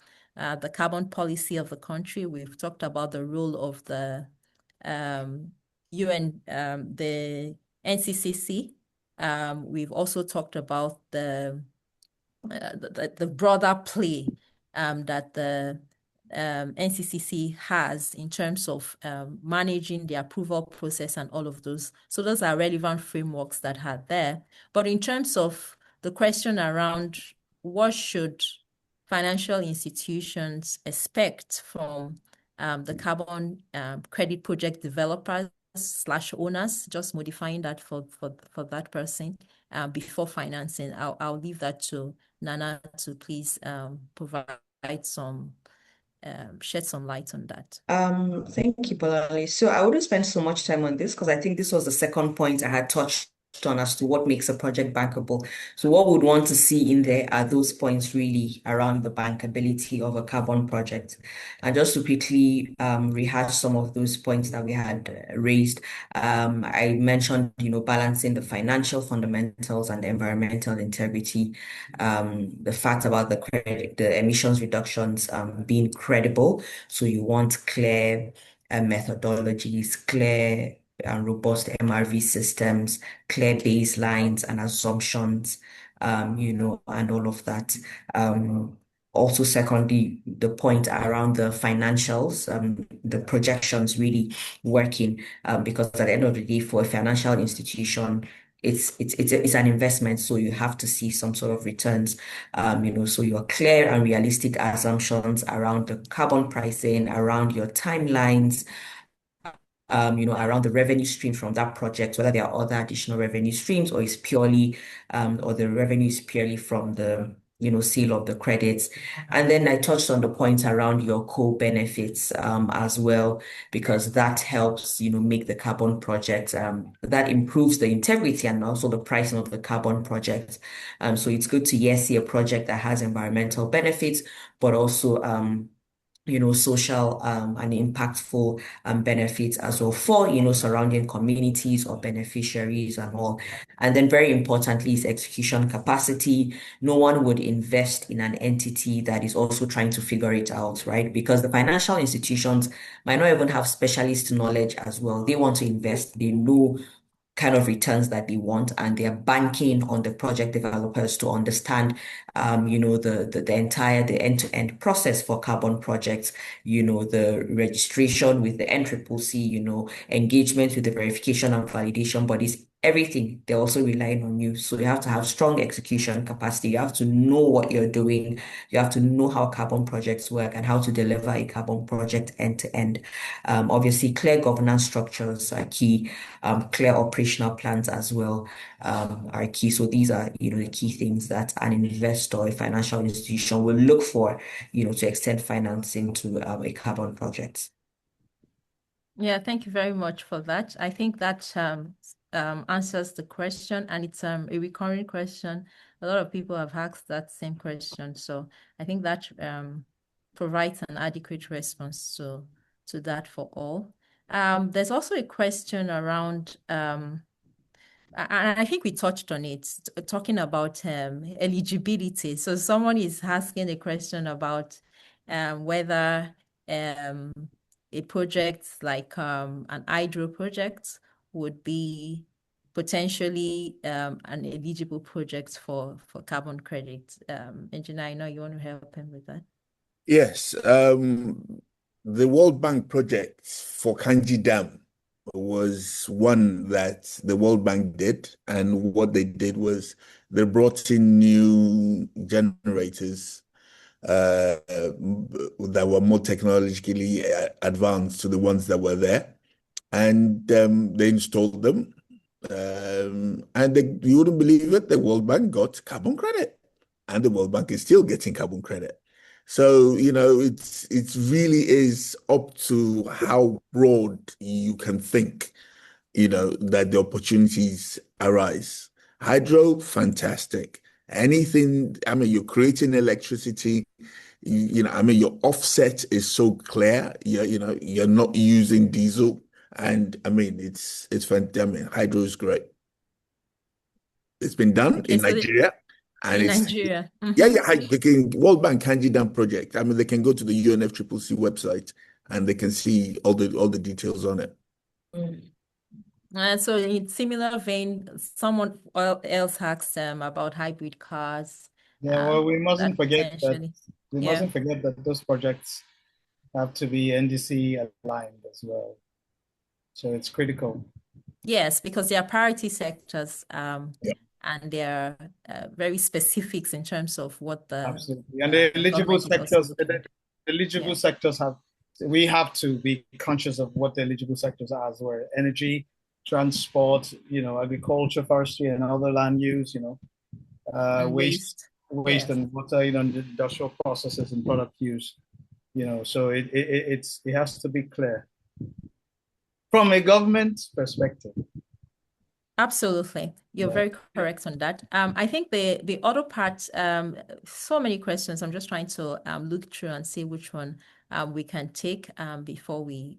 carbon policy of the country. We've talked about the role of the UN, the NCCC. We've also talked about the broader play that the NCCC has in terms of managing the approval process and all of those. So those are relevant frameworks that are there. But in terms of the question around what should financial institutions expect from the carbon credit project developers / owners, just modifying that for that person before financing, I'll leave that to Nana to please provide some shed some light on that. Thank you, Bolali. So I wouldn't spend so much time on this because I think this was the second point I had touched on as to what makes a project bankable. So what we would want to see in there are those points really around the bankability of a carbon project. And just to quickly rehash some of those points that we had raised, I mentioned, balancing the financial fundamentals and the environmental integrity, the fact about the emissions reductions being credible. So you want clear methodologies, clear and robust MRV systems, clear baselines and assumptions, and all of that. Also, secondly, the point around the financials, the projections really working, because at the end of the day, for a financial institution, it's an investment, so you have to see some sort of returns, so your clear and realistic assumptions around the carbon pricing, around your timelines, around the revenue stream from that project, whether there are other additional revenue streams or it's purely, or the revenue is purely from the, sale of the credits. And then I touched on the point around your co-benefits as well, because that helps, make the carbon project, that improves the integrity and also the pricing of the carbon project. So it's good to, yes, see a project that has environmental benefits, but also, social and impactful benefits as well for, surrounding communities or beneficiaries and all. And then very importantly is execution capacity. No one would invest in an entity that is also trying to figure it out, right? Because the financial institutions might not even have specialist knowledge as well. They want to invest, they know kind of returns that they want, and they're banking on the project developers to understand, the entire, the end-to-end process for carbon projects, the registration with the NCCC, engagement with the verification and validation bodies, everything. They're also relying on you. So you have to have strong execution capacity. You have to know what you're doing. You have to know how carbon projects work and how to deliver a carbon project end to end. Obviously, clear governance structures are key. Clear operational plans as well are key. So these are, the key things that an investor, a financial institution will look for, to extend financing to a carbon project. Yeah, thank you very much for that. I think that answers the question, and it's a recurring question. A lot of people have asked that same question, so I think that provides an adequate response to that for all. There's also a question around, and I think we touched on it, talking about eligibility. So someone is asking a question about whether a project like an hydro project would be potentially an eligible project for carbon credit. Engineer, I know you want to help him with that. Yes, the World Bank project for Kanji Dam was one that the World Bank did, and what they did was they brought in new generators that were more technologically advanced to the ones that were there, and they installed them, and you wouldn't believe it, the World Bank got carbon credit, and the World Bank is still getting carbon credit. So, it really is up to how broad you can think, that the opportunities arise. Hydro, fantastic. Anything, you're creating electricity, your offset is so clear. You're not using diesel, and it's fantastic. Hydro is great. It's been done in Nigeria. And in Nigeria. They can World Bank Kanji Dam project. They can go to the UNFCCC website and they can see all the details on it. So in similar vein, someone else asked about hybrid cars. Yeah, well, we mustn't forget that mustn't forget that those projects have to be NDC aligned as well. So it's critical. Yes, because they are priority sectors. And they're very specifics in terms of what the absolutely, and the eligible sectors. The eligible sectors we have to be conscious of what the eligible sectors are as well: energy, transport, agriculture, forestry, and other land use. Waste and water, industrial processes and product use. So it has to be clear from a government perspective. Absolutely. You're very correct on that. I think the other part, so many questions, I'm just trying to look through and see which one we can take before we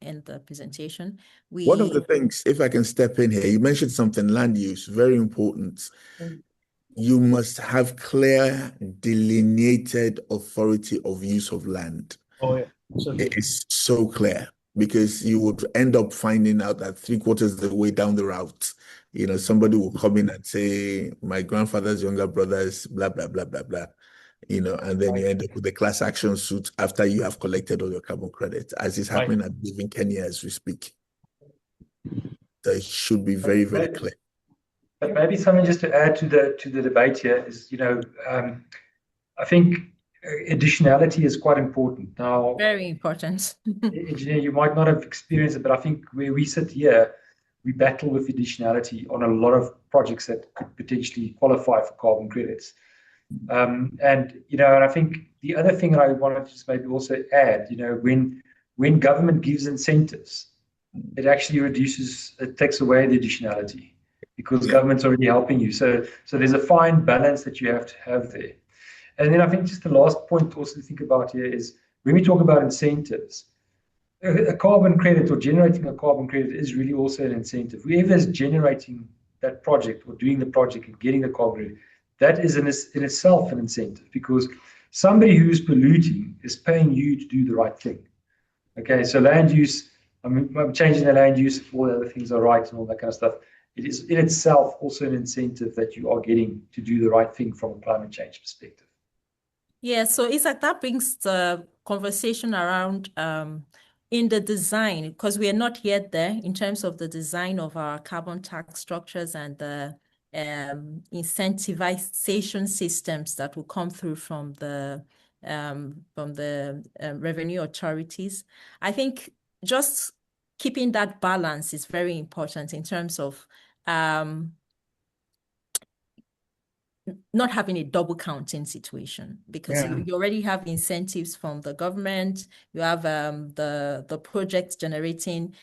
end the presentation. One of the things, if I can step in here, you mentioned something, land use, very important. You must have clear, delineated authority of use of land. Oh, yeah. Absolutely. It is so clear. Because you would end up finding out that 3/4 of the way down the route, somebody will come in and say, my grandfather's younger brother's blah, blah, blah, blah, blah, and then you end up with a class action suit after you have collected all your carbon credits, as is happening, I believe, in Kenya as we speak. So it should be very, very clear. But maybe something just to add to the debate here is, I think additionality is quite important. Now, very important. Engineer, you might not have experienced it, but I think where we sit here, we battle with additionality on a lot of projects that could potentially qualify for carbon credits. And I think the other thing that I wanted to just maybe also add, when government gives incentives, it actually it takes away the additionality because government's already helping you. So there's a fine balance that you have to have there. And then I think just the last point also to think about here is when we talk about incentives, a carbon credit or generating a carbon credit is really also an incentive. Whoever is generating that project or doing the project and getting the carbon credit, that is in itself an incentive because somebody who's polluting is paying you to do the right thing. Okay, so land use, I'm changing the land use if all the other things are right and all that kind of stuff. it is in itself also an incentive that you are getting to do the right thing from a climate change perspective. Yeah, so Isaac, that brings the conversation around in the design, because we are not yet there in terms of the design of our carbon tax structures and the incentivization systems that will come through from the revenue authorities. I think just keeping that balance is very important in terms of not having a double counting situation, because you already have incentives from the government. You have the project generating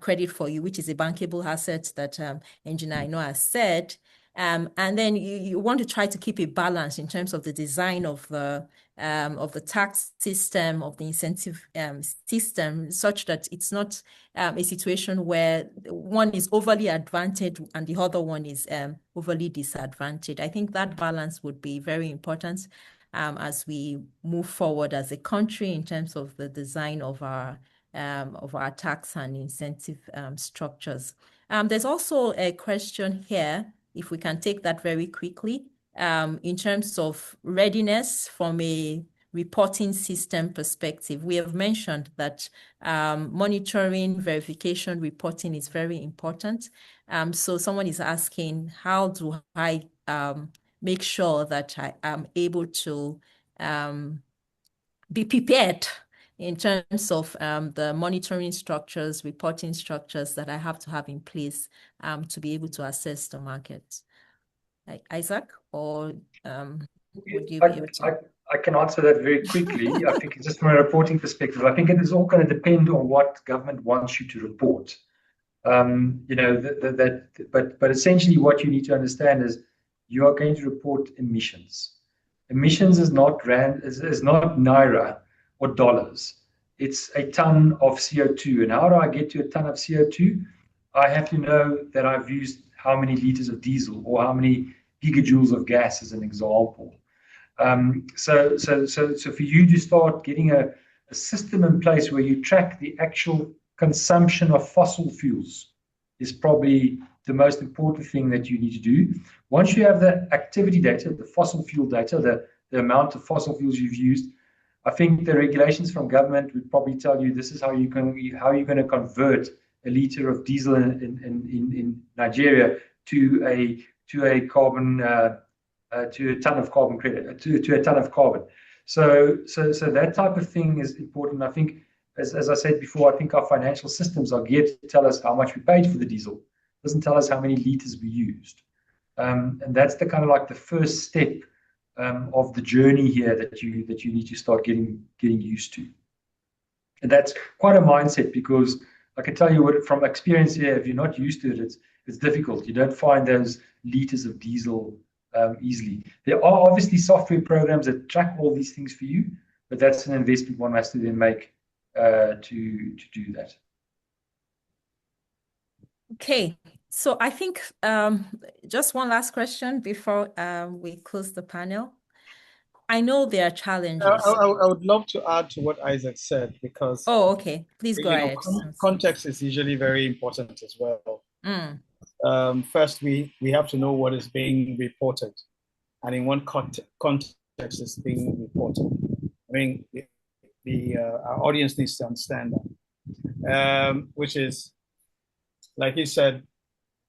credit for you, which is a bankable asset that Engineer Aina has said. And then you want to try to keep a balance in terms of the design of the tax system, of the incentive system, such that it's not a situation where one is overly advantaged and the other one is overly disadvantaged. I think that balance would be very important as we move forward as a country in terms of the design of our tax and incentive structures. There's also a question here, if we can take that very quickly, in terms of readiness from a reporting system perspective. We have mentioned that monitoring, verification, reporting is very important. So someone is asking, how do I make sure that I am able to be prepared in terms of the monitoring structures, reporting structures that I have to have in place to be able to assess the market? Isaac, or would you be able to? I can answer that very quickly. I think just from a reporting perspective, I think it is all going to depend on what government wants you to report. But essentially what you need to understand is you are going to report emissions. Emissions is not naira or dollars. It's a ton of CO2. And how do I get to a ton of CO2? I have to know that I've used how many liters of diesel or how many gigajoules of gas, as an example. So for you to start getting a system in place where you track the actual consumption of fossil fuels is probably the most important thing that you need to do. Once you have the activity data, the fossil fuel data, the amount of fossil fuels you've used, I think the regulations from government would probably tell you this is how you're going to convert a liter of diesel in Nigeria to a carbon to a ton of carbon credit, to a ton of carbon. So that type of thing is important. I think, as I said before, I think our financial systems are geared to tell us how much we paid for the diesel. It doesn't tell us how many liters we used. And that's the kind of like the first step of the journey here that you need to start getting used to. And that's quite a mindset, because I can tell you from experience here, if you're not used to it, it's difficult. You don't find those liters of diesel easily. There are obviously software programs that track all these things for you, but that's an investment one has to then make to do that. Okay, so I think just one last question before we close the panel. I know there are challenges. I would love to add to what Isaac said, because okay, please go ahead. Context is usually very important as well. First, we have to know what is being reported, and in what context is being reported. I mean, our audience needs to understand that, which is, like you said,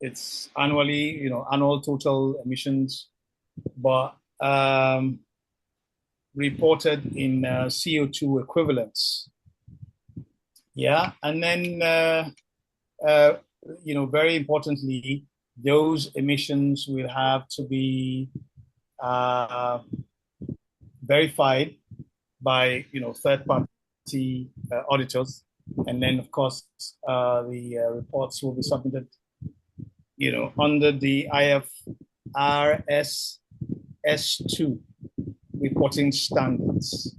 it's annually, annual total emissions, but reported in CO2 equivalents. Yeah, and then very importantly, those emissions will have to be verified by third-party auditors, and then of course the reports will be submitted under the IFRS S2 reporting standards.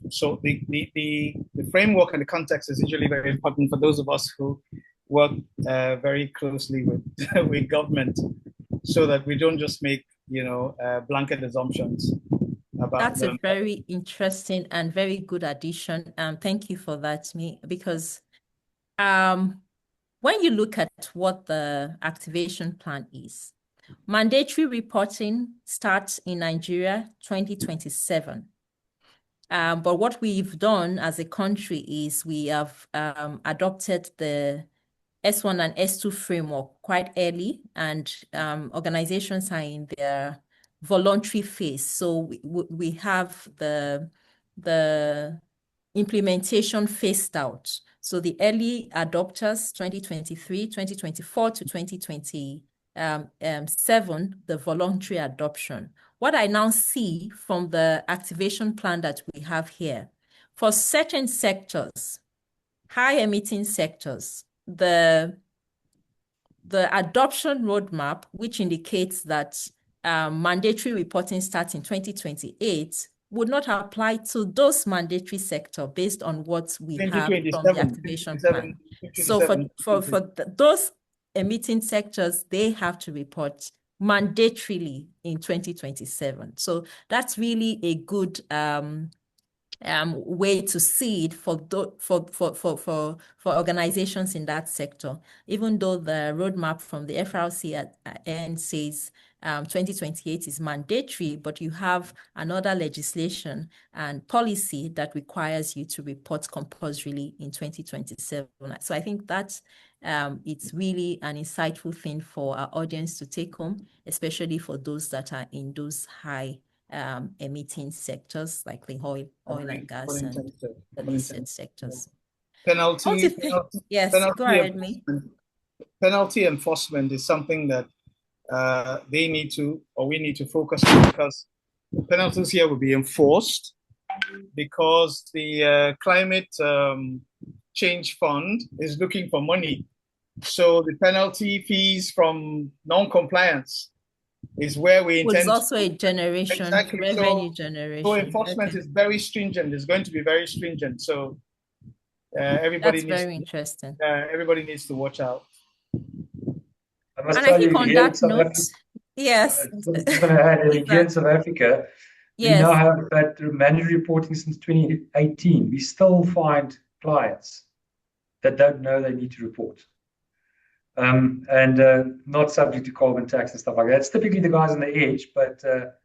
So the framework and the context is usually very important for those of us who work very closely with government, so that we don't just make blanket assumptions about That's them. a very interesting and very good addition. Thank you for that, because when you look at what the activation plan is, mandatory reporting starts in Nigeria 2027. But what we've done as a country is we have adopted the S1 and S2 framework quite early, and organizations are in their voluntary phase. So we have the implementation phased out. So the early adopters, 2023, 2024 to 2027, the voluntary adoption. What I now see from the activation plan that we have here, for certain sectors, high emitting sectors, the adoption roadmap, which indicates that mandatory reporting starts in 2028, would not apply to those mandatory sector based on what we have from the activation plan. So for those emitting sectors, they have to report mandatorily in 2027. So that's really a good way to see it for organizations in that sector, even though the roadmap from the FRC at end says 2028 is mandatory, but you have another legislation and policy that requires you to report compulsorily in 2027. So I think that's it's really an insightful thing for our audience to take home, especially for those that are in those high emitting sectors like the oil and gas and the listed sectors. Penalty, yes, go ahead, me. Penalty enforcement is something that they need to, or we need to focus on, because the penalties here will be enforced because the climate change fund is looking for money. So the penalty fees from non-compliance is where we intend. It's also a generation, exactly. revenue generation. So enforcement is very stringent. It's going to be very stringent. So everybody That's very interesting. Everybody needs to watch out. And I think on that note, yes. I'm going to add, here in South Africa, yes, we now have that mandatory reporting since 2018. We still find clients that don't know they need to report. And not subject to carbon tax and stuff like that. It's typically the guys on the edge, but that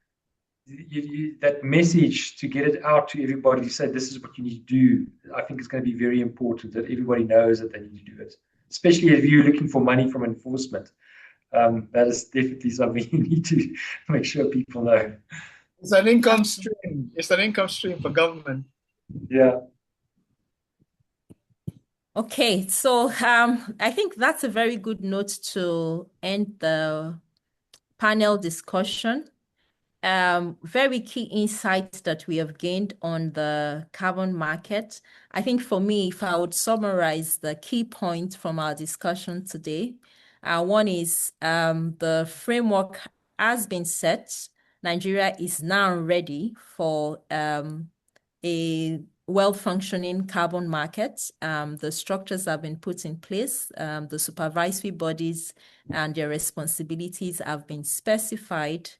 message to get it out to everybody to say this is what you need to do, I think it's going to be very important that everybody knows that they need to do it, especially if you're looking for money from enforcement. That is definitely something you need to make sure people know. It's an income stream. It's an income stream for government. Yeah. Okay, so I think that's a very good note to end the panel discussion. Very key insights that we have gained on the carbon market. I think for me, if I would summarize the key points from our discussion today, one is the framework has been set. Nigeria is now ready for a well-functioning carbon market. The structures have been put in place. The supervisory bodies and their responsibilities have been specified.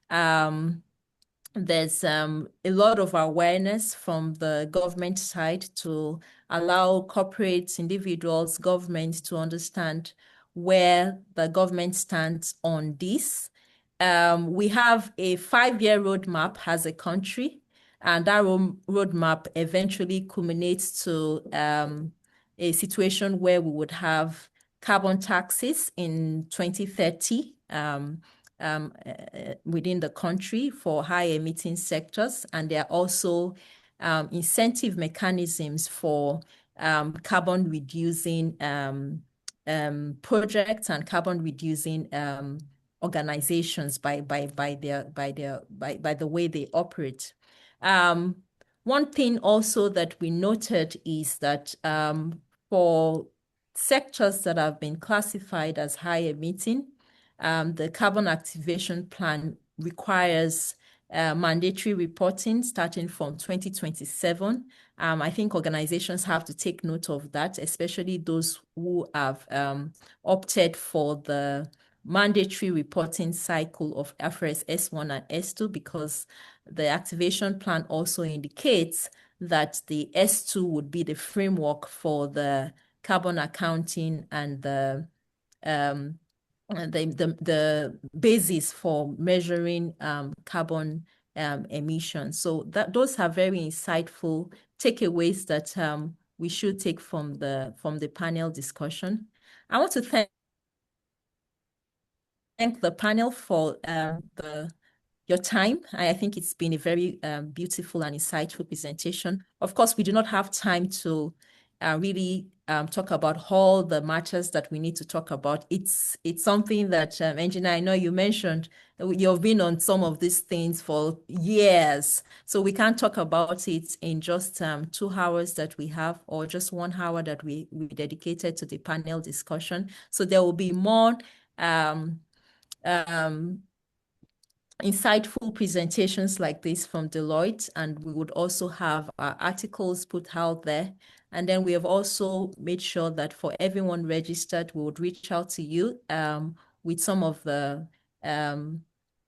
There's a lot of awareness from the government side to allow corporates, individuals, governments to understand where the government stands on this. We have a 5-year roadmap as a country, and that roadmap eventually culminates to a situation where we would have carbon taxes in 2030 within the country for high emitting sectors. And there are also incentive mechanisms for carbon reducing projects and carbon reducing organizations by the way they operate. One thing also that we noted is that for sectors that have been classified as high emitting, the carbon activation plan requires mandatory reporting starting from 2027. I think organizations have to take note of that, especially those who have opted for the mandatory reporting cycle of IFRS S1 and S2, because the activation plan also indicates that the S2 would be the framework for the carbon accounting and the basis for measuring carbon emissions. So those are very insightful takeaways that we should take from the panel discussion. I want to thank the panel for your time. I think it's been a very beautiful and insightful presentation. Of course, we do not have time to really talk about all the matters that we need to talk about. It's something that, Engineer, I know you mentioned, you've been on some of these things for years. So we can't talk about it in just 2 hours that we have, or just 1 hour that we dedicated to the panel discussion. So there will be more insightful presentations like this from Deloitte, and we would also have articles put out there. And then we have also made sure that for everyone registered, we would reach out to you with some of the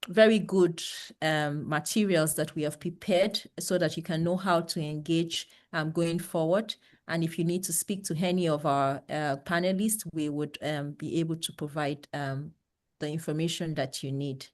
very good materials that we have prepared so that you can know how to engage going forward. And if you need to speak to any of our panelists, we would be able to provide the information that you need.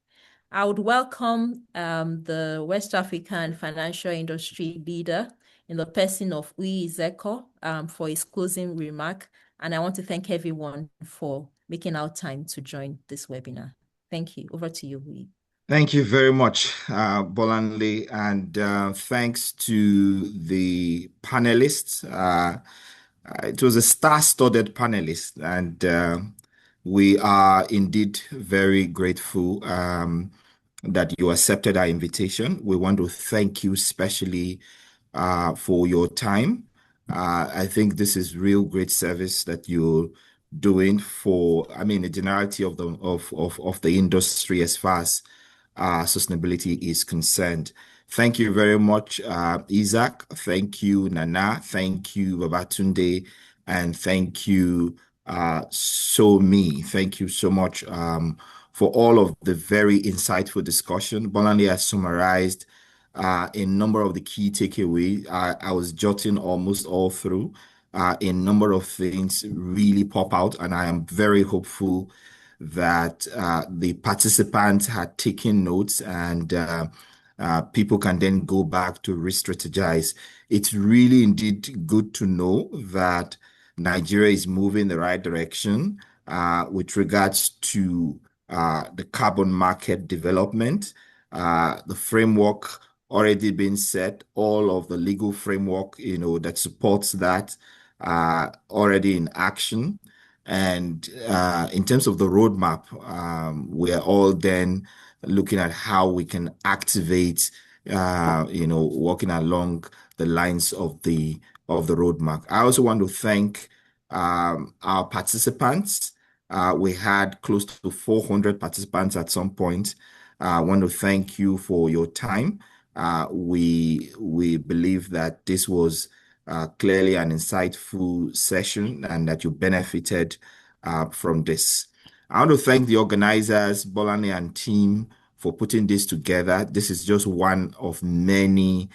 I would welcome the West African financial industry leader in the person of Uyi Zeko for his closing remark. And I want to thank everyone for making our time to join this webinar. Thank you. Over to you, Uyi. Thank you very much, Bolanle, and thanks to the panelists. It was a star-studded panelist, and we are indeed very grateful that you accepted our invitation. We want to thank you especially for your time. I think this is real great service that you're doing for, the generality of the industry as far as sustainability is concerned. Thank you very much, Isaac. Thank you, Nana. Thank you, Babatunde. And thank you, Somi. Thank you so much for all of the very insightful discussion. Bolanle has summarized a number of the key takeaways. I was jotting almost all through. A number of things really pop out, and I am very hopeful that the participants had taken notes and people can then go back to re-strategize. It's really indeed good to know that Nigeria is moving in the right direction with regards to the carbon market development, the framework already been set, all of the legal framework, that supports that already in action. And in terms of the roadmap, we are all then looking at how we can activate, working along the lines of the roadmap. I also want to thank our participants. We had close to 400 participants at some point. I want to thank you for your time. We believe that this was clearly an insightful session and that you benefited from this. I want to thank the organizers, Bolanle and team, for putting this together. This is just one of many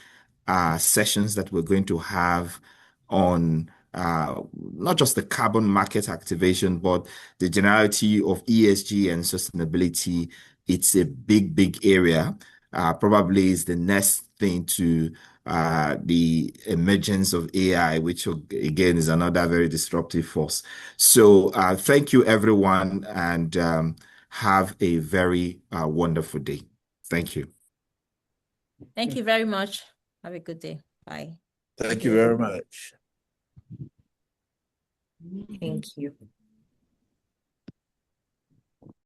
sessions that we're going to have on not just the carbon market activation, but the generality of ESG and sustainability. It's a big, big area. Probably is the next thing to the emergence of AI, which again is another very disruptive force. So thank you, everyone, and have a very wonderful day. Thank you. Thank you very much. Have a good day. Bye. Thank you very much. Thank you.